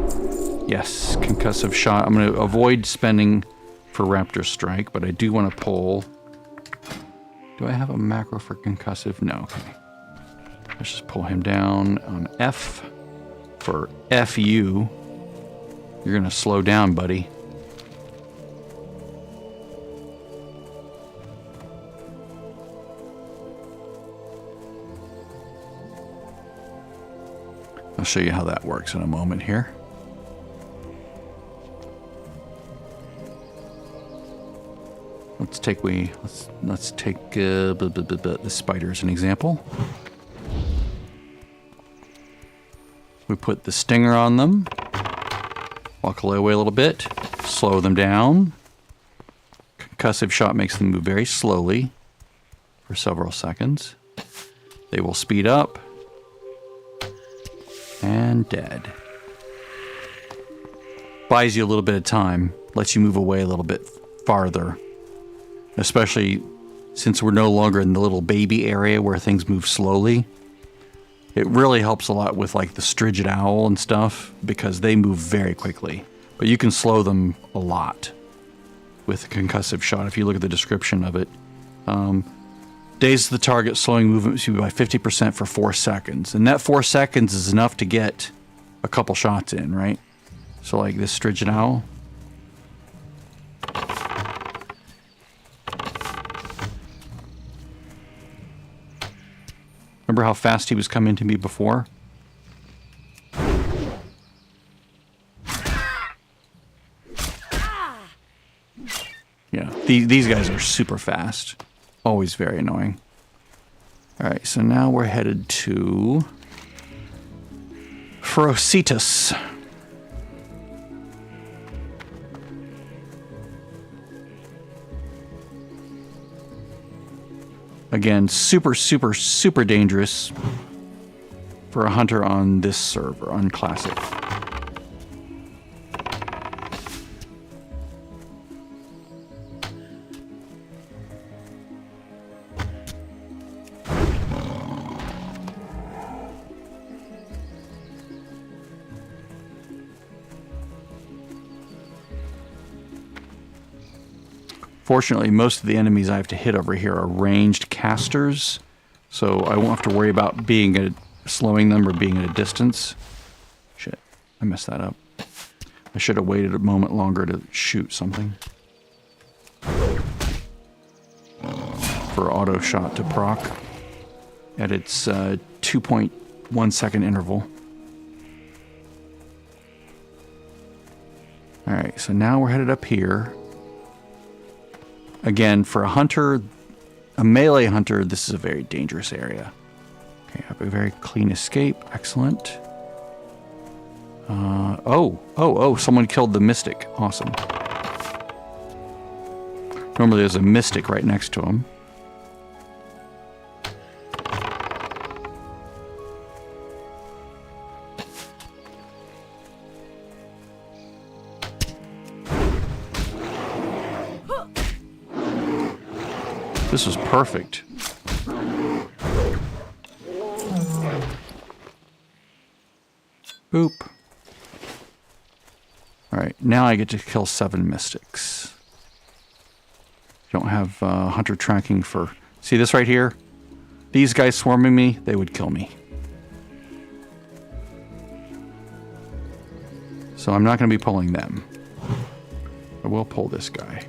Yes, concussive shot. I'm going to avoid spending for Raptor Strike, but I do want to pull. Do I have a macro for concussive? No, okay. Let's just pull him down on F for FU. You're going to slow down, buddy. I'll show you how that works in a moment here. Let's take the spider as an example. We put the stinger on them. Walk away a little bit. Slow them down. Concussive shot makes them move very slowly for several seconds. They will speed up. And dead. Buys you a little bit of time. Lets you move away a little bit farther. Especially since we're no longer in the little baby area where things move slowly. It really helps a lot with like the Strigid Owl and stuff because they move very quickly. But you can slow them a lot with a concussive shot if you look at the description of it. Daze the target, slowing movement speed by 50% for 4 seconds. And that 4 seconds is enough to get a couple shots in, right? So like this Strigid Owl. Remember how fast he was coming to me before? Yeah, these guys are super fast. Always very annoying. All right, so now we're headed to Ferocitus. Again, super, super, super dangerous for a hunter on this server, on Classic. Fortunately, most of the enemies I have to hit over here are ranged casters, so I won't have to worry about slowing them or being at a distance. Shit, I messed that up. I should have waited a moment longer to shoot something. For auto shot to proc at its 2.1 second interval. Alright, so now we're headed up here. Again, for a hunter, a melee hunter, this is a very dangerous area. Okay, I have a very clean escape. Excellent. Someone killed the mystic. Awesome. Normally there's a mystic right next to him. This was perfect. Boop. Alright, now I get to kill 7 mystics. Don't have hunter tracking for... See this right here? These guys swarming me, they would kill me. So I'm not going to be pulling them. I will pull this guy.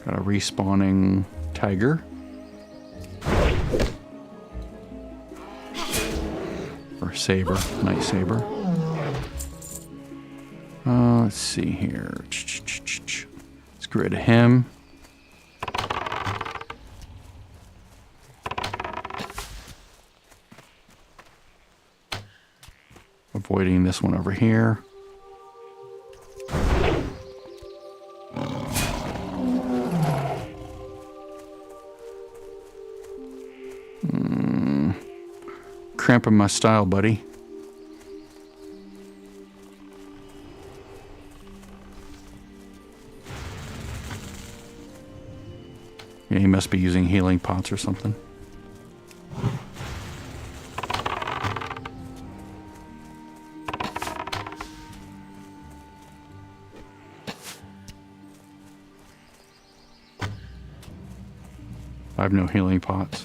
Got a respawning tiger. Or saber, night saber. Let's see here. Let's get rid of him. Avoiding this one over here. Cramping my style, buddy. Yeah, he must be using healing pots or something. I have no healing pots.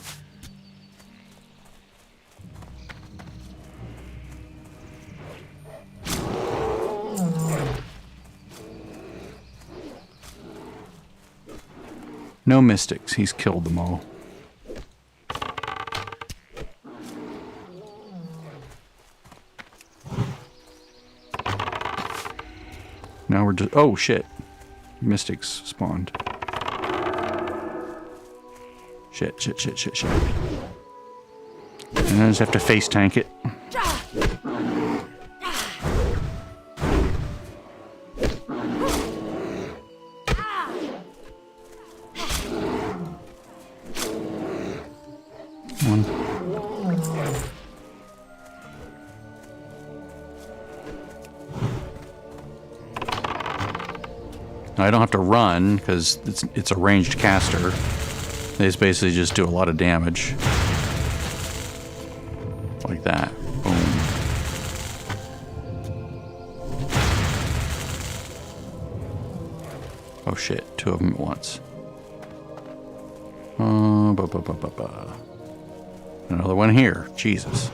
No mystics. He's killed them all. Now we're just... Oh, shit. Mystics spawned. Shit. And I just have to face tank it. I don't have to run because it's a ranged caster. They just basically just do a lot of damage. Like that. Boom. Oh shit, 2 of them at once. Another one here. Jesus.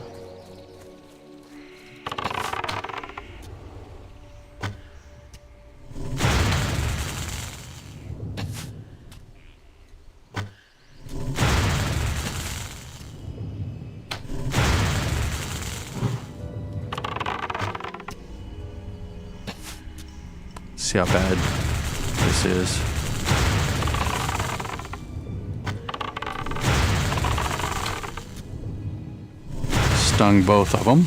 See how bad this is. Stung both of them.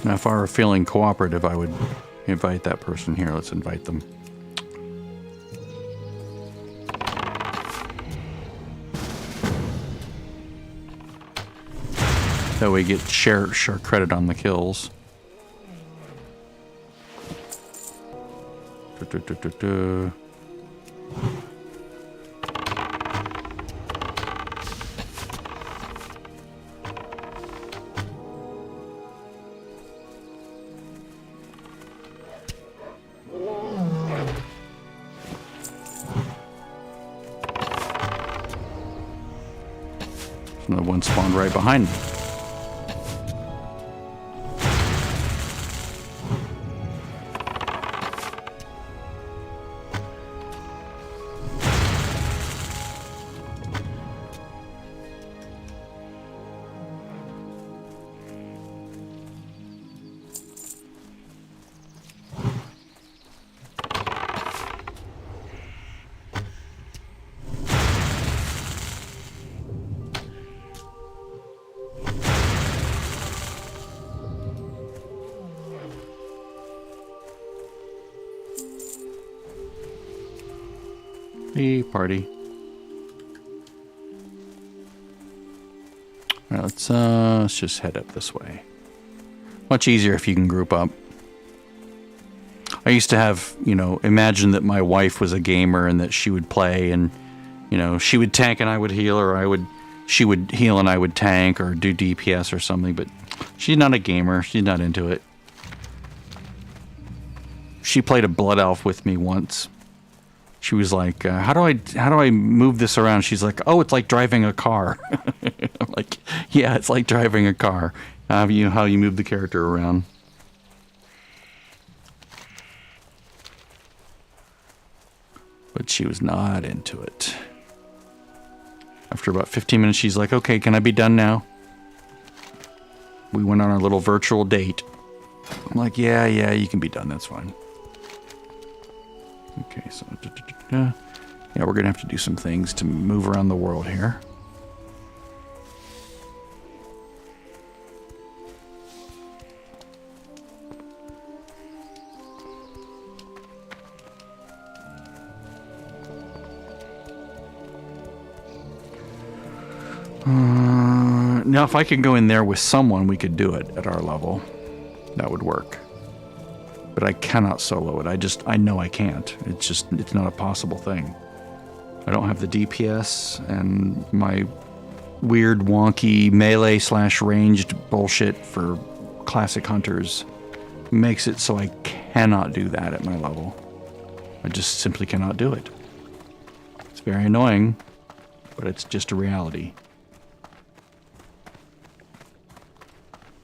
Now, if I were feeling cooperative, I would invite that person here. Let's invite them. That way we get share credit on the kills. Another one spawned right behind me. Hey, party. All right, let's just head up this way. Much easier if you can group up. I used to have, imagine that my wife was a gamer and that she would play and, she would tank and I would heal, or she would heal and I would tank or do DPS or something, but she's not a gamer. She's not into it. She played a Blood Elf with me once. She was like, how do I move this around? She's like, oh, it's like driving a car. I'm like, yeah, it's like driving a car. How you move the character around. But she was not into it. After about 15 minutes, she's like, okay, can I be done now? We went on our little virtual date. I'm like, yeah, you can be done. That's fine. Okay, so... yeah, we're going to have to do some things to move around the world here. Now, if I could go in there with someone, we could do it at our level. That would work. But I cannot solo it. I know I can't. It's not a possible thing. I don't have the DPS, and my weird, wonky melee/ranged bullshit for classic hunters makes it so I cannot do that at my level. I just simply cannot do it. It's very annoying, but it's just a reality.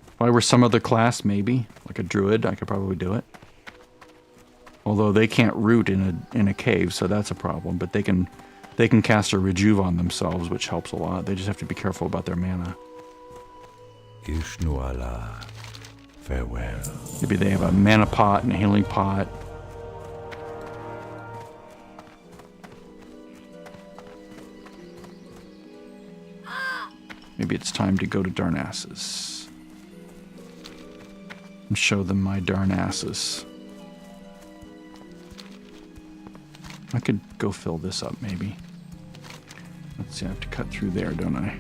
If I were some other class, maybe, like a druid, I could probably do it. Although they can't root in a cave, so that's a problem. But they can cast a rejuve on themselves, which helps a lot. They just have to be careful about their mana. Ishnuala, farewell. Maybe they have a mana pot and a healing pot. Maybe it's time to go to Darnassus. And show them my Darnassus. I could go fill this up, maybe. Let's see, I have to cut through there, don't I?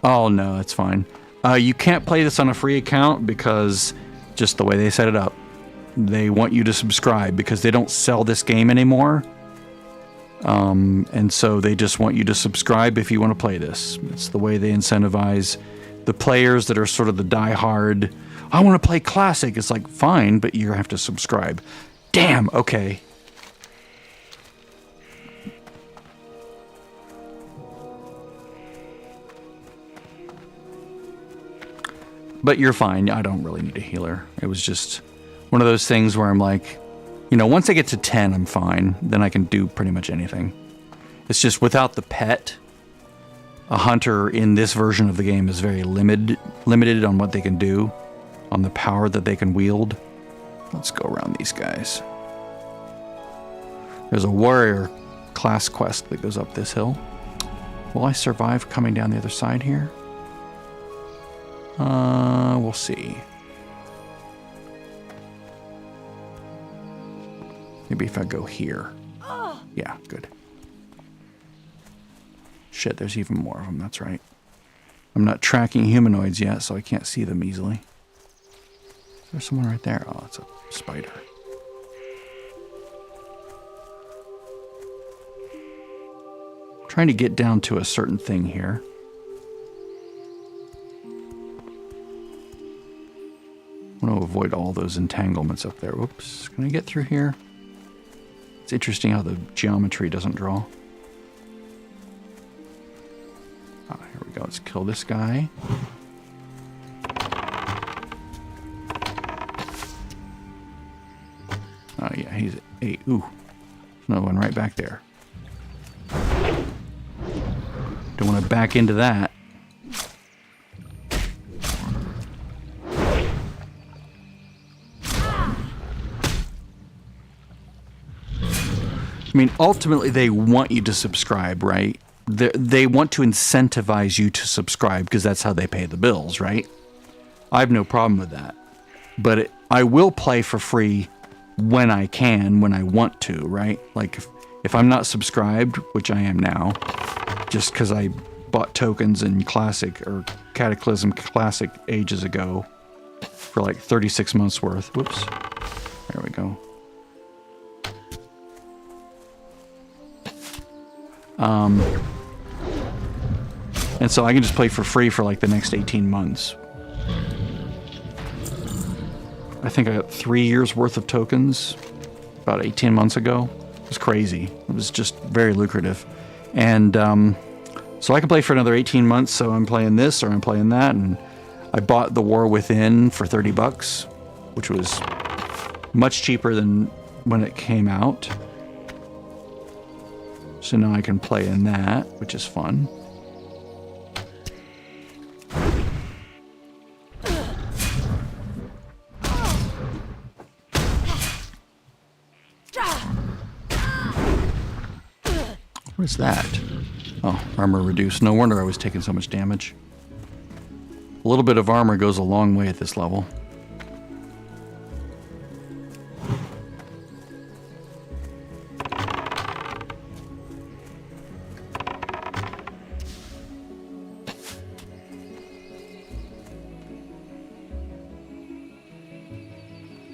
Oh, no, that's fine. You can't play this on a free account because just the way they set it up. They want you to subscribe because they don't sell this game anymore. And so they just want you to subscribe if you want to play this. It's the way they incentivize the players that are sort of the die-hard, I want to play classic. It's like, fine, but you have to subscribe. Damn, okay. But you're fine. I don't really need a healer. It was just one of those things where I'm like, once I get to 10, I'm fine. Then I can do pretty much anything. It's just without the pet, a hunter in this version of the game is very limited on what they can do, on the power that they can wield. Let's go around these guys. There's a warrior class quest that goes up this hill. Will I survive coming down the other side here? We'll see. Maybe if I go here. Yeah, good. Shit, there's even more of them, that's right. I'm not tracking humanoids yet, so I can't see them easily. There's someone right there. Oh, it's a spider. I'm trying to get down to a certain thing here. I want to avoid all those entanglements up there. Whoops. Can I get through here? It's interesting how the geometry doesn't draw. Ah, here we go. Let's kill this guy. Oh, yeah, he's 8. Ooh. Another one right back there. Don't want to back into that. I mean, ultimately, they want you to subscribe, right? They want to incentivize you to subscribe because that's how they pay the bills, right? I have no problem with that. but I will play for free when I can, when I want to, right? Like if I'm not subscribed, which I am now, just because I bought tokens in Classic or Cataclysm Classic ages ago for like 36 months worth. Whoops. There we go. And so I can just play for free for like the next 18 months. I think I got 3 years worth of tokens about 18 months ago. It was crazy. It was just very lucrative. And so I can play for another 18 months. So I'm playing this or I'm playing that. And I bought The War Within for $30, which was much cheaper than when it came out. So now I can play in that, which is fun. What is that? Oh, armor reduced. No wonder I was taking so much damage. A little bit of armor goes a long way at this level.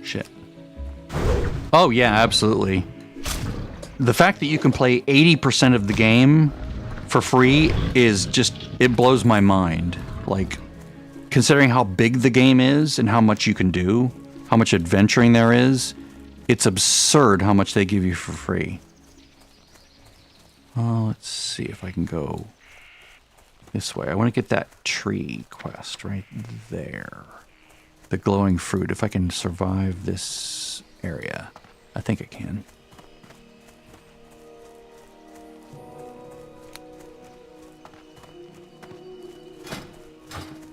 Shit. Oh, yeah, absolutely. The fact that you can play 80% of the game for free is just, it blows my mind. Like, considering how big the game is and how much you can do, how much adventuring there is, it's absurd how much they give you for free. Let's see if I can go this way. I want to get that tree quest right there. The glowing fruit. If I can survive this area. I think I can.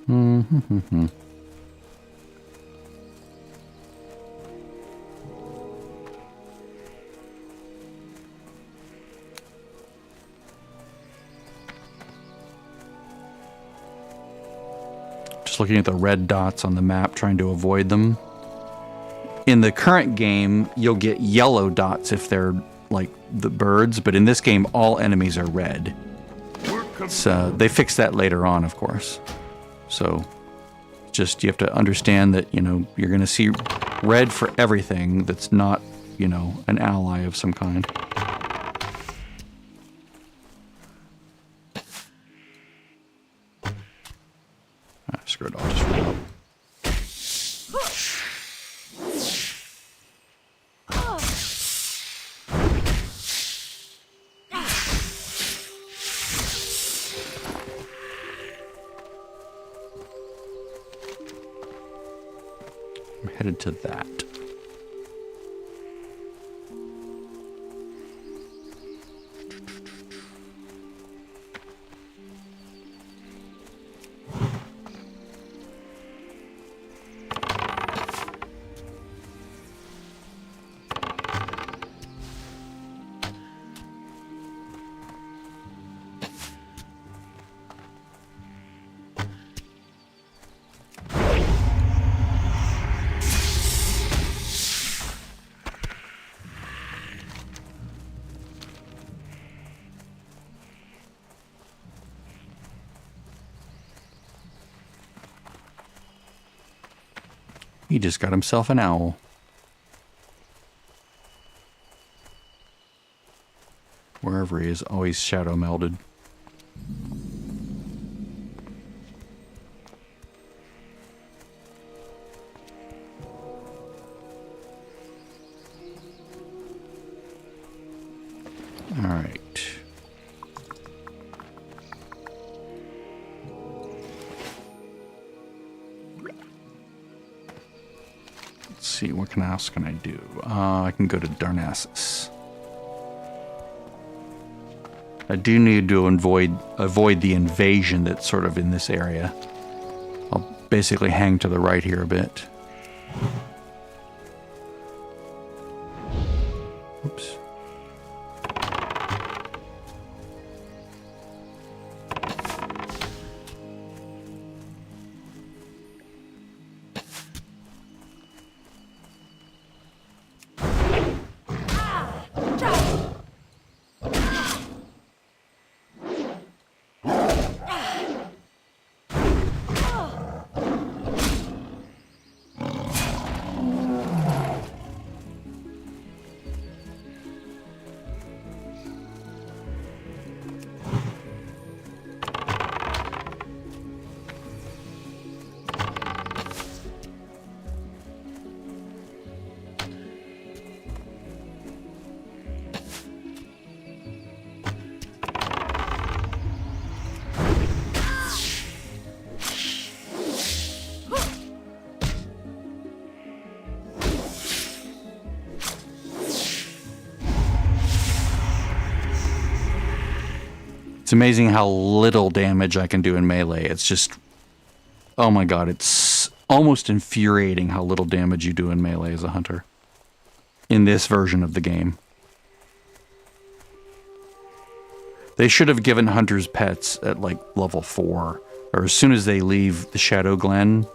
Mm-hmm. Just looking at the red dots on the map, trying to avoid them. In the current game, you'll get yellow dots if they're like the birds, but in this game, all enemies are red. So they fix that later on, of course. So just you have to understand that, you know, you're going to see red for everything that's not, you know, an ally of some kind. Screw it, I'll just run up. I'm headed to that. He just got himself an owl. Wherever he is, always shadow melded. All right. See, what else can I do? I can go to Darnassus. I do need to avoid the invasion that's sort of in this area. I'll basically hang to the right here a bit. Oops. It's amazing how little damage I can do in melee. It's just, oh my god, it's almost infuriating how little damage you do in melee as a hunter. In this version of the game. They should have given hunters pets at like level 4. Or as soon as they leave the Shadow Glen,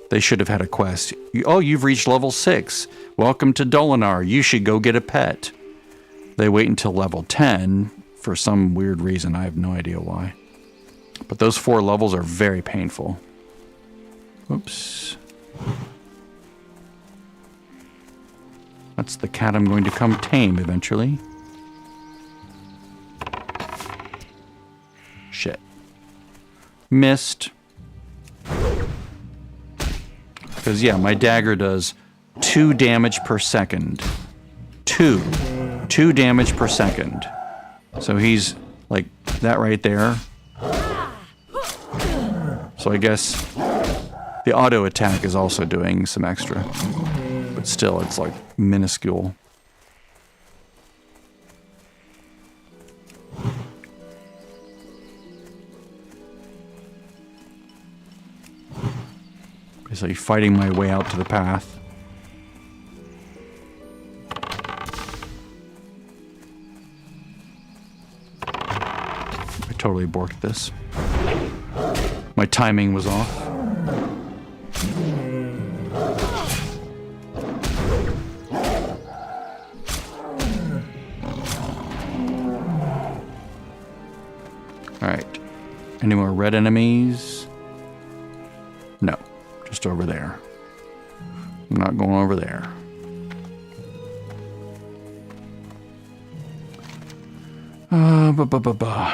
they should have had a quest. Oh, you've reached level 6. Welcome to Dolinar. You should go get a pet. They wait until level 10 for some weird reason. I have no idea why. But those 4 levels are very painful. Oops. That's the cat I'm going to come tame eventually. Shit. Missed. Because, yeah, my dagger does 2 damage per second. 2 damage per second. So he's, like, that right there. So I guess the auto attack is also doing some extra. But still, it's, like, minuscule. Basically fighting my way out to the path. I totally borked this. My timing was off. Alright. Any more red enemies? No. Just over there. I'm not going over there.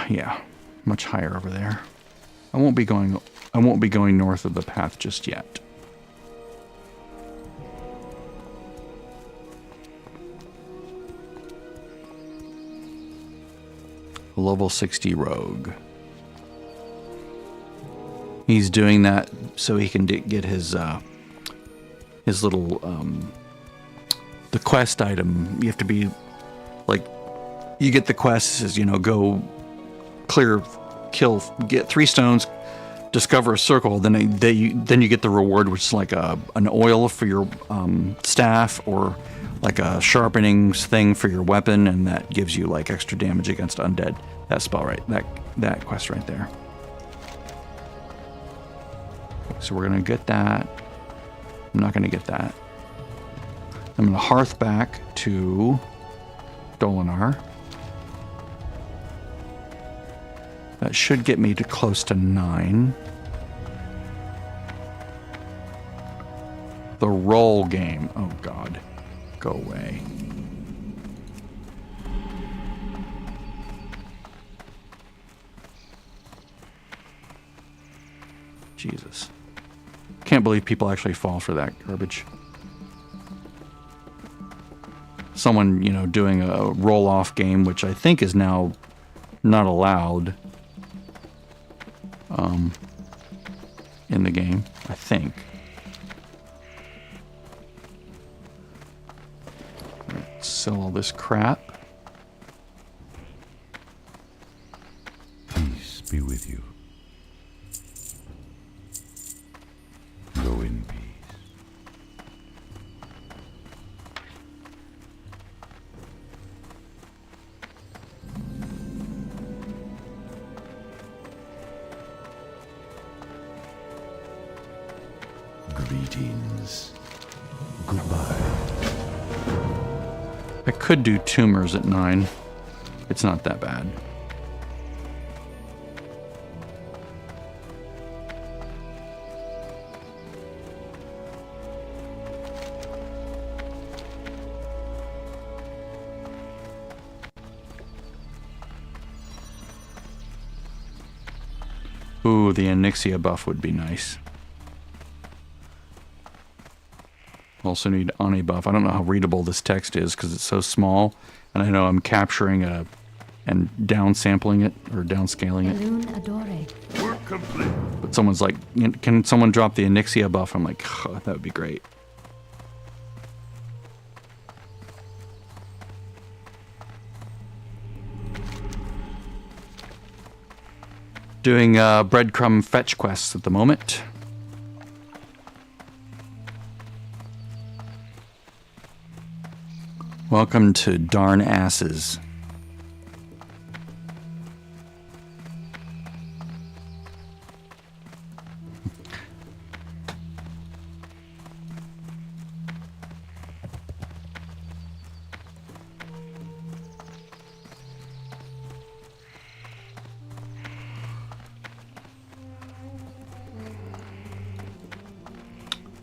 Yeah, much higher over there. I won't be going north of the path just yet. A level 60 rogue. He's doing that so he can get his little the quest item. You have to be like, you get the quest as, you know, go clear, kill, get 3 stones, discover a circle. Then you get the reward, which is like an oil for your staff, or like a sharpening thing for your weapon, and that gives you like extra damage against undead. That spell right, that quest right there. So we're gonna get that. I'm not gonna get that. I'm gonna hearth back to Dolinar. That should get me to close to 9. The roll game. Oh god. Go away. Jesus. Can't believe people actually fall for that garbage. Someone, you know, doing a roll-off game, which I think is now not allowed in the game, I think. Let's sell all this crap. Peace be with you. Go in peace. Greetings. Goodbye. I could do tumors at 9. It's not that bad. Ooh, the Onyxia buff would be nice. Also need Ani buff. I don't know how readable this text is because it's so small, and I know I'm capturing and downsampling it or downscaling it. Balloon Adore. Work complete. But someone's like, can someone drop the Onyxia buff? I'm like, oh, that would be great. Doing breadcrumb fetch quests at the moment. Welcome to Darn Asses.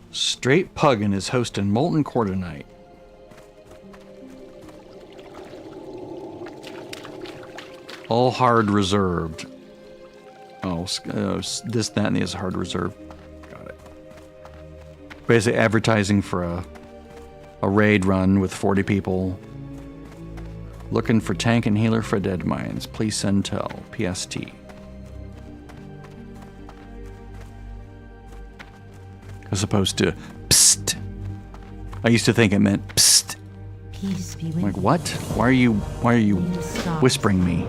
Straight Puggin is hosting Molten Core tonight. All hard reserved. Oh, this, that, and the is hard reserved. Got it. Basically advertising for a raid run with 40 people. Looking for tank and healer for dead mines. Please send tell. PST. As opposed to psst. I used to think it meant psst. Peace be with I'm like, you. what? Why are you whispering me?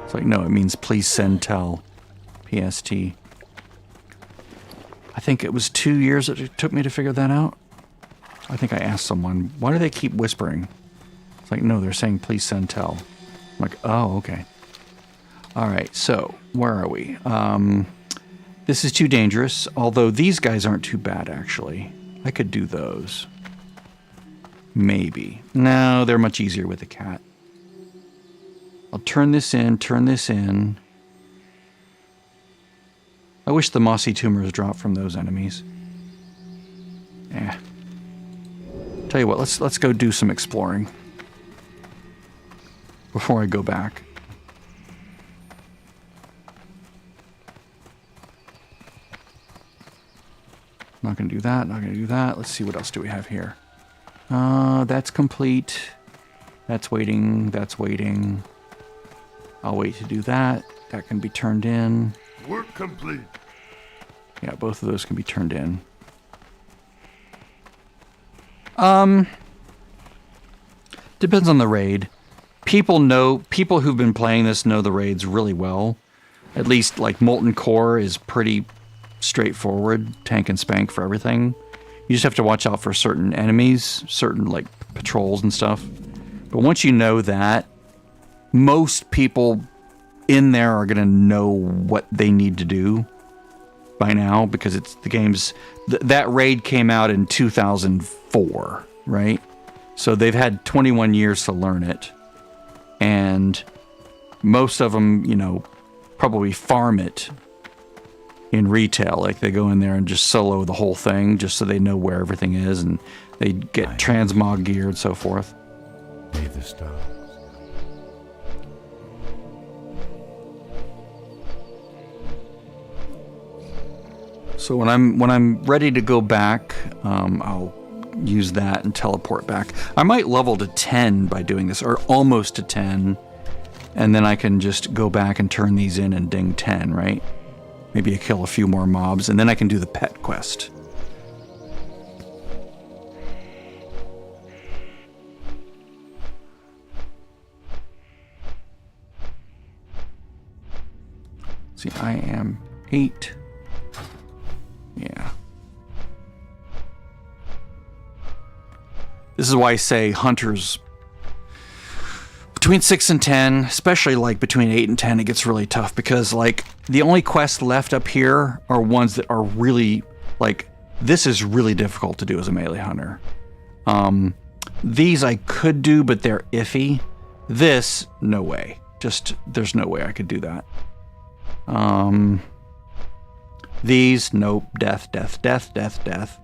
It's like, no, it means please send tell. PST. I think it was 2 years that it took me to figure that out. I think I asked someone, why do they keep whispering? It's like, no, they're saying please send tell. I'm like, oh, okay. All right, so where are we? This is too dangerous, although these guys aren't too bad, actually. I could do those. Maybe. No, they're much easier with a cat. I'll turn this in, turn this in. I wish the mossy tumors dropped from those enemies. Tell you what, let's go do some exploring before I go back. Not gonna do that, not gonna do that. Let's see, what else do we have here? That's complete. That's waiting, that's waiting. I'll wait to do that. That can be turned in. Work complete. Yeah, both of those can be turned in. Depends on the raid. People who've been playing this know the raids really well. At least, like, Molten Core is pretty straightforward, tank and spank for everything. You just have to watch out for certain enemies, certain like patrols and stuff. But once you know that, most people in there are gonna know what they need to do by now, because it's the game's that raid came out in 2004, right? So they've had 21 years to learn it, and most of them, you know, probably farm it in retail. Like, they go in there and just solo the whole thing just so they know where everything is, and they get transmog gear and so forth. May the stars. So when I'm ready to go back, I'll use that and teleport back. I might level to 10 by doing this, or almost to 10, and then I can just go back and turn these in and ding 10, right? Maybe I kill a few more mobs, and then I can do the pet quest. See, I am 8. Yeah. This is why I say hunters between 6 and 10, especially like between 8 and 10, it gets really tough, because like the only quests left up here are ones that are really like, this is really difficult to do as a melee hunter. These I could do, but they're iffy. This, no way. Just, there's no way I could do that. These, nope. Death, death, death, death, death.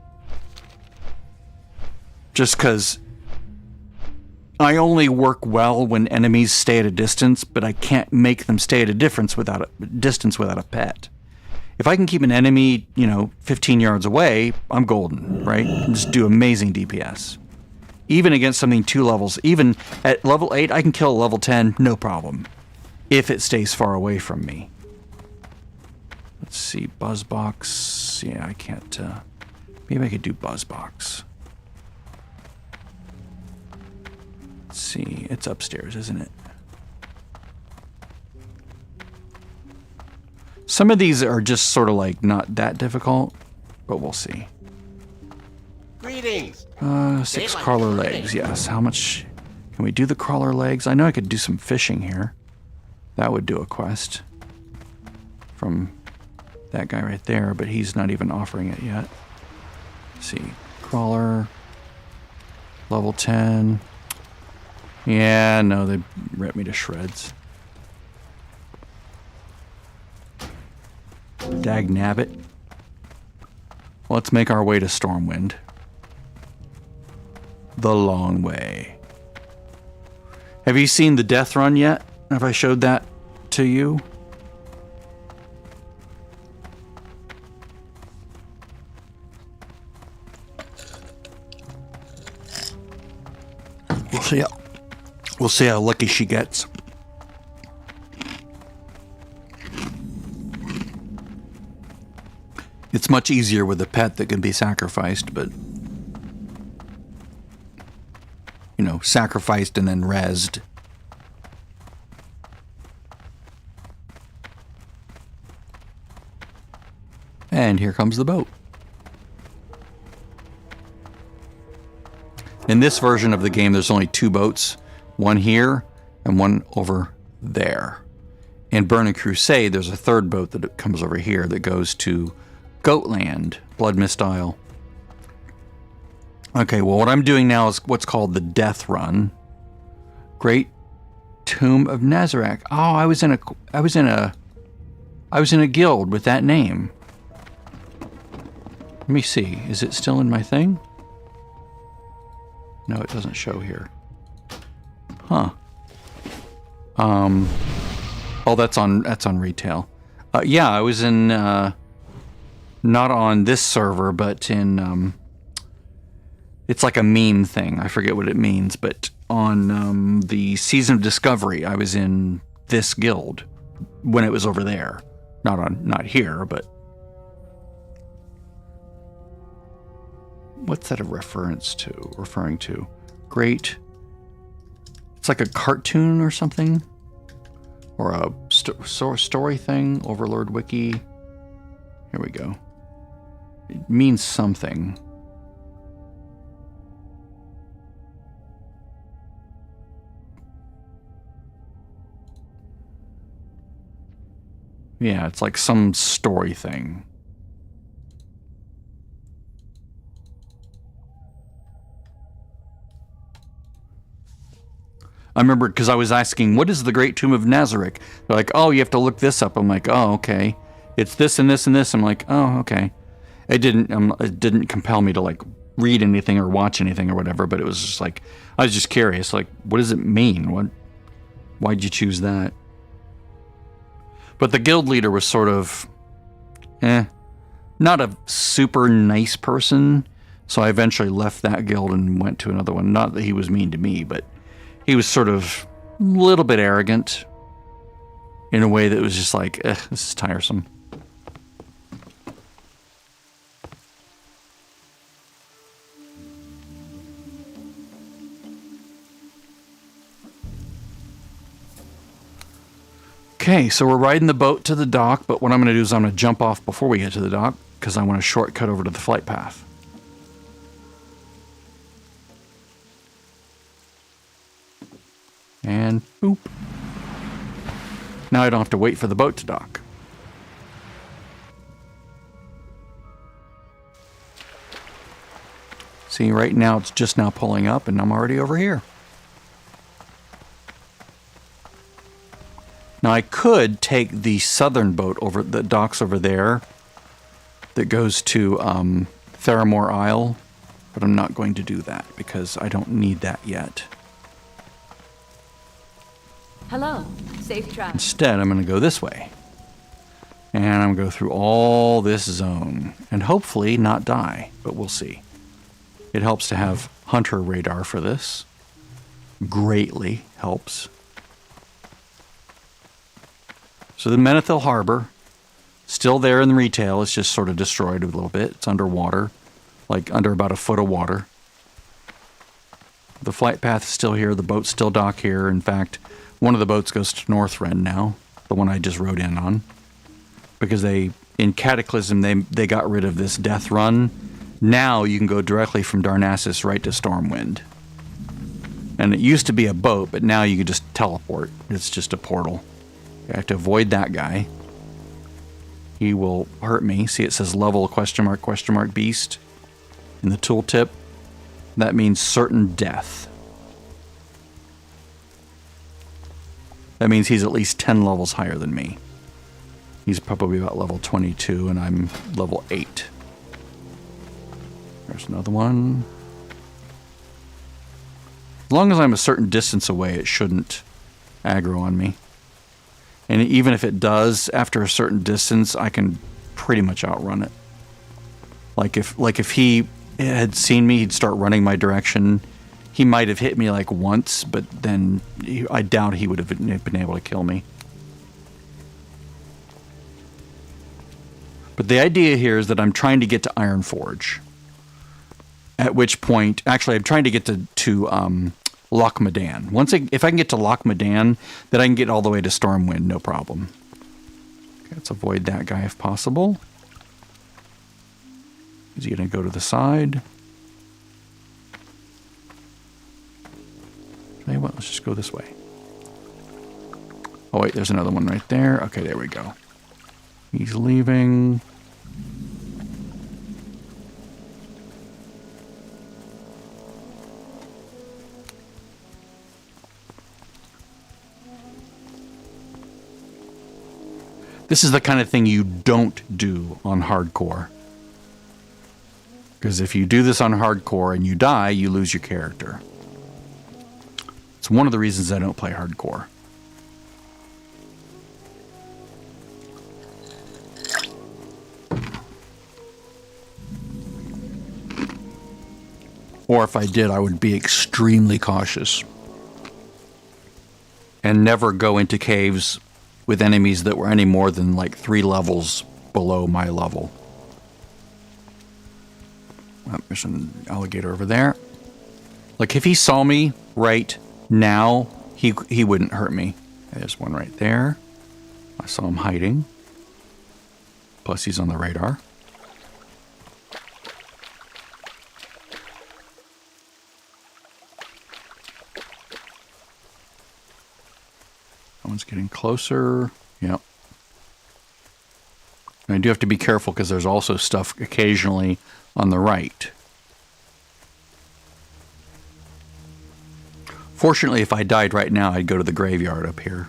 Just because I only work well when enemies stay at a distance, but I can't make them stay at a distance without a pet. If I can keep an enemy, 15 yards away, I'm golden, right? And just do amazing DPS. Even against something 2 levels, even at level 8, I can kill a level 10, no problem, if it stays far away from me. Let's see, Buzzbox. Yeah, I can't, maybe I could do Buzzbox. Let's see, it's upstairs, isn't it? Some of these are just sort of like not that difficult, but we'll see. Greetings. 6 crawler legs, yes. How much can we do the crawler legs? I know I could do some fishing here. That would do a quest from that guy right there, but he's not even offering it yet. Let's see, crawler, level 10. Yeah, no, they ripped me to shreds. Dag nabbit. Let's make our way to Stormwind. The long way. Have you seen the death run yet? Have I showed that to you? We'll see how lucky she gets. It's much easier with a pet that can be sacrificed, but you know, sacrificed and then rezzed. And here comes the boat. In this version of the game, there's only 2 boats, one here and one over there. In Burning Crusade, there's a 3rd boat that comes over here that goes to Goatland, Blood Mist Isle. Okay, well, what I'm doing now is what's called the Death Run. Great Tomb of Nazareth. Oh, I was in a guild with that name. Let me see. Is it still in my thing? No, it doesn't show here. Huh. Oh, that's on retail. Yeah, I was in not on this server, but in it's like a meme thing. I forget what it means, but on the Season of Discovery, I was in this guild when it was over there. Not here, but what's that referring to? Great. It's like a cartoon or something, or a story thing. Overlord Wiki. Here we go. It means something. Yeah, it's like some story thing. I remember because I was asking, what is the Great Tomb of Nazareth? They're like, oh, you have to look this up. I'm like, oh, okay. It's this and this and this. I'm like, oh, okay. It didn't compel me to like read anything or watch anything or whatever, but it was just like, I was just curious, like, what does it mean? Why'd you choose that? But the guild leader was sort of, not a super nice person. So I eventually left that guild and went to another one. Not that he was mean to me, but he was sort of a little bit arrogant in a way that was just like, this is tiresome. Okay, so we're riding the boat to the dock, but what I'm going to do is I'm going to jump off before we get to the dock because I want to shortcut over to the flight path. And boop. Now I don't have to wait for the boat to dock. See, right now it's just now pulling up and I'm already over here. Now I could take the southern boat over the docks over there that goes to Theramore Isle, but I'm not going to do that because I don't need that yet. Hello. Safe travel. Instead, I'm going to go this way. And I'm going to go through all this zone and hopefully not die, but we'll see. It helps to have hunter radar for this. Greatly helps. So the Menethil Harbor, still there in the retail. It's just sort of destroyed a little bit. It's underwater, like under about a foot of water. The flight path is still here. The boats still dock here. In fact, one of the boats goes to Northrend now, the one I just rode in on. because in Cataclysm they got rid of this death run. Now you can go directly from Darnassus right to Stormwind. And it used to be a boat, but now you can just teleport. It's just a portal. I have to avoid that guy. He will hurt me. See, it says level question mark beast in the tooltip. That means certain death. That means he's at least 10 levels higher than me. He's probably about level 22, and I'm level 8. There's another one. As long as I'm a certain distance away, it shouldn't aggro on me. And even if it does, after a certain distance, I can pretty much outrun it. Like if he had seen me, he'd start running my direction. He might have hit me like once, but then I doubt he would have been able to kill me. But the idea here is that I'm trying to get to Ironforge. At which point, actually, I'm trying to get to Loch Medan. If I can get to Loch Medan, then I can get all the way to Stormwind, no problem. Okay, let's avoid that guy if possible. Is he going to go to the side? Tell you what, let's just go this way. Oh wait, there's another one right there. Okay, there we go. He's leaving. This is the kind of thing you don't do on hardcore. Because if you do this on hardcore and you die, you lose your character. It's one of the reasons I don't play hardcore. Or if I did, I would be extremely cautious. And never go into caves with enemies that were any more than like 3 levels below my level. Oh, there's an alligator over there. Like if he saw me right now, he wouldn't hurt me. There's one right there. I saw him hiding. Plus he's on the radar. That one's getting closer. Yep. And I do have to be careful because there's also stuff occasionally on the right. Fortunately, if I died right now, I'd go to the graveyard up here.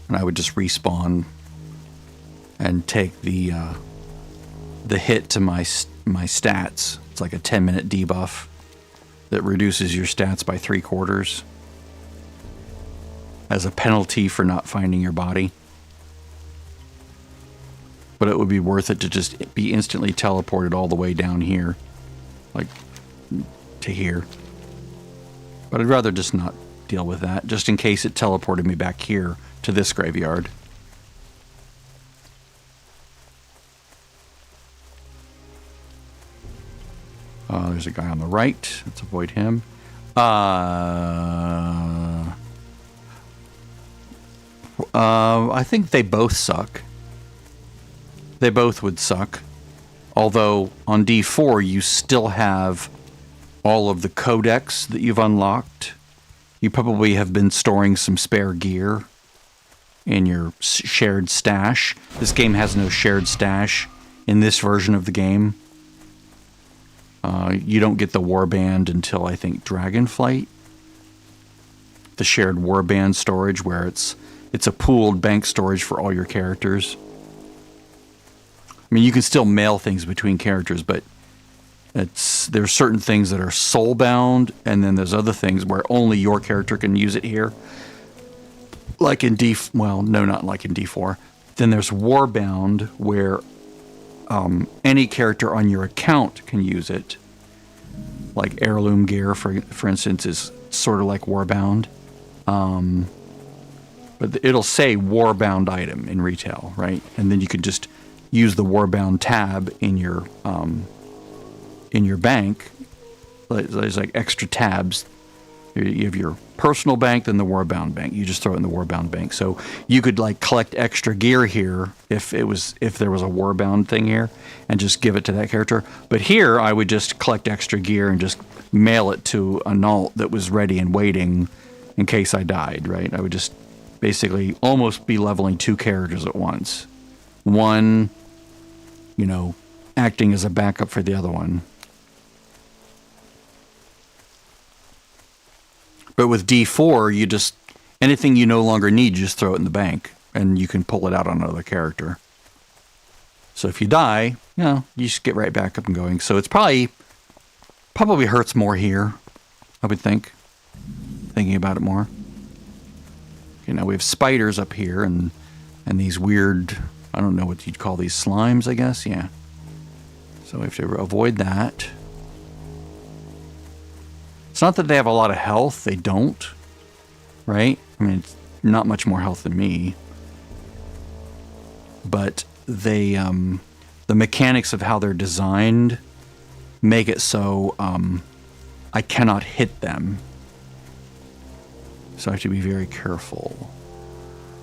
And I would just respawn and take the hit to my stats. It's like a 10-minute debuff that reduces your stats by 3/4 as a penalty for not finding your body. But it would be worth it to just be instantly teleported all the way down here. Like, to here. But I'd rather just not deal with that, just in case it teleported me back here to this graveyard. There's a guy on the right. Let's avoid him. I think they both suck. They both would suck. Although on D4 you still have all of the codex that you've unlocked. You probably have been storing some spare gear in your shared stash. This game has no shared stash in this version of the game. You don't get the warband until, I think, Dragonflight. The shared warband storage where it's a pooled bank storage for all your characters. I mean, you can still mail things between characters, but there's certain things that are soul-bound, and then there's other things where only your character can use it here. Like in not like in D4. Then there's Warbound, where any character on your account can use it. Like heirloom gear, for instance, is sort of like Warbound. But it'll say Warbound item in retail, right? And then you can just use the Warbound tab in your bank. There's like extra tabs You have your personal bank, then the Warbound bank. You just throw it in the Warbound bank. So you could like collect extra gear here if there was a Warbound thing here, and just give it to that character. But here I would just collect extra gear and just mail it to an alt that was ready and waiting in case I died. Right? I would just basically almost be leveling 2 characters at once. One, acting as a backup for the other one. But with D4, you just, anything you no longer need, you just throw it in the bank, and you can pull it out on another character. So if you die, you just get right back up and going. So it's probably hurts more here, I would think, thinking about it more. We have spiders up here, and these weird, I don't know what you'd call these, slimes, I guess, yeah. So we have to avoid that. It's not that they have a lot of health. They don't, right? I mean, it's not much more health than me. But they, the mechanics of how they're designed make it so I cannot hit them. So I have to be very careful.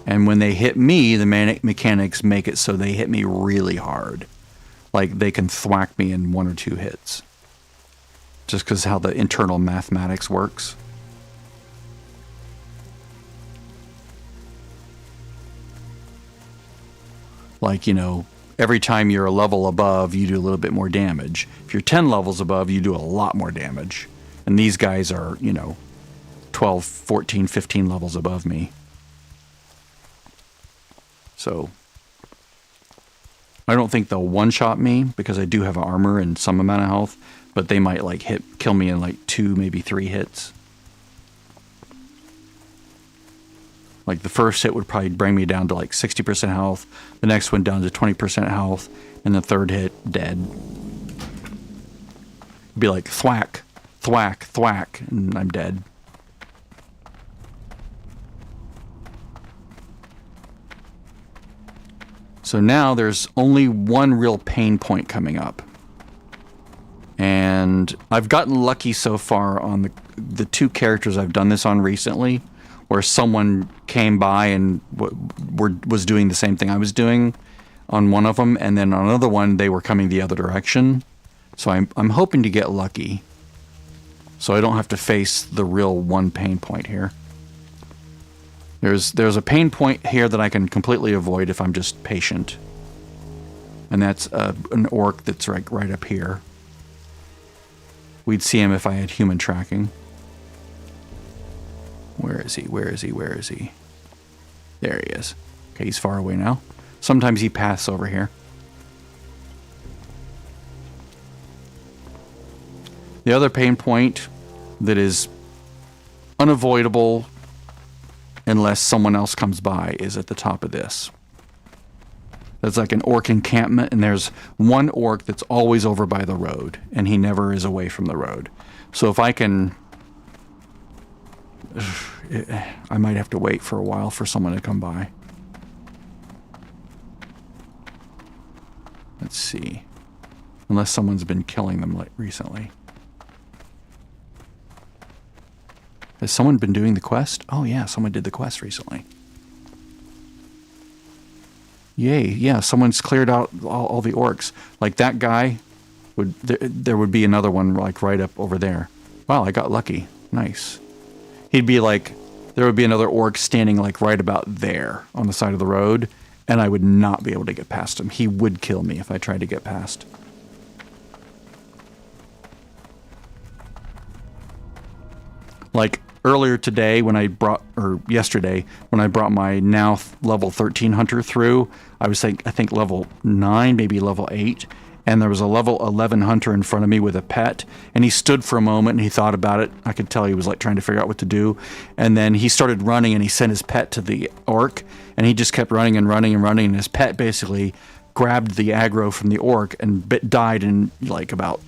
And when they hit me, the mechanics make it so they hit me really hard. Like they can thwack me in 1 or 2 hits. Just because how the internal mathematics works. Like, every time you're a level above, you do a little bit more damage. If you're 10 levels above, you do a lot more damage. And these guys are, 12, 14, 15 levels above me. So I don't think they'll one-shot me because I do have armor and some amount of health. But they might kill me in 2, maybe 3 hits. Like the first hit would probably bring me down to 60% health. The next one down to 20% health. And the third hit, dead. It'd be like thwack, thwack, thwack, and I'm dead. So now there's only one real pain point coming up. And I've gotten lucky so far on the 2 characters I've done this on recently, where someone came by and was doing the same thing I was doing on one of them, and then on another one they were coming the other direction. So I'm hoping to get lucky, so I don't have to face the real one pain point here. There's a pain point here that I can completely avoid if I'm just patient, and that's an orc that's right up here. We'd see him if I had human tracking. Where is he? Where is he? Where is he? There he is. Okay, he's far away now. Sometimes he passes over here. The other pain point that is unavoidable unless someone else comes by is at the top of this. That's like an orc encampment, and there's one orc that's always over by the road, and he never is away from the road. So if I can... I might have to wait for a while for someone to come by. Let's see. Unless someone's been killing them recently. Has someone been doing the quest? Oh yeah, someone did the quest recently. Yay, yeah, someone's cleared out all the orcs. Like that guy, there would be another one right up over there. Wow, I got lucky. Nice. He'd be there would be another orc standing right about there on the side of the road, and I would not be able to get past him. He would kill me if I tried to get past. Earlier today yesterday when I brought my now level 13 hunter through, I think level 9, maybe level 8, and there was a level 11 hunter in front of me with a pet, and he stood for a moment and he thought about it. I could tell he was trying to figure out what to do, and then he started running and he sent his pet to the orc, and he just kept running and running and running, and his pet basically grabbed the aggro from the orc and died in about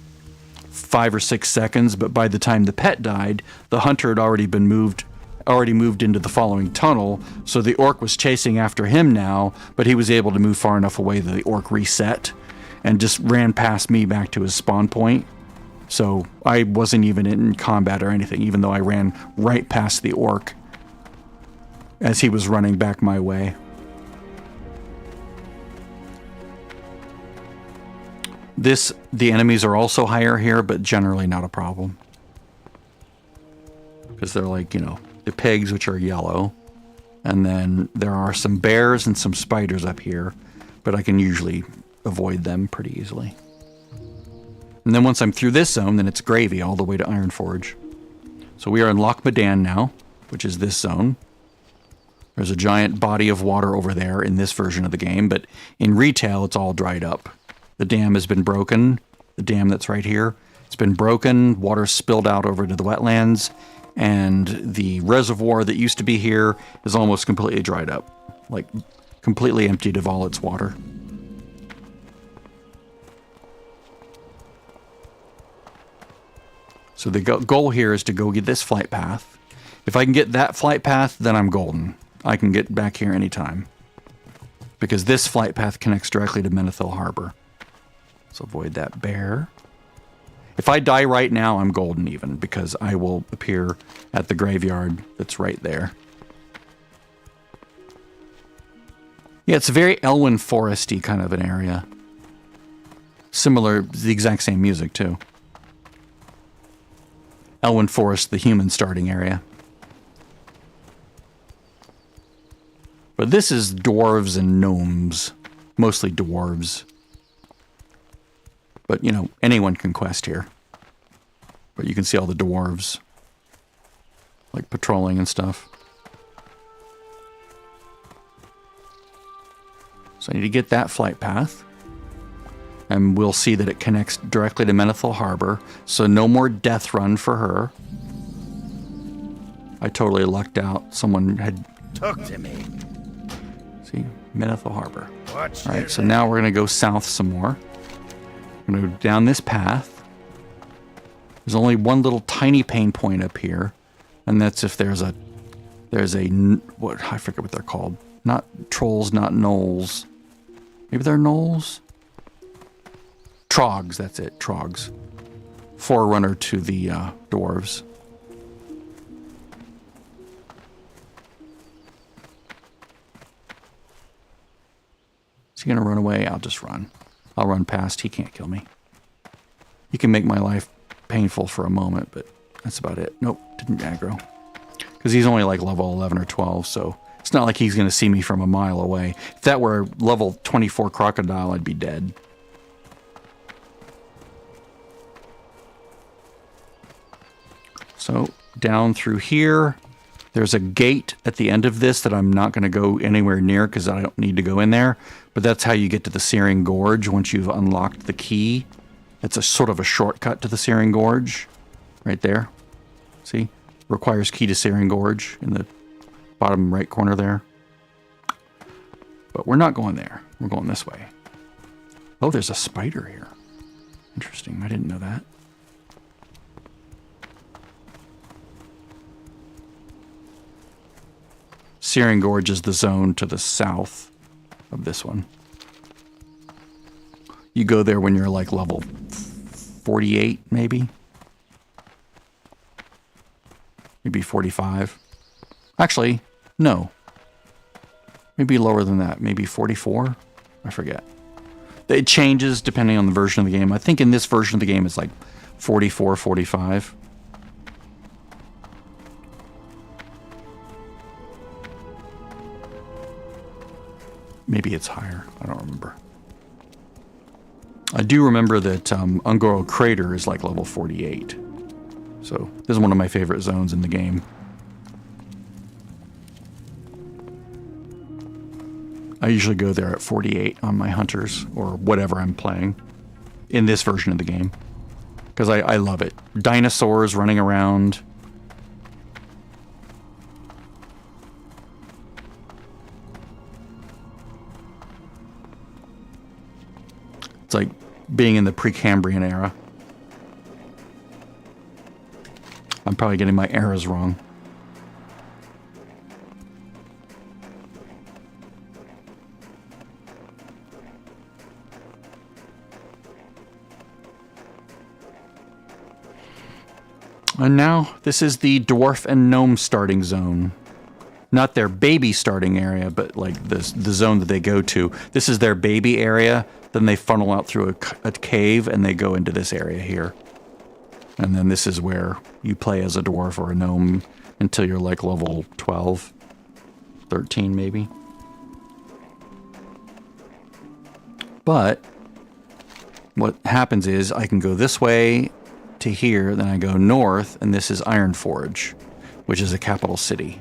5 or 6 seconds, but by the time the pet died, the hunter had already moved into the following tunnel, so the orc was chasing after him now, but he was able to move far enough away that the orc reset and just ran past me back to his spawn point. So I wasn't even in combat or anything, even though I ran right past the orc as he was running back my way. The enemies are also higher here, but generally not a problem. Because they're like, the pigs, which are yellow. And then there are some bears and some spiders up here, but I can usually avoid them pretty easily. And then once I'm through this zone, then it's gravy all the way to Ironforge. So we are in Loch Medan now, which is this zone. There's a giant body of water over there in this version of the game, but in retail, it's all dried up. The dam has been broken. The dam that's right here, it's been broken. Water spilled out over to the wetlands, and the reservoir that used to be here is almost completely dried up, like completely emptied of all its water. So the goal here is to go get this flight path. If I can get that flight path, then I'm golden. I can get back here anytime. Because this flight path connects directly to Menethil Harbor. So avoid that bear. If I die right now, I'm golden even, because I will appear at the graveyard that's right there. Yeah, it's a very Elwyn Foresty kind of an area. Similar, the exact same music too. Elwyn Forest, the human starting area. But this is dwarves and gnomes. Mostly dwarves. But, anyone can quest here. But you can see all the dwarves. Like patrolling and stuff. So I need to get that flight path. And we'll see that it connects directly to Menethil Harbor. So no more death run for her. I totally lucked out. Someone had... Talk to me. See? Menethil Harbor. Watch Alright, so now we're going to go south some more. I'm going to go down this path. There's only one little tiny pain point up here. And that's if there's a... what? I forget what they're called. Not trolls, not gnolls. Maybe they're gnolls? Trogs, that's it, Trogs. Forerunner to the dwarves. Is he going to run away? I'll just run. I'll run past. He can't kill me. He can make my life painful for a moment, but that's about it. Nope, didn't aggro. Because he's only like level 11 or 12, so it's not like he's going to see me from a mile away. If that were level 24 crocodile, I'd be dead. So down through here, there's a gate at the end of this that I'm not going to go anywhere near because I don't need to go in there. But that's how you get to the Searing Gorge once you've unlocked the key. It's a sort of a shortcut to the Searing Gorge. Right there. See? Requires key to Searing Gorge in the bottom right corner there. But we're not going there. We're going this way. Oh, there's a spider here. Interesting. I didn't know that. Searing Gorge is the zone to the south of this one. You go there when you're like level 48, maybe? Maybe 45. Actually, no. Maybe lower than that. Maybe 44? I forget. It changes depending on the version of the game. I think in this version of the game it's like 44, 45. Maybe it's higher. I don't remember. I do remember that Ungoro Crater is like level 48. So this is one of my favorite zones in the game. I usually go there at 48 on my hunters or whatever I'm playing in this version of the game. Because I love it. Dinosaurs running around. It's like being in the Precambrian era. I'm probably getting my eras wrong. And now, this is the dwarf and gnome starting zone. Not their baby starting area, but like the zone that they go to. This is their baby area. Then they funnel out through a cave and they go into this area here. And then this is where you play as a dwarf or a gnome until you're like level 12, 13 maybe. But what happens is I can go this way to here, then I go north, and this is Ironforge, which is a capital city.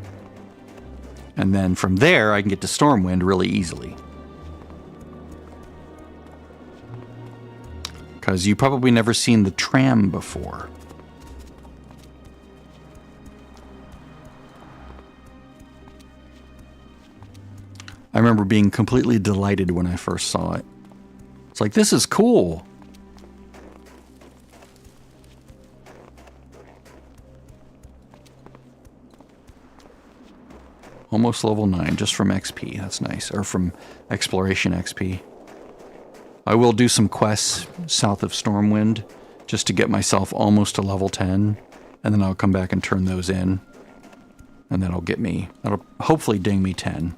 And then from there, I can get to Stormwind really easily. Because you probably never seen the tram before. I remember being completely delighted when I first saw it. It's like, this is cool. Almost level 9, just from XP. That's nice. Or from exploration XP. I will do some quests south of Stormwind just to get myself almost to level 10. And then I'll come back and turn those in. And that'll hopefully ding me 10.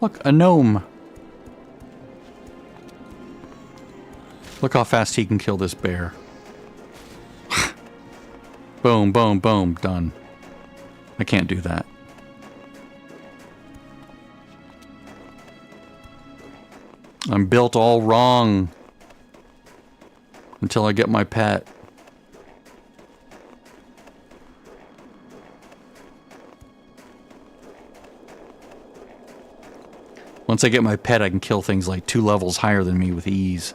Look, a gnome. Look how fast he can kill this bear. Boom, boom, boom, done. I can't do that. I'm built all wrong. Until I get my pet. Once I get my pet, I can kill things like 2 levels higher than me with ease.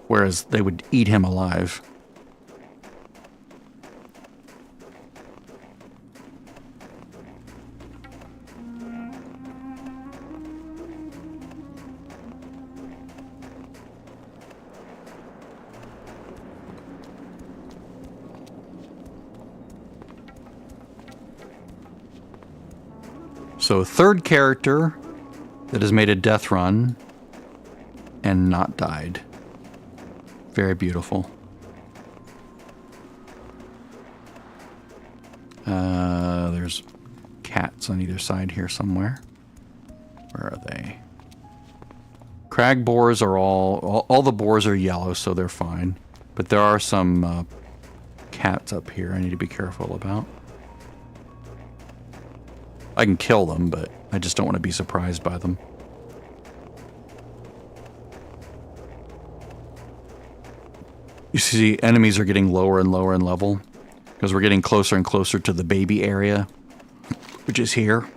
Whereas they would eat him alive. So, third character that has made a death run and not died. Very beautiful. There's cats on either side here somewhere. Where are they? Crag boars are all the boars are yellow, so they're fine. But there are some cats up here I need to be careful about. I can kill them, but I just don't want to be surprised by them. You see, enemies are getting lower and lower in level because we're getting closer and closer to the baby area, which is here.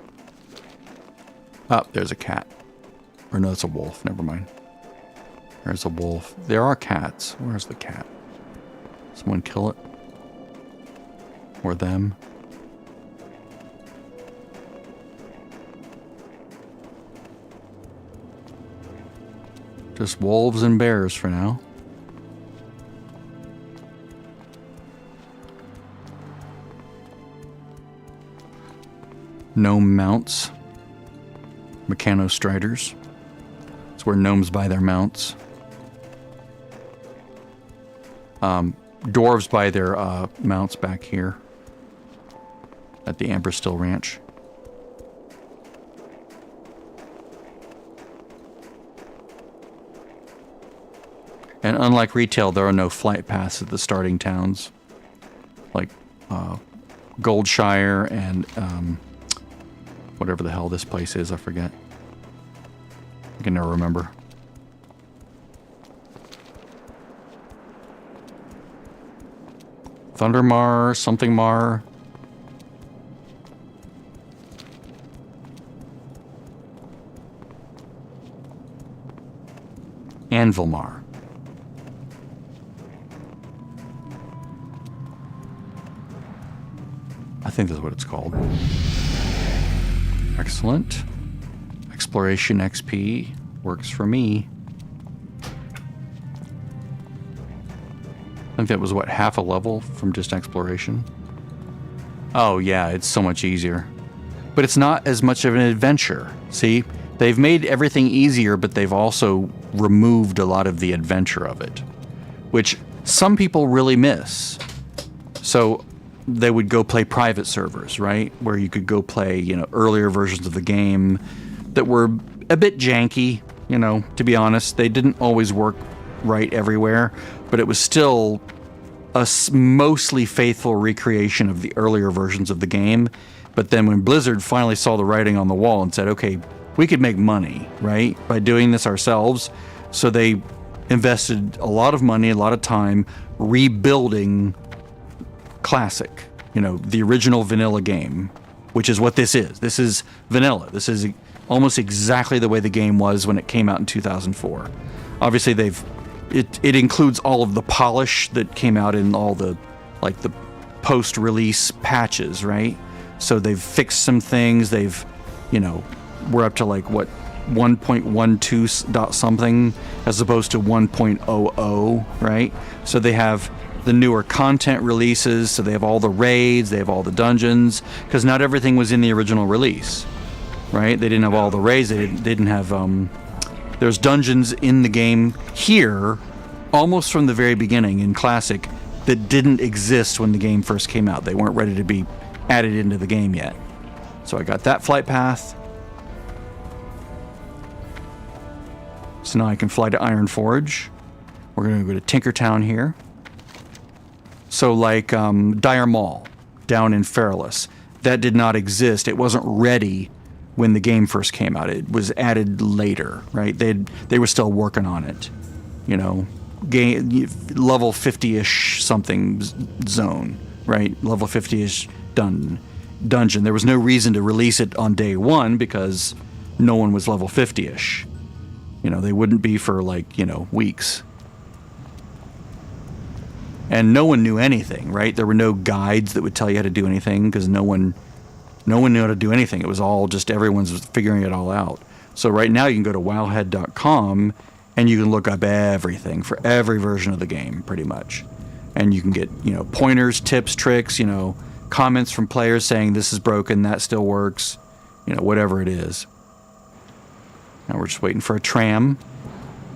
Oh, there's a cat. Or no, it's a wolf. Never mind. There's a wolf. There are cats. Where's the cat? Someone kill it? Or them? Just wolves and bears for now. Gnome mounts. Mechanostriders. It's where gnomes buy their mounts. Dwarves buy their mounts back here at the Amberstill Ranch. And unlike retail, there are no flight paths at the starting towns. Like Goldshire and whatever the hell this place is, I forget. I can never remember. Thundermar, something Mar. Anvilmar. I think that's what it's called. Excellent. Exploration XP works for me. think that was, what, half a level from just exploration? Oh, yeah, it's so much easier. But it's not as much of an adventure. See? They've made everything easier, but they've also removed a lot of the adventure of it, which some people really miss. So they would go play private servers, right? Where you could go play, you know, earlier versions of the game that were a bit janky, you know, to be honest. They didn't always work right everywhere, but it was still a mostly faithful recreation of the earlier versions of the game. But then when Blizzard finally saw the writing on the wall and said, okay, we could make money, right, by doing this ourselves. So they invested a lot of money, a lot of time rebuilding Classic, you know, the original vanilla game, which is what this is. This is vanilla. This is almost exactly the way the game was when it came out in 2004. Obviously, it includes all of the polish that came out in all the, like, the post-release patches, right? So they've fixed some things. They've, you know, we're up to like what 1.12 dot something as opposed to 1.00, right? So they have the newer content releases, so they have all the raids, they have all the dungeons, because not everything was in the original release, right? They didn't have all the raids. They didn't have there's dungeons in the game here almost from the very beginning in Classic that didn't exist when the game first came out. They weren't ready to be added into the game yet. So I got that flight path. So now I can fly to Iron Forge. We're going to go to Tinkertown here. So like Dire Mall down in Feralus, that did not exist. It wasn't ready when the game first came out. It was added later, right? They were still working on it, you know. Level 50-ish something zone, right? Level 50-ish dungeon. There was no reason to release it on day one because no one was level 50-ish. You know, they wouldn't be for like, you know, weeks. And no one knew anything, right? There were no guides that would tell you how to do anything because no one knew how to do anything. It was all just everyone's figuring it all out. So right now you can go to wowhead.com and you can look up everything for every version of the game, pretty much. And you can get, you know, pointers, tips, tricks, you know, comments from players saying this is broken, that still works, you know, whatever it is. Now we're just waiting for a tram.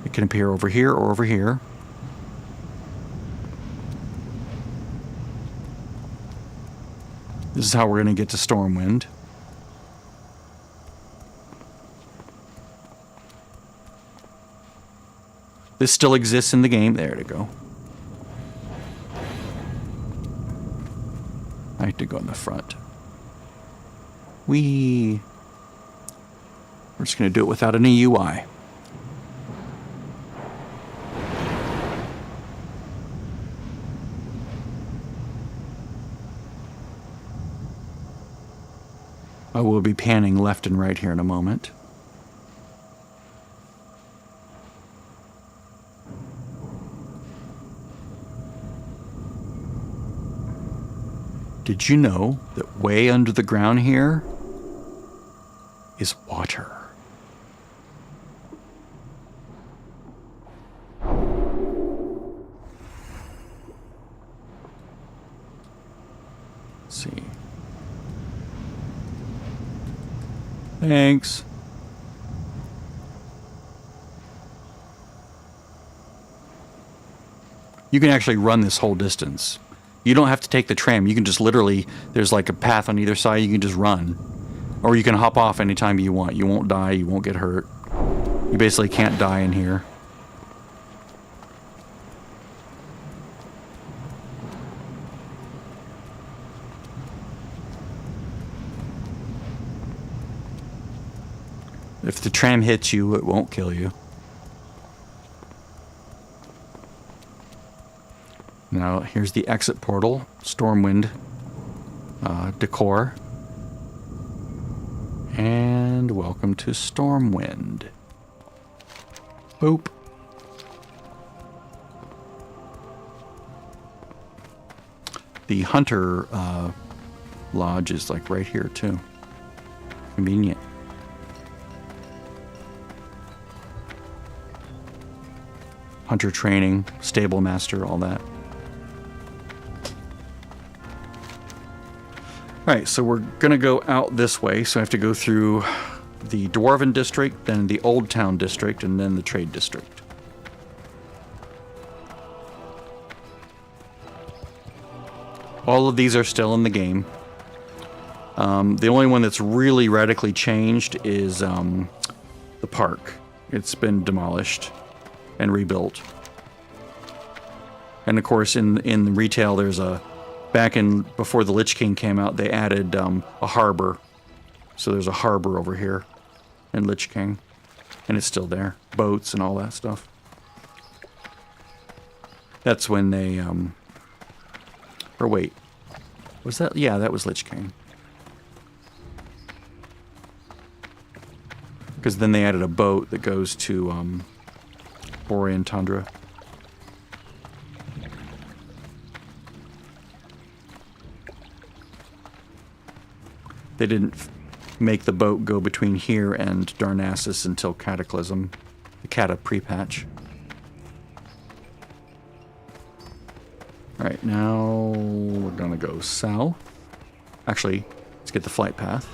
It can appear over here or over here. This is how we're going to get to Stormwind. This still exists in the game. There to go. I have to go in the front. We're just going to do it without any UI. I will be panning left and right here in a moment. Did you know that way under the ground here is water? Let's see. Thanks. You can actually run this whole distance. You don't have to take the tram. You can just literally, there's like a path on either side. You can just run. Or you can hop off anytime you want. You won't die. You won't get hurt. You basically can't die in here. If the tram hits you, it won't kill you. Now, here's the exit portal, Stormwind decor. And welcome to Stormwind. Boop. The Hunter Lodge is like right here, too. Convenient. Hunter training, stable master, all that. Alright, so we're gonna go out this way, so I have to go through the Dwarven District, then the Old Town District, and then the Trade District. All of these are still in the game. The only one that's really radically changed is the park. It's been demolished and rebuilt. And of course, in retail, there's before the Lich King came out, they added a harbor. So there's a harbor over here in Lich King. And it's still there. Boats and all that stuff. That's when they, or wait. Was that? Yeah, that was Lich King. Because then they added a boat that goes to Borean Tundra. They didn't make the boat go between here and Darnassus until Cataclysm, the Cata pre-patch. Alright, now we're gonna go south. Actually, let's get the flight path.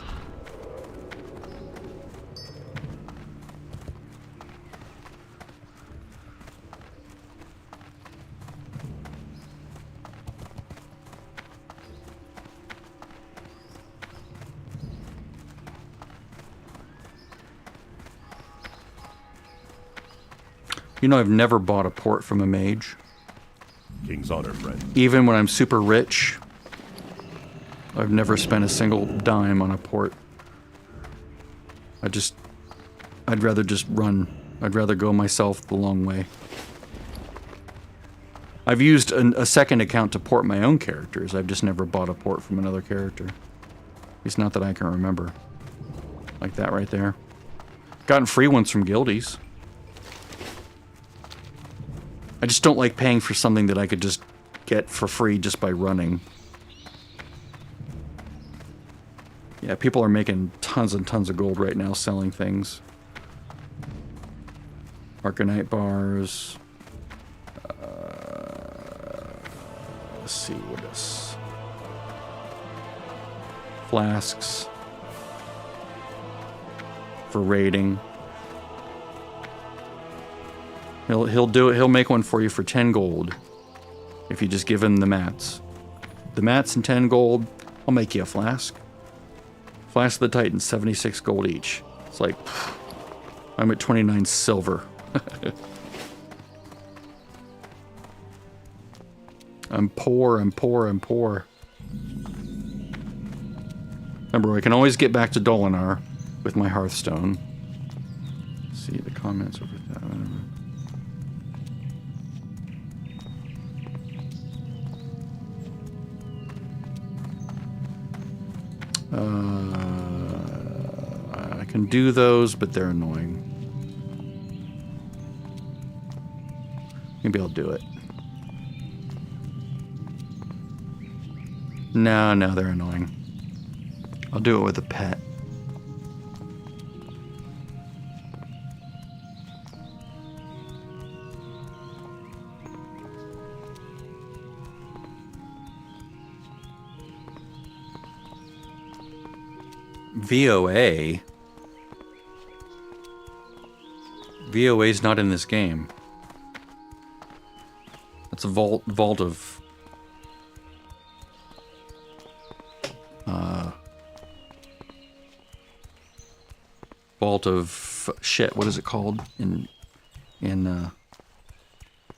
You know, I've never bought a port from a mage. King's honor, friend. Even when I'm super rich, I've never spent a single dime on a port. I'd rather just run. I'd rather go myself the long way. I've used a second account to port my own characters. I've just never bought a port from another character. It's not that I can remember. Like that right there. Gotten free ones from guildies. I just don't like paying for something that I could just get for free just by running. Yeah, people are making tons and tons of gold right now selling things. Arcanite bars. Let's see what else. Flasks. For raiding. He'll do it. He'll make one for you for 10 gold. If you just give him the mats. The mats and 10 gold, I'll make you a flask. Flask of the Titan, 76 gold each. It's like, I'm at 29 silver. I'm poor, I'm poor, I'm poor. Remember, I can always get back to Dolinar with my Hearthstone. Let's see the comments over that. I can do those, but they're annoying. Maybe I'll do it. No, they're annoying. I'll do it with a pet. VOA? VOA's not in this game. That's a vault of... Vault of... Shit, what is it called? In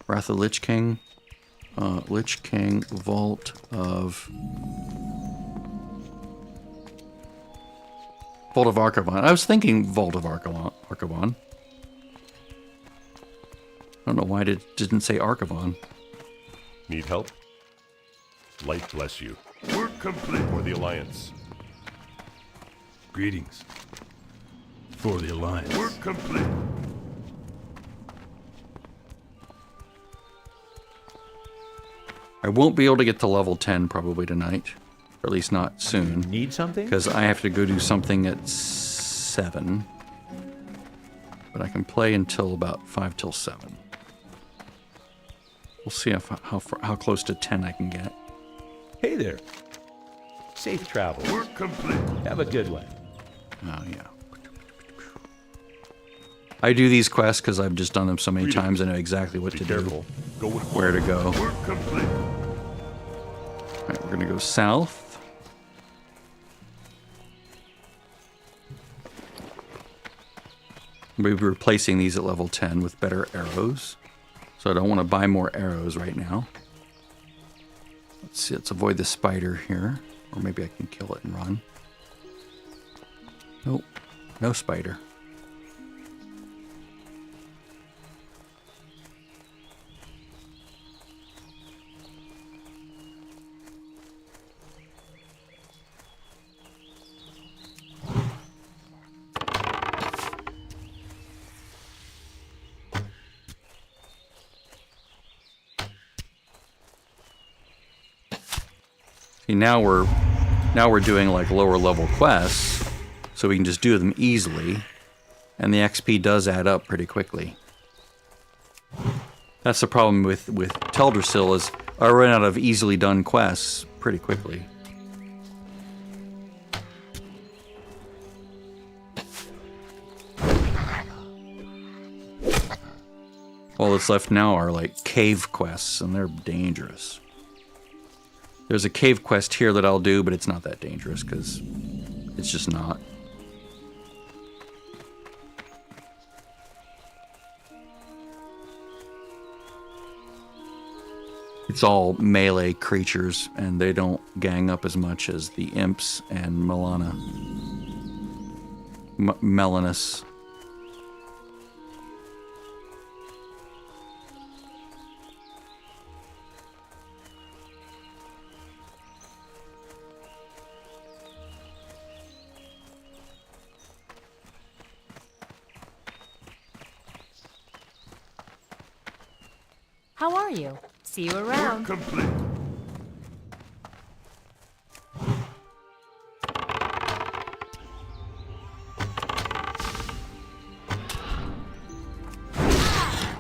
Wrath of Lich King? Lich King Vault of... Vault of Archivon. I was thinking Vault of Archivon. I don't know why it didn't say Archivon. Need help? Light bless you. Work complete. For the Alliance. Greetings. For the Alliance. Work complete. I won't be able to get to level 10 probably tonight. Or at least not soon. Need something? Because I have to go do something at 7. But I can play until about 5 till 7. We'll see how close to 10 I can get. Hey there. Safe travels. Work complete. Have a good one. Oh, yeah. I do these quests because I've just done them so many times. I know exactly what to Careful. do, Go with where to go. work complete. All right, we're going to go south. We'll be replacing these at level 10 with better arrows. So I don't want to buy more arrows right now. Let's see, let's avoid the spider here. Or maybe I can kill it and run. Nope, no spider. See, now we're doing like lower level quests, so we can just do them easily, and the XP does add up pretty quickly. That's the problem with Teldrassil, is I run out of easily done quests pretty quickly. All that's left now are like cave quests, and they're dangerous. There's a cave quest here that I'll do, but it's not that dangerous because it's just not. It's all melee creatures, and they don't gang up as much as the imps and Melanus. How are you? See you around. Work complete.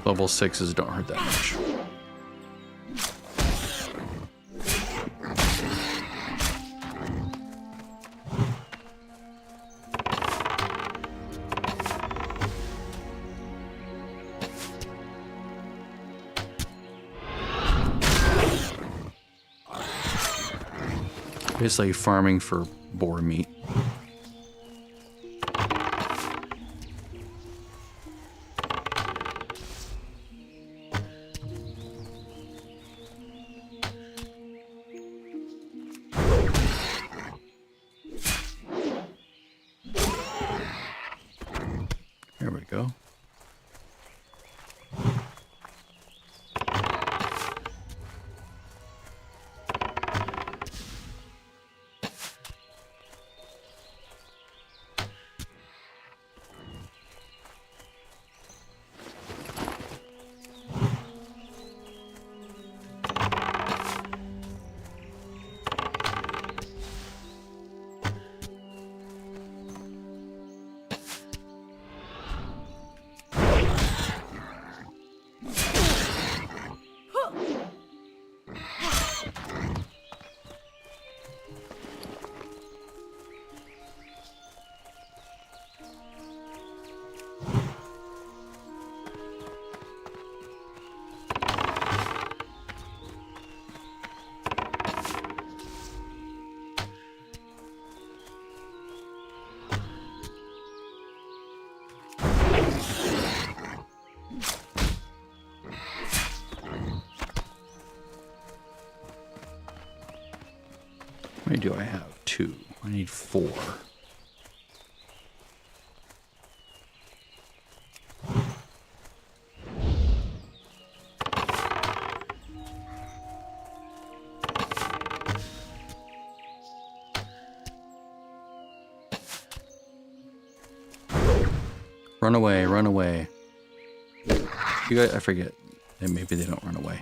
Level 6s don't hurt that much. Basically farming for boar meat. There we go. How many do I have? 2. I need 4. Run away, run away. You guys, I forget. And maybe they don't run away.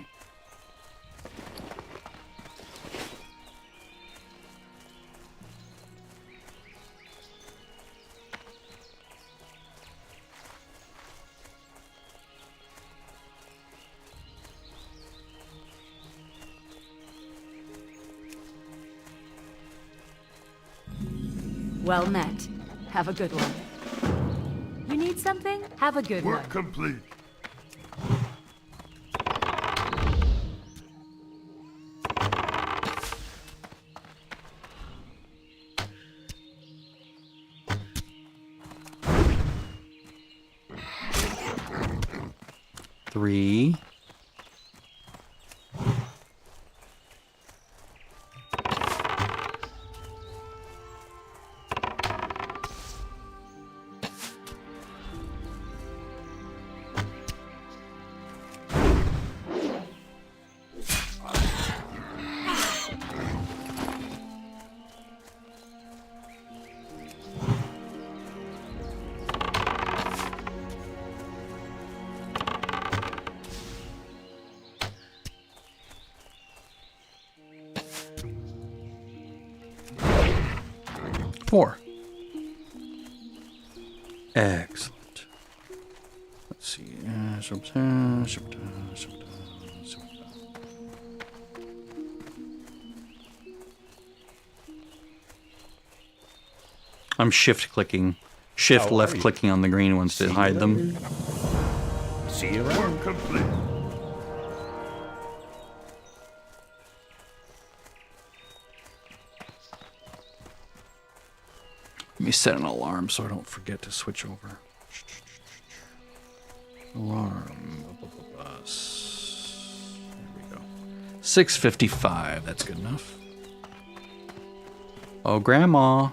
Well met. Have a good one. You need something? Have a good one. Complete. Three. Four. Excellent. Let's see. I'm shift clicking, left clicking on the green ones to hide them. See you around. Complete. Let me set an alarm so I don't forget to switch over. Alarm. There we go. 6:55. That's good enough. Oh, Grandma.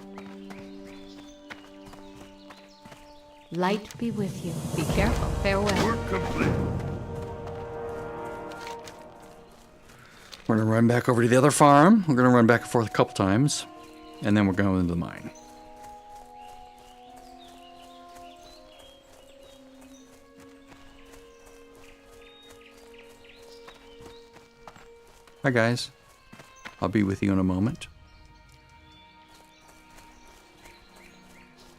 Light be with you. Be careful. Farewell. Complete. We're going to run back over to the other farm. We're going to run back and forth a couple times. And then we're going into the mine. Hi, guys. I'll be with you in a moment.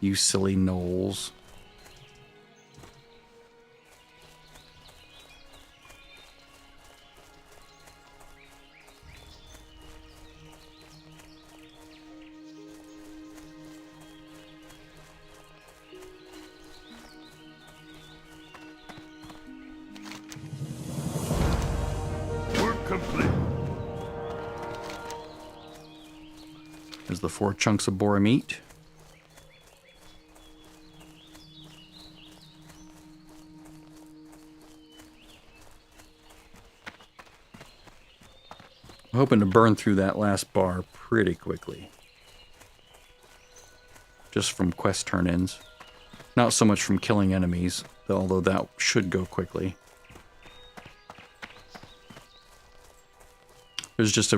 You silly gnolls. Complete. There's the 4 chunks of boar meat. I'm hoping to burn through that last bar pretty quickly. Just from quest turn-ins. Not so much from killing enemies, although that should go quickly. There's just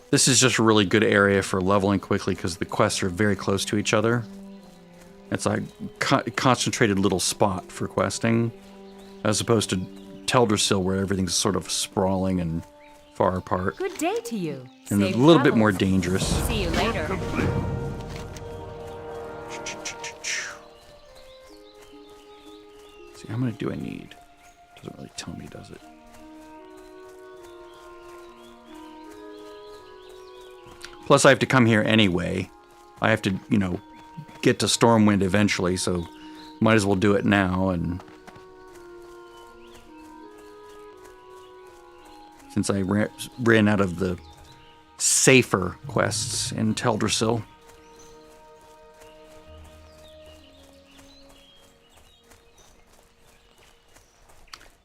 this is just a really good area for leveling quickly because the quests are very close to each other. It's like a concentrated little spot for questing, as opposed to Teldrassil where everything's sort of sprawling and far apart. Good day to you. And Safe a little bit travels. more dangerous. See you later. Complete. See, how many do I need? Doesn't really tell me, does it? Plus, I have to come here anyway. I have to, get to Stormwind eventually, so might as well do it now. And since I ran out of the safer quests in Teldrassil.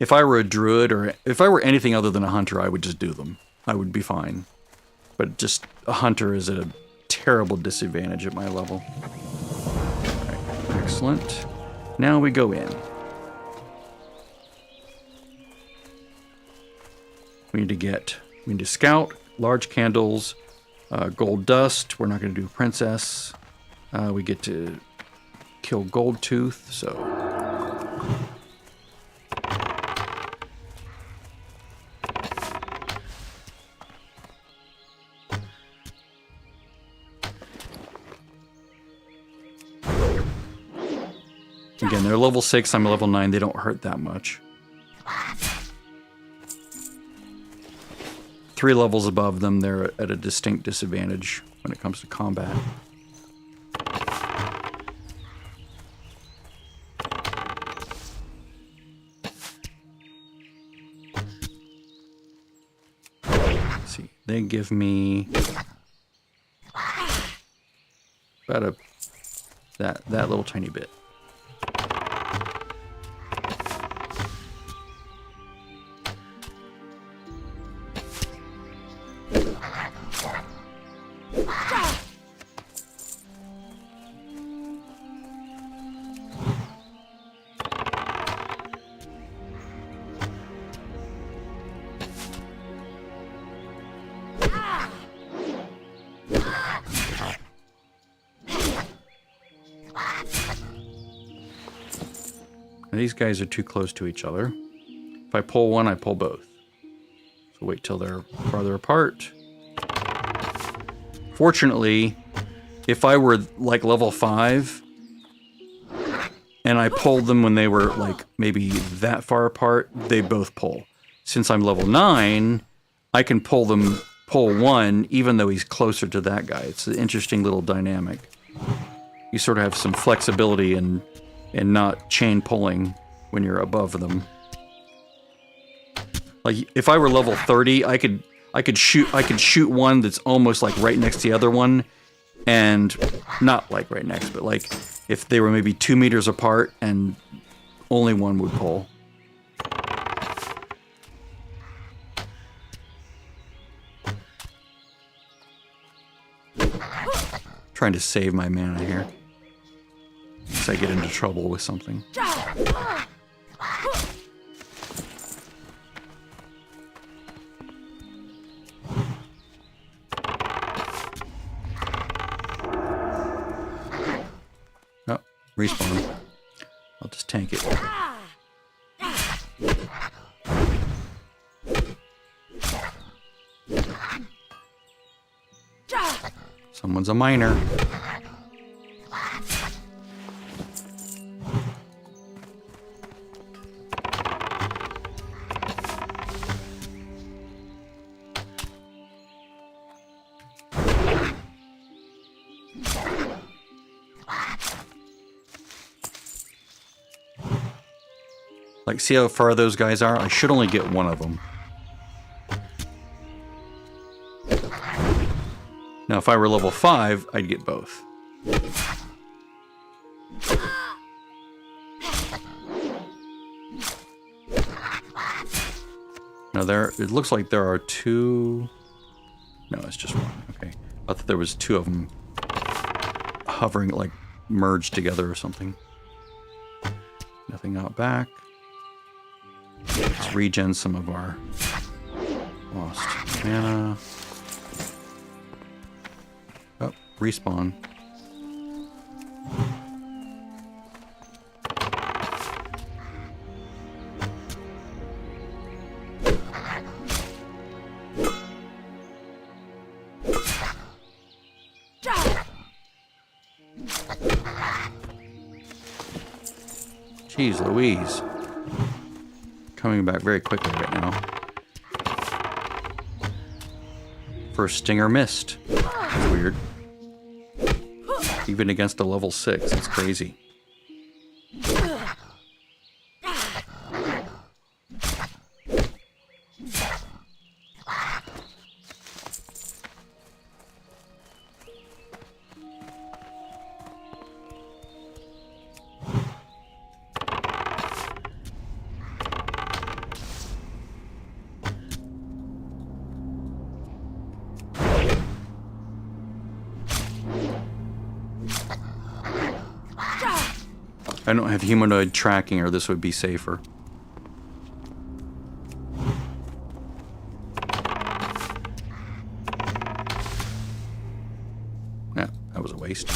If I were a druid or if I were anything other than a hunter, I would just do them. I would be fine. But just a hunter is at a terrible disadvantage at my level. Right, excellent. Now we go in. We need to scout, large candles, gold dust. We're not going to do princess. We get to kill Gold Tooth, so... Again, they're level 6, I'm level 9, they don't hurt that much. 3 levels above them, they're at a distinct disadvantage when it comes to combat. Let's see. They give me about that little tiny bit. These guys are too close to each other. If I pull one, I pull both. So wait till they're farther apart. Fortunately, if I were like level 5 and I pulled them when they were like maybe that far apart, they both pull. Since I'm level 9, I can pull one even though he's closer to that guy. It's an interesting little dynamic. You sort of have some flexibility and not chain pulling when you're above them. Like if I were level 30, I could shoot one that's almost like right next to the other one, and not like right next, but like if they were maybe 2 meters apart and only one would pull. Trying to save my mana here. So I get into trouble with something. Oh, respawn. I'll just tank it. Someone's a miner. Like, see how far those guys are? I should only get one of them. Now, if I were level 5, I'd get both. Now, it looks like there are 2... No, it's just one. Okay. I thought there was 2 of them hovering, like, merged together or something. Nothing out back. Let's regen some of our lost mana. Oh, respawn. Jeez Louise. Coming back very quickly right now. First stinger missed. That's weird. Even against a level 6, it's crazy. I don't have humanoid tracking, or this would be safer. Yeah, that was a waste.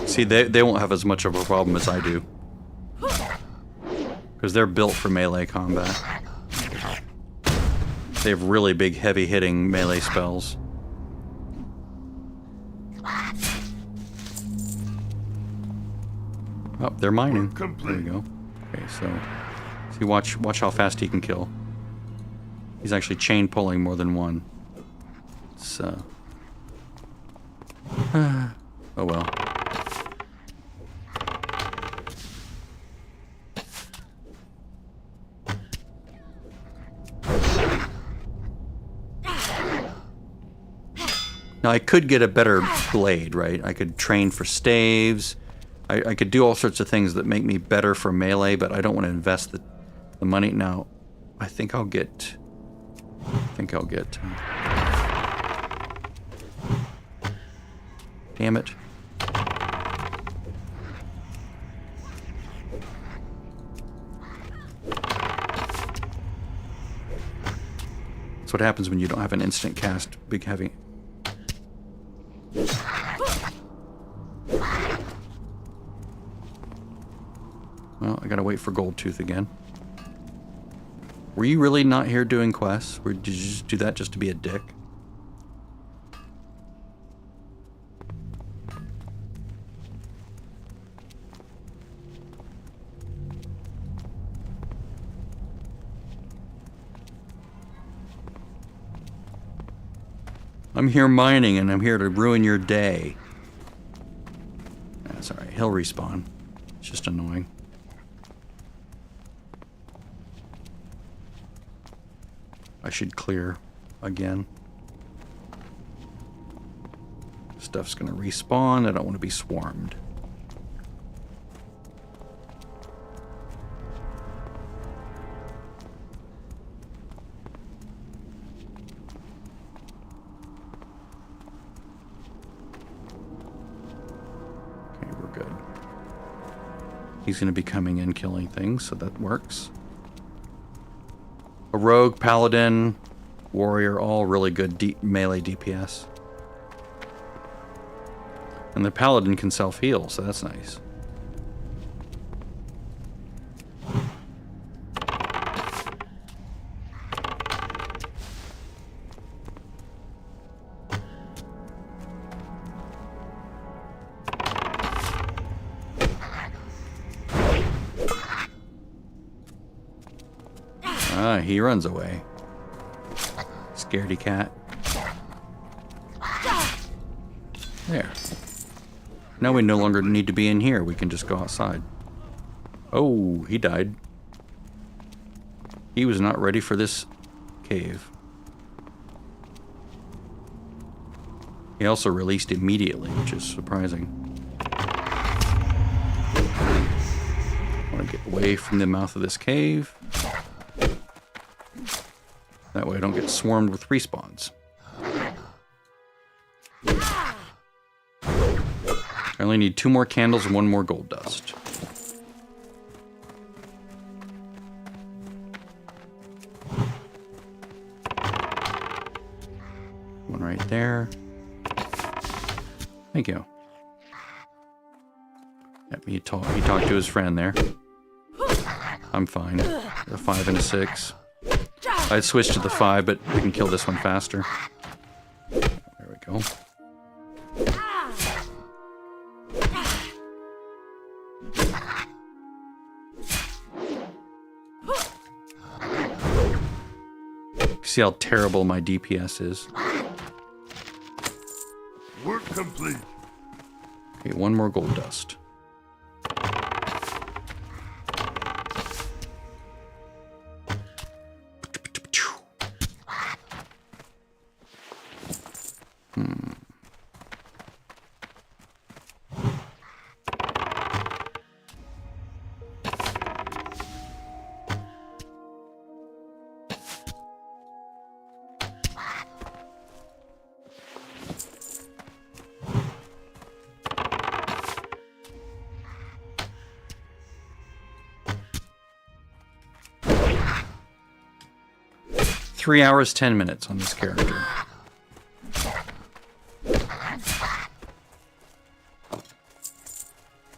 See, they won't have as much of a problem as I do. Because they're built for melee combat. They have really big, heavy-hitting melee spells. Oh, they're mining. There complete. we go. Okay, so see, watch how fast he can kill. He's actually chain pulling more than one. So, oh well. Now I could get a better blade, right? I could train for staves. I could do all sorts of things that make me better for melee, but I don't want to invest the money. Now, I think I'll get... Damn it. That's what happens when you don't have an instant cast big heavy. Well, I gotta wait for Goldtooth again. Were you really not here doing quests? Or did you just do that just to be a dick? I'm here mining and I'm here to ruin your day. That's alright, he'll respawn. It's just annoying. I should clear again. Stuff's gonna respawn. I don't want to be swarmed. Okay, we're good. He's gonna be coming in killing things, so that works. A rogue, paladin, warrior, all really good melee DPS. And the paladin can self-heal, so that's nice. Ah, he runs away. Scaredy cat. There. Now we no longer need to be in here. We can just go outside. Oh, he died. He was not ready for this cave. He also released immediately, which is surprising. I want to get away from the mouth of this cave. That way I don't get swarmed with respawns. I only need 2 more candles and 1 more gold dust. One right there. Thank you. Yep, he talked to his friend there. I'm fine. A 5 and a 6. I'd switch to the 5, but we can kill this one faster. There we go. See how terrible my DPS is. Work complete. Okay, 1 more gold dust. Three hours, 10 minutes on this character.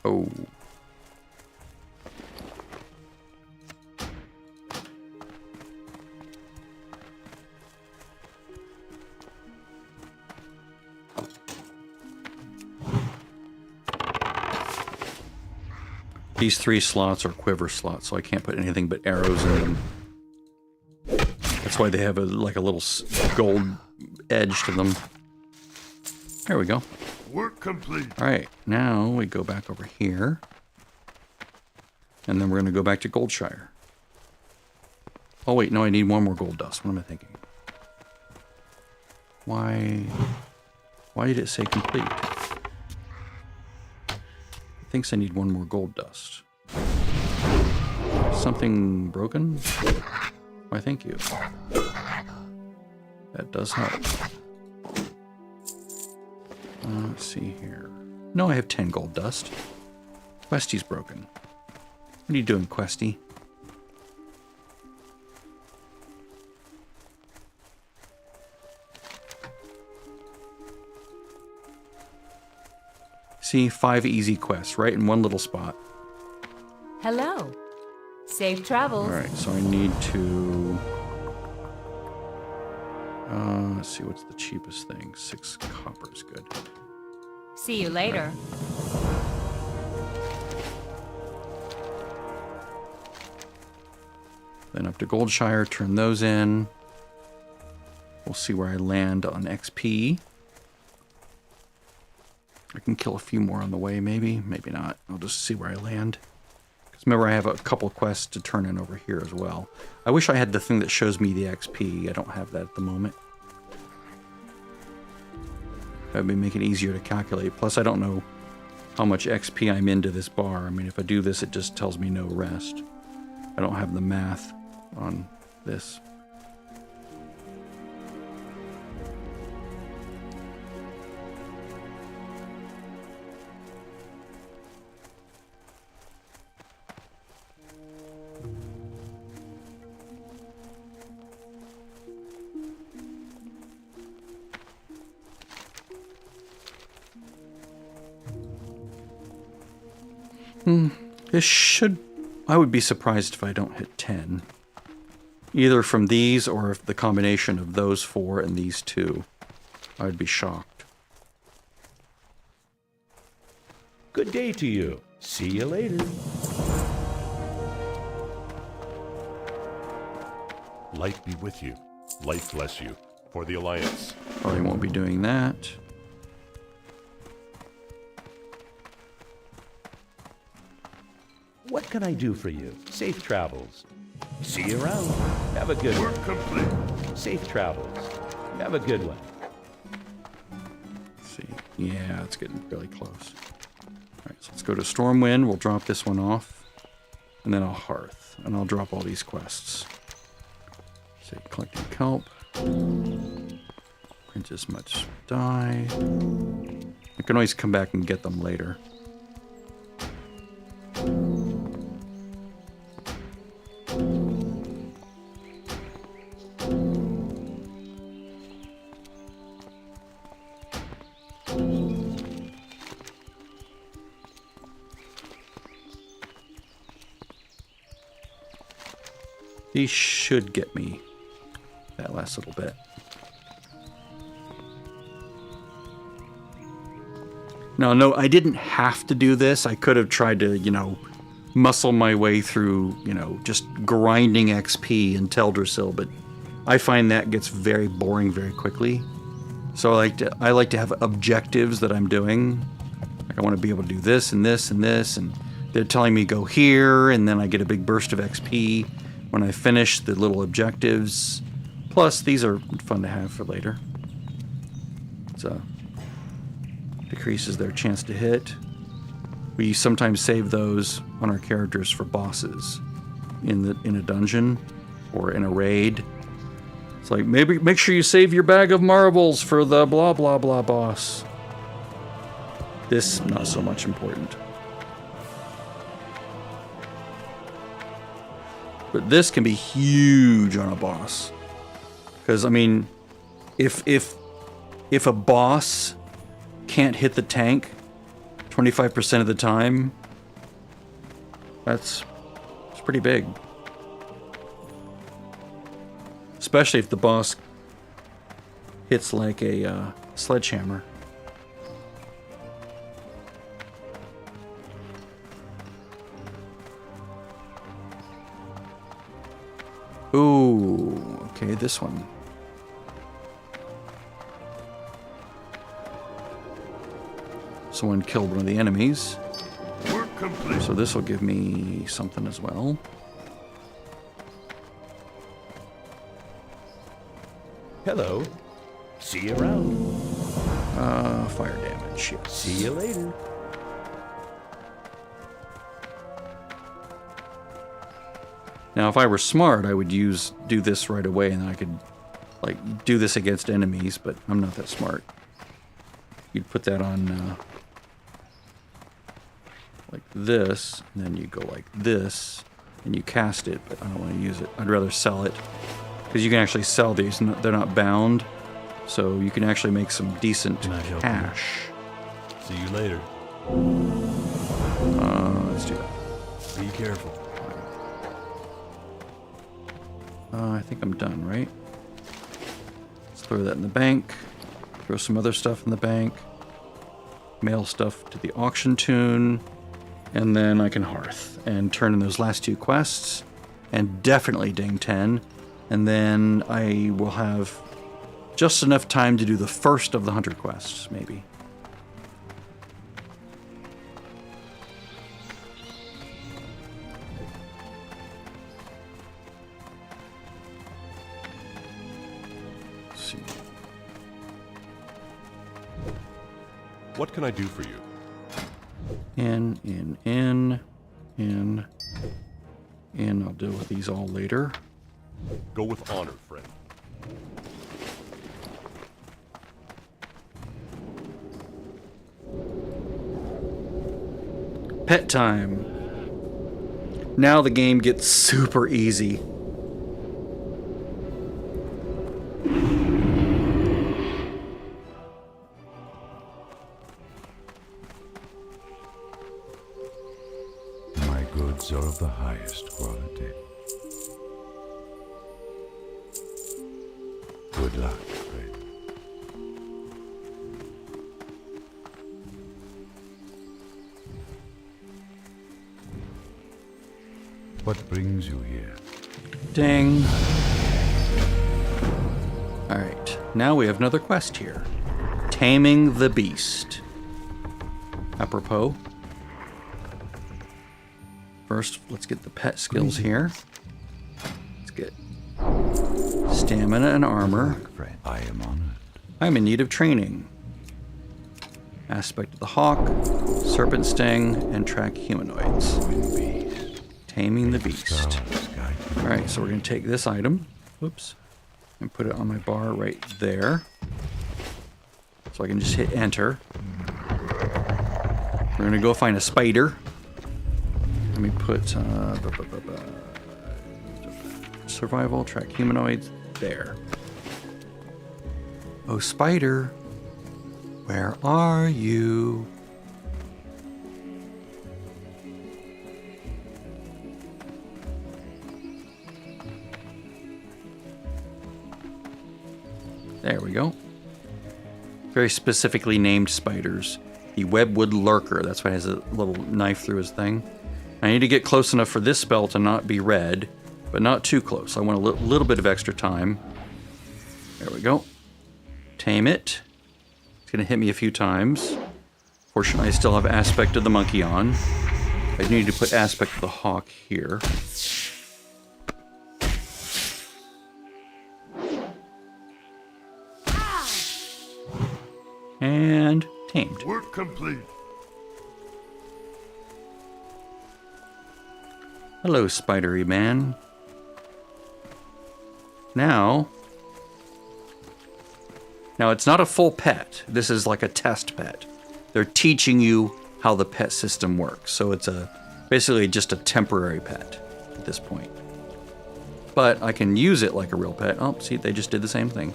Oh. These 3 slots are quiver slots, so I can't put anything but arrows in them. That's why they have like a little gold edge to them. There we go. Work complete. All right, now we go back over here. And then we're going to go back to Goldshire. Oh wait, no, I need 1 more gold dust. What am I thinking? Why did it say complete? It thinks I need 1 more gold dust. Something broken? Why, thank you. That does help. Let's see here. No, I have 10 gold dust. Questy's broken. What are you doing, Questy? See, 5 easy quests, right in one little spot. Hello. Safe travels. Alright, so I need to... let's see, what's the cheapest thing? 6 copper is good. See you later. Then up to Goldshire, turn those in. We'll see where I land on XP. I can kill a few more on the way, maybe. Maybe not. I'll just see where I land. Because remember, I have a couple quests to turn in over here as well. I wish I had the thing that shows me the XP. I don't have that at the moment. That would make it easier to calculate. Plus, I don't know how much XP I'm into this bar. I mean, if I do this, it just tells me no rest. I don't have the math on this. This should... I would be surprised if I don't hit 10. Either from these or if the combination of those 4 and these 2. I would be shocked. Good day to you. See you later. Light be with you. Light bless you. For the Alliance. Probably won't be doing that. What can I do for you? Safe travels. See you around. Have a good one. Work complete. Safe travels. Have a good one. Let's see. Yeah, it's getting really close. Alright, so let's go to Stormwind. We'll drop this one off. And then I'll Hearth. And I'll drop all these quests. Say, collecting kelp. Print as much dye. I can always come back and get them later. These should get me that last little bit. No, I didn't have to do this. I could have tried to, muscle my way through, just grinding XP in Teldrassil, but I find that gets very boring very quickly. So I like to have objectives that I'm doing. Like I want to be able to do this and this and this, and they're telling me go here, and then I get a big burst of XP when I finish the little objectives. Plus, these are fun to have for later. So, decreases their chance to hit. We sometimes save those on our characters for bosses in a dungeon or in a raid. It's like, maybe make sure you save your bag of marbles for the blah blah blah boss. This, not so much important. But this can be huge on a boss. Because, I mean, if a boss can't hit the tank 25% of the time, it's pretty big. Especially if the boss hits like a sledgehammer. Ooh, okay, this one. Someone killed one of the enemies. Work complete. So this will give me something as well. Hello. See you around. Fire damage. Yes. See you later. Now, if I were smart, I would do this right away, and then I could, like, do this against enemies, but I'm not that smart. You'd put that on, like this, and then you go like this, and you cast it, but I don't want to use it. I'd rather sell it, because you can actually sell these, and they're not bound, so you can actually make some decent Can I help you? cash. See you later. Let's do that. Be careful. I think I'm done, right? Let's throw that in the bank. Throw some other stuff in the bank. Mail stuff to the auction tune. And then I can hearth and turn in those last 2 quests. And definitely ding 10. And then I will have just enough time to do the first of the 100 quests, maybe. What can I do for you? In. I'll deal with these all later. Go with honor, friend. Pet time. Now the game gets super easy. My goods are of the highest quality. Good luck, friend. What brings you here? Ding. Alright, now we have another quest here. Taming the Beast. Apropos. First, let's get the pet skills here. Let's get stamina and armor. Friend, I am honored. I'm in need of training. Aspect of the hawk, serpent sting, and track humanoids. Taming the beast. Alright, so we're going to take this item, whoops, and put it on my bar right there. So I can just hit enter. We're going to go find a spider. Let me put survival, track humanoids, there. Oh, spider, where are you? There we go. Very specifically named spiders. The webwood lurker, that's why he has a little knife through his thing. I need to get close enough for this spell to not be red, but not too close. I want a little bit of extra time. There we go. Tame it. It's going to hit me a few times. Fortunately, I still have Aspect of the Monkey on. I need to put Aspect of the Hawk here. And tamed. Work complete. Hello, spidery man. Now it's not a full pet. This is like a test pet. They're teaching you how the pet system works. So it's basically just a temporary pet at this point. But I can use it like a real pet. Oh, see, they just did the same thing.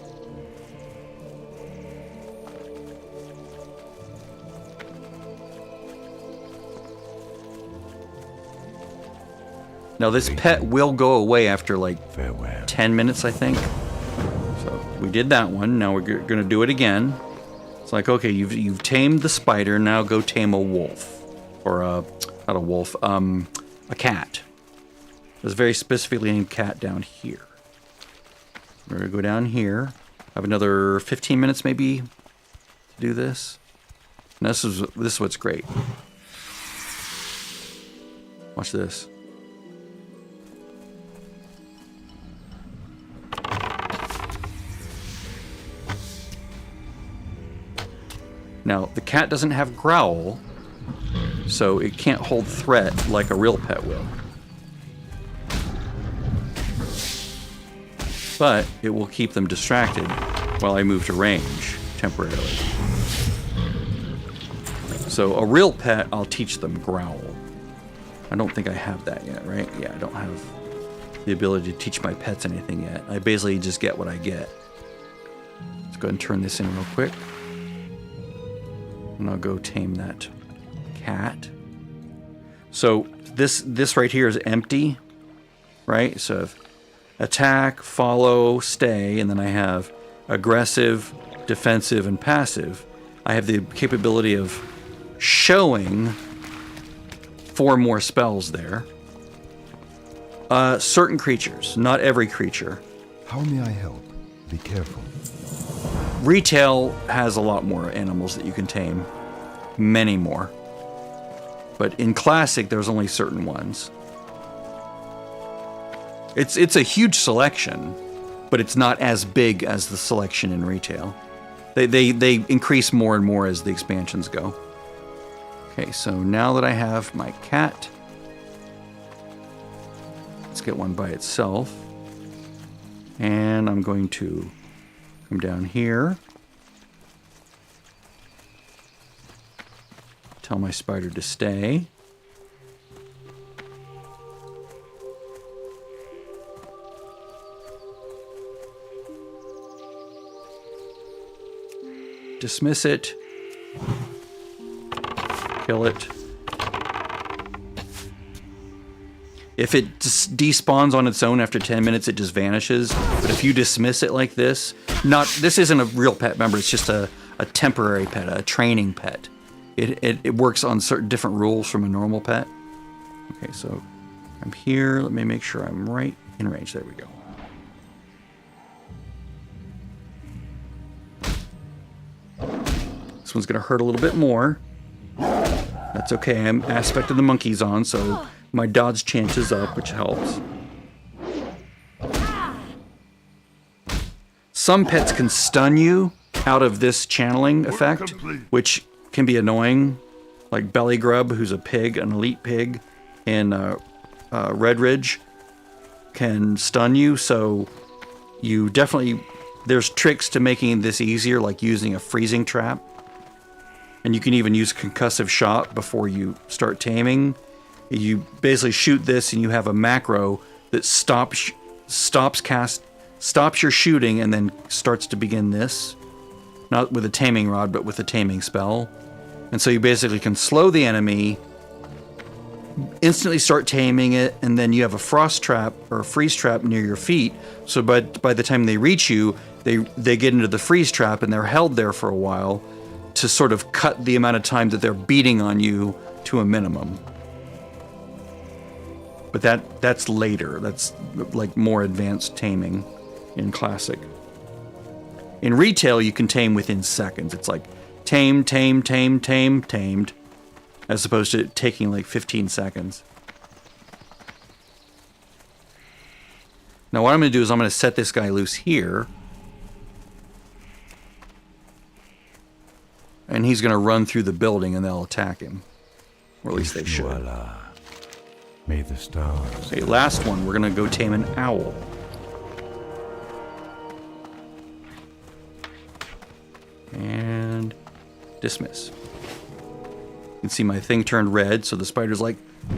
Now this pet will go away after like 10 minutes, I think. So we did that one. Now we're going to do it again. It's like, okay, you've tamed the spider. Now go tame a wolf, or not a wolf, a cat. There's a very specifically named cat down here. We're going to go down here. I have another 15 minutes maybe to do this. And this is what's great. Watch this. Now, the cat doesn't have growl, so it can't hold threat like a real pet will. But it will keep them distracted while I move to range temporarily. So a real pet, I'll teach them growl. I don't think I have that yet, right? Yeah, I don't have the ability to teach my pets anything yet. I basically just get what I get. Let's go ahead and turn this in real quick. And I'll go tame that cat. So this right here is empty, right? So attack, follow, stay, and then I have aggressive, defensive, and passive. I have the capability of showing 4 more spells there. Certain creatures, not every creature. How may I help? Be careful. Retail has a lot more animals that you can tame. Many more. But in Classic, there's only certain ones. It's a huge selection, but it's not as big as the selection in Retail. They increase more and more as the expansions go. Okay, so now that I have my cat, let's get one by itself. And I'm going to come down here. Tell my spider to stay. Dismiss it. Kill it. If it despawns on its own after 10 minutes, it just vanishes. But if you dismiss it like this, this isn't a real pet, remember, it's just a temporary pet, a training pet. It works on certain different rules from a normal pet. Okay, so I'm here. Let me make sure I'm right in range. There we go. This one's going to hurt a little bit more. That's okay. I'm aspect of the monkeys on, so my dodge chance is up, which helps. Some pets can stun you out of this channeling effect, which can be annoying. Like Belly Grub, who's a pig, an elite pig, in Red Ridge, can stun you. So you definitely, there's tricks to making this easier, like using a freezing trap. And you can even use concussive shot before you start taming. You basically shoot this and you have a macro that stops your shooting and then starts to begin this. Not with a taming rod, but with a taming spell. And so you basically can slow the enemy, instantly start taming it, and then you have a frost trap or a freeze trap near your feet. So by the time they reach you, they get into the freeze trap and they're held there for a while to sort of cut the amount of time that they're beating on you to a minimum. But that's later. That's like more advanced taming in Classic. In Retail, you can tame within seconds. It's like tamed, as opposed to taking like 15 seconds. Now what I'm going to do is I'm going to set this guy loose here. And he's going to run through the building and they'll attack him. Or at least they should. Voila. May the stars. Okay, last one. We're going to go tame an owl. And dismiss. You can see my thing turned red, so the spider's like,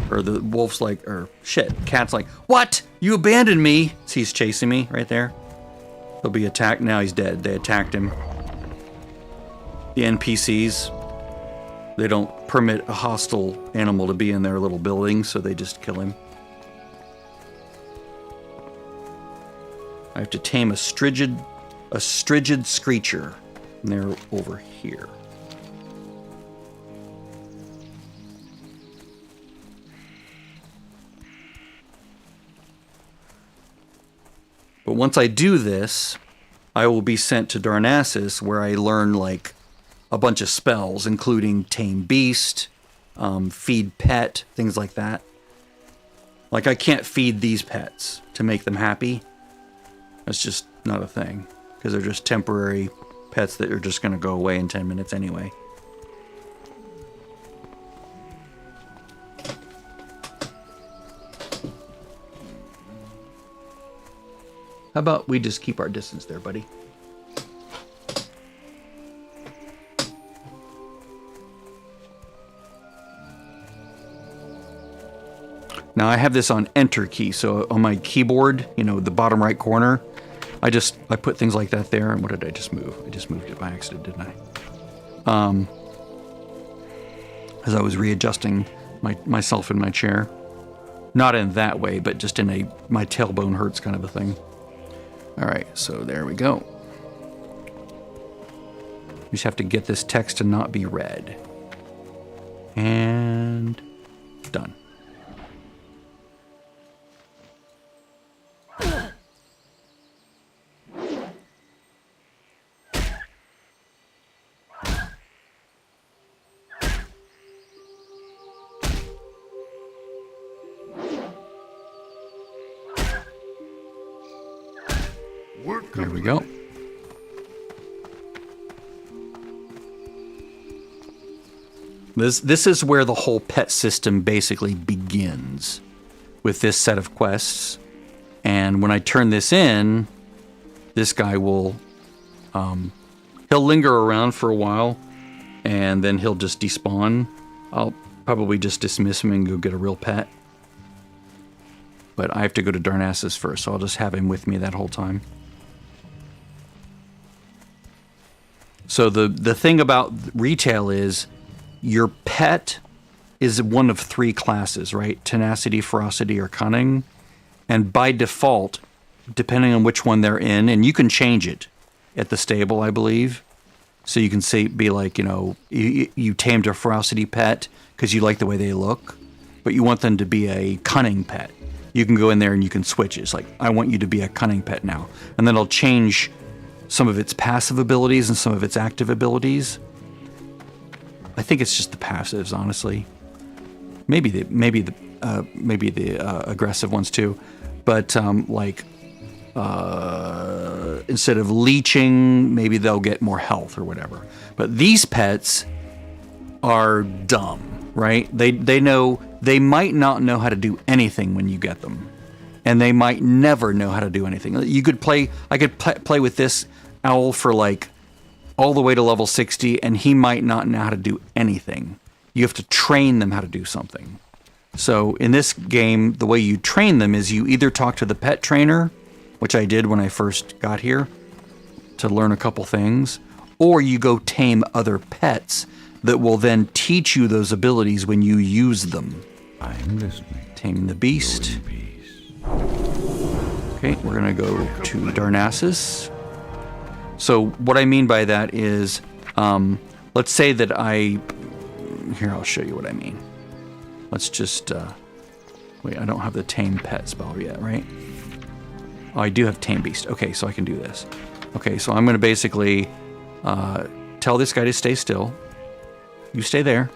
or the wolf's like, or shit, cat's like, what? You abandoned me. See, he's chasing me right there. He'll be attacked. Now he's dead. They attacked him. The NPCs, they don't permit a hostile animal to be in their little building, so they just kill him. I have to tame a strigid screecher, and they're over here. But once I do this, I will be sent to Darnassus, where I learn like a bunch of spells, including Tame Beast, Feed Pet, things like that. Like I can't feed these pets to make them happy. That's just not a thing, because they're just temporary pets that are just going to go away in 10 minutes anyway. How about we just keep our distance there, buddy? Now I have this on enter key, so on my keyboard, you know, the bottom right corner, I put things like that there. And what did I just move? I just moved it by accident, didn't I? As I was readjusting myself in my chair. Not in that way, but just in a my tailbone hurts kind of a thing. All right, so there we go. You just have to get this text to not be read. And done. There we go. This is where the whole pet system basically begins, with this set of quests. And when I turn this in, this guy will he'll linger around for a while, and then he'll just despawn. I'll probably just dismiss him and go get a real pet. But I have to go to Darnassus first, so I'll just have him with me that whole time. So the thing about retail is your pet is one of 3 classes, right? Tenacity, ferocity, or cunning. And by default, depending on which one they're in, and you can change it at the stable, I believe. So you can say, be like, you know, you tamed a ferocity pet because you like the way they look, but you want them to be a cunning pet. You can go in there and you can switch it. It's like, I want you to be a cunning pet now. And then it'll change some of its passive abilities and some of its active abilities. I think it's just the passives, honestly. Maybe the aggressive ones too, but instead of leeching, maybe they'll get more health or whatever. But these pets are dumb, right? They know they might not know how to do anything when you get them, and they might never know how to do anything. I could play with this owl for like all the way to level 60, and he might not know how to do anything. You have to train them how to do something. So in this game, the way you train them is you either talk to the pet trainer, which I did when I first got here, to learn a couple things, or you go tame other pets that will then teach you those abilities when you use them. I'm listening. Tame the beast. Okay, we're gonna go to Darnassus. So what I mean by that is, let's say that here, I'll show you what I mean. Let's just, wait, I don't have the tame pet spell yet, right? Oh, I do have tame beast. Okay, so I can do this. Okay, so I'm gonna basically tell this guy to stay still. You stay there.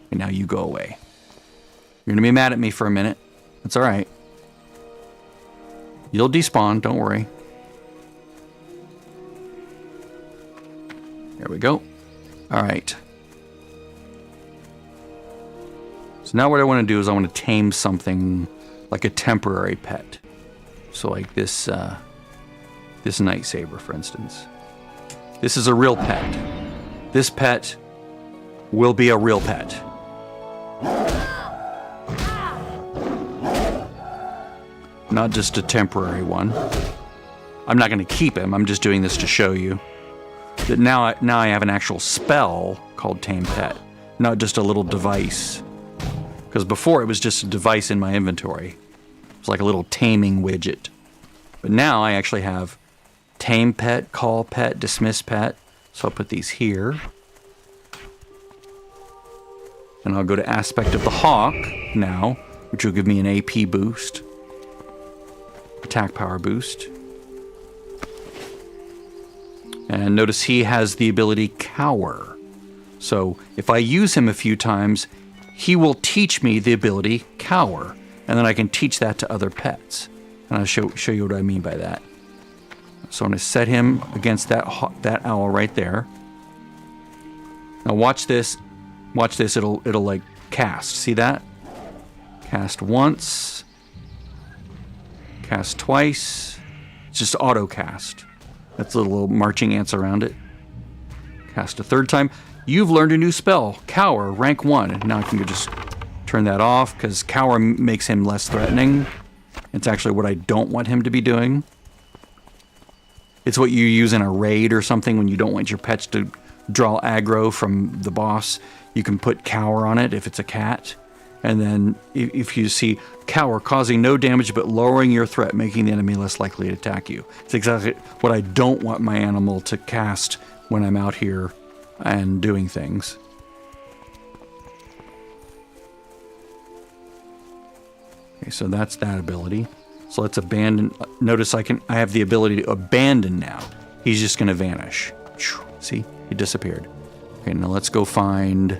And now you go away. You're gonna be mad at me for a minute. That's all right. You'll despawn, don't worry. There we go. All right. So now what I want to do is I want to tame something like a temporary pet. So like this Night Saber, for instance. This is a real pet. This pet will be a real pet. Not just a temporary one. I'm not going to keep him. I'm just doing this to show you that now I have an actual spell called Tame Pet, not just a little device. Because before it was just a device in my inventory. It was like a little taming widget. But now I actually have Tame Pet, Call Pet, Dismiss Pet. So I'll put these here. And I'll go to Aspect of the Hawk now, which will give me an AP boost. Attack power boost. And notice he has the ability Cower. So if I use him a few times, he will teach me the ability Cower. And then I can teach that to other pets. And I'll show you what I mean by that. So I'm going to set him against that owl right there. Now watch this. Watch this. It'll like cast. See that? Cast once. Cast twice. It's just auto cast. That's little marching ants around it. Cast a third time. You've learned a new spell. Cower, rank 1. And now I can just turn that off because Cower makes him less threatening. It's actually what I don't want him to be doing. It's what you use in a raid or something when you don't want your pets to draw aggro from the boss. You can put Cower on it if it's a cat. And then if you see Cower causing no damage but lowering your threat, making the enemy less likely to attack you. It's exactly what I don't want my animal to cast when I'm out here and doing things. Okay, so that's that ability. So let's abandon. Notice I have the ability to abandon now. He's just going to vanish. See? He disappeared. Okay, now let's go find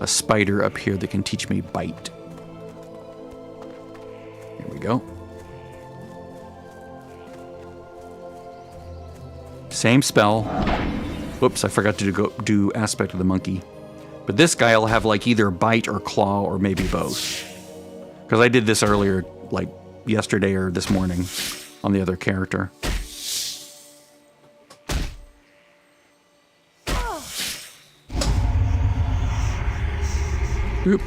a spider up here that can teach me bite. Here we go. Same spell. Whoops, I forgot to do Aspect of the Monkey. But this guy will have like either bite or claw or maybe both. Because I did this earlier, like yesterday or this morning on the other character. Oop.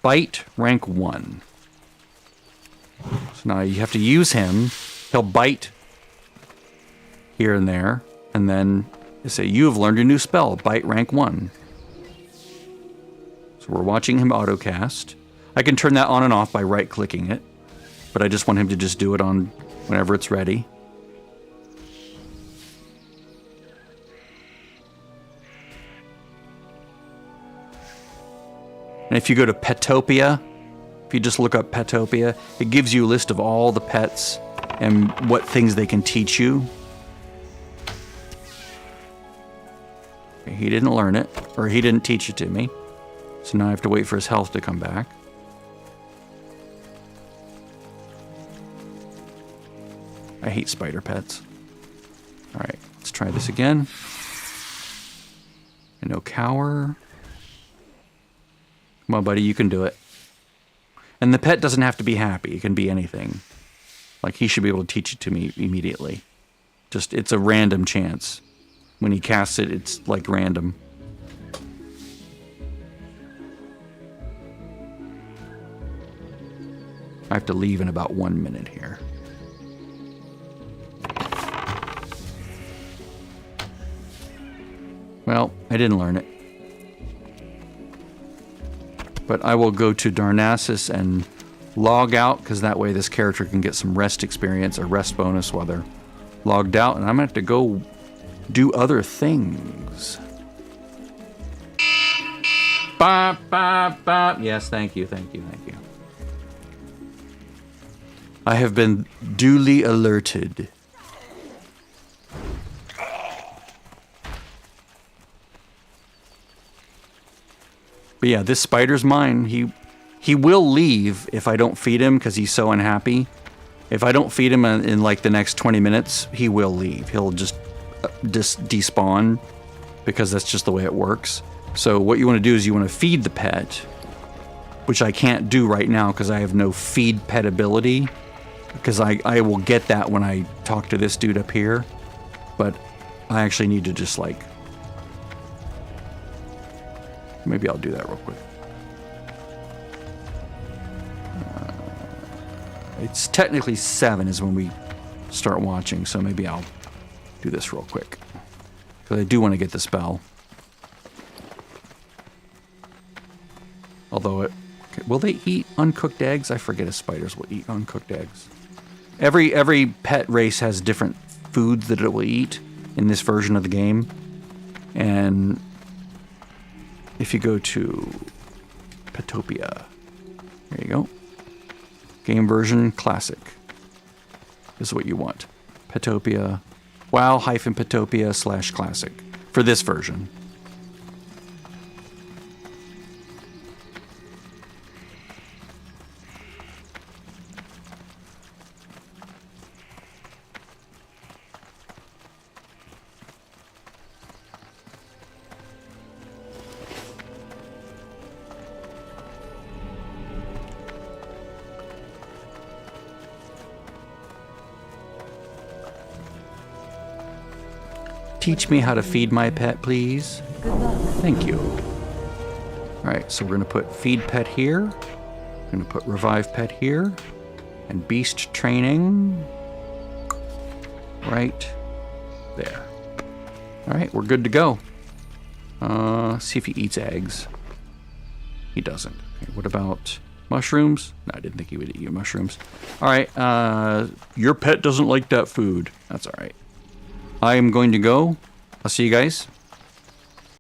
Bite rank 1. So now you have to use him. He'll bite here and there. And then you say, you have learned a new spell. Bite rank 1. So we're watching him autocast. I can turn that on and off by right-clicking it. But I just want him to just do it on whenever it's ready. And if you go to Petopia, if you just look up Petopia, it gives you a list of all the pets and what things they can teach you. He didn't learn it, or he didn't teach it to me. So now I have to wait for his health to come back. I hate spider pets. All right, let's try this again. And no Cower. Come on, buddy, you can do it. And the pet doesn't have to be happy. It can be anything. Like, he should be able to teach it to me immediately. Just, it's a random chance. When he casts it, it's like random. I have to leave in about 1 minute here. Well, I didn't learn it. But I will go to Darnassus and log out, because that way this character can get some rest experience, or rest bonus while they're logged out, and I'm going to have to go do other things. Bop, bop, bop. Yes, thank you, thank you, thank you. I have been duly alerted. But yeah, this spider's mine. He will leave if I don't feed him because he's so unhappy. If I don't feed him in like the next 20 minutes, he will leave. He'll just despawn because that's just the way it works. So what you want to do is you want to feed the pet, which I can't do right now because I have no feed pet ability. Because I will get that when I talk to this dude up here. But I actually need to just like... Maybe I'll do that real quick. It's technically 7 is when we start watching, so maybe I'll do this real quick. Because I do want to get the spell. Although it... Will they eat uncooked eggs? I forget if spiders will eat uncooked eggs. Every pet race has different foods that it will eat in this version of the game. And if you go to Petopia, there you go. Game version classic is what you want. Petopia, WoW-Petopia/classic for this version. Teach me how to feed my pet, please. Good luck. Thank you. All right, so we're going to put feed pet here. We're going to put revive pet here. And beast training right there. All right, we're good to go. See if he eats eggs. He doesn't. Okay, what about mushrooms? No, I didn't think he would eat mushrooms. All right, your pet doesn't like that food. That's all right. I am going to go. I'll see you guys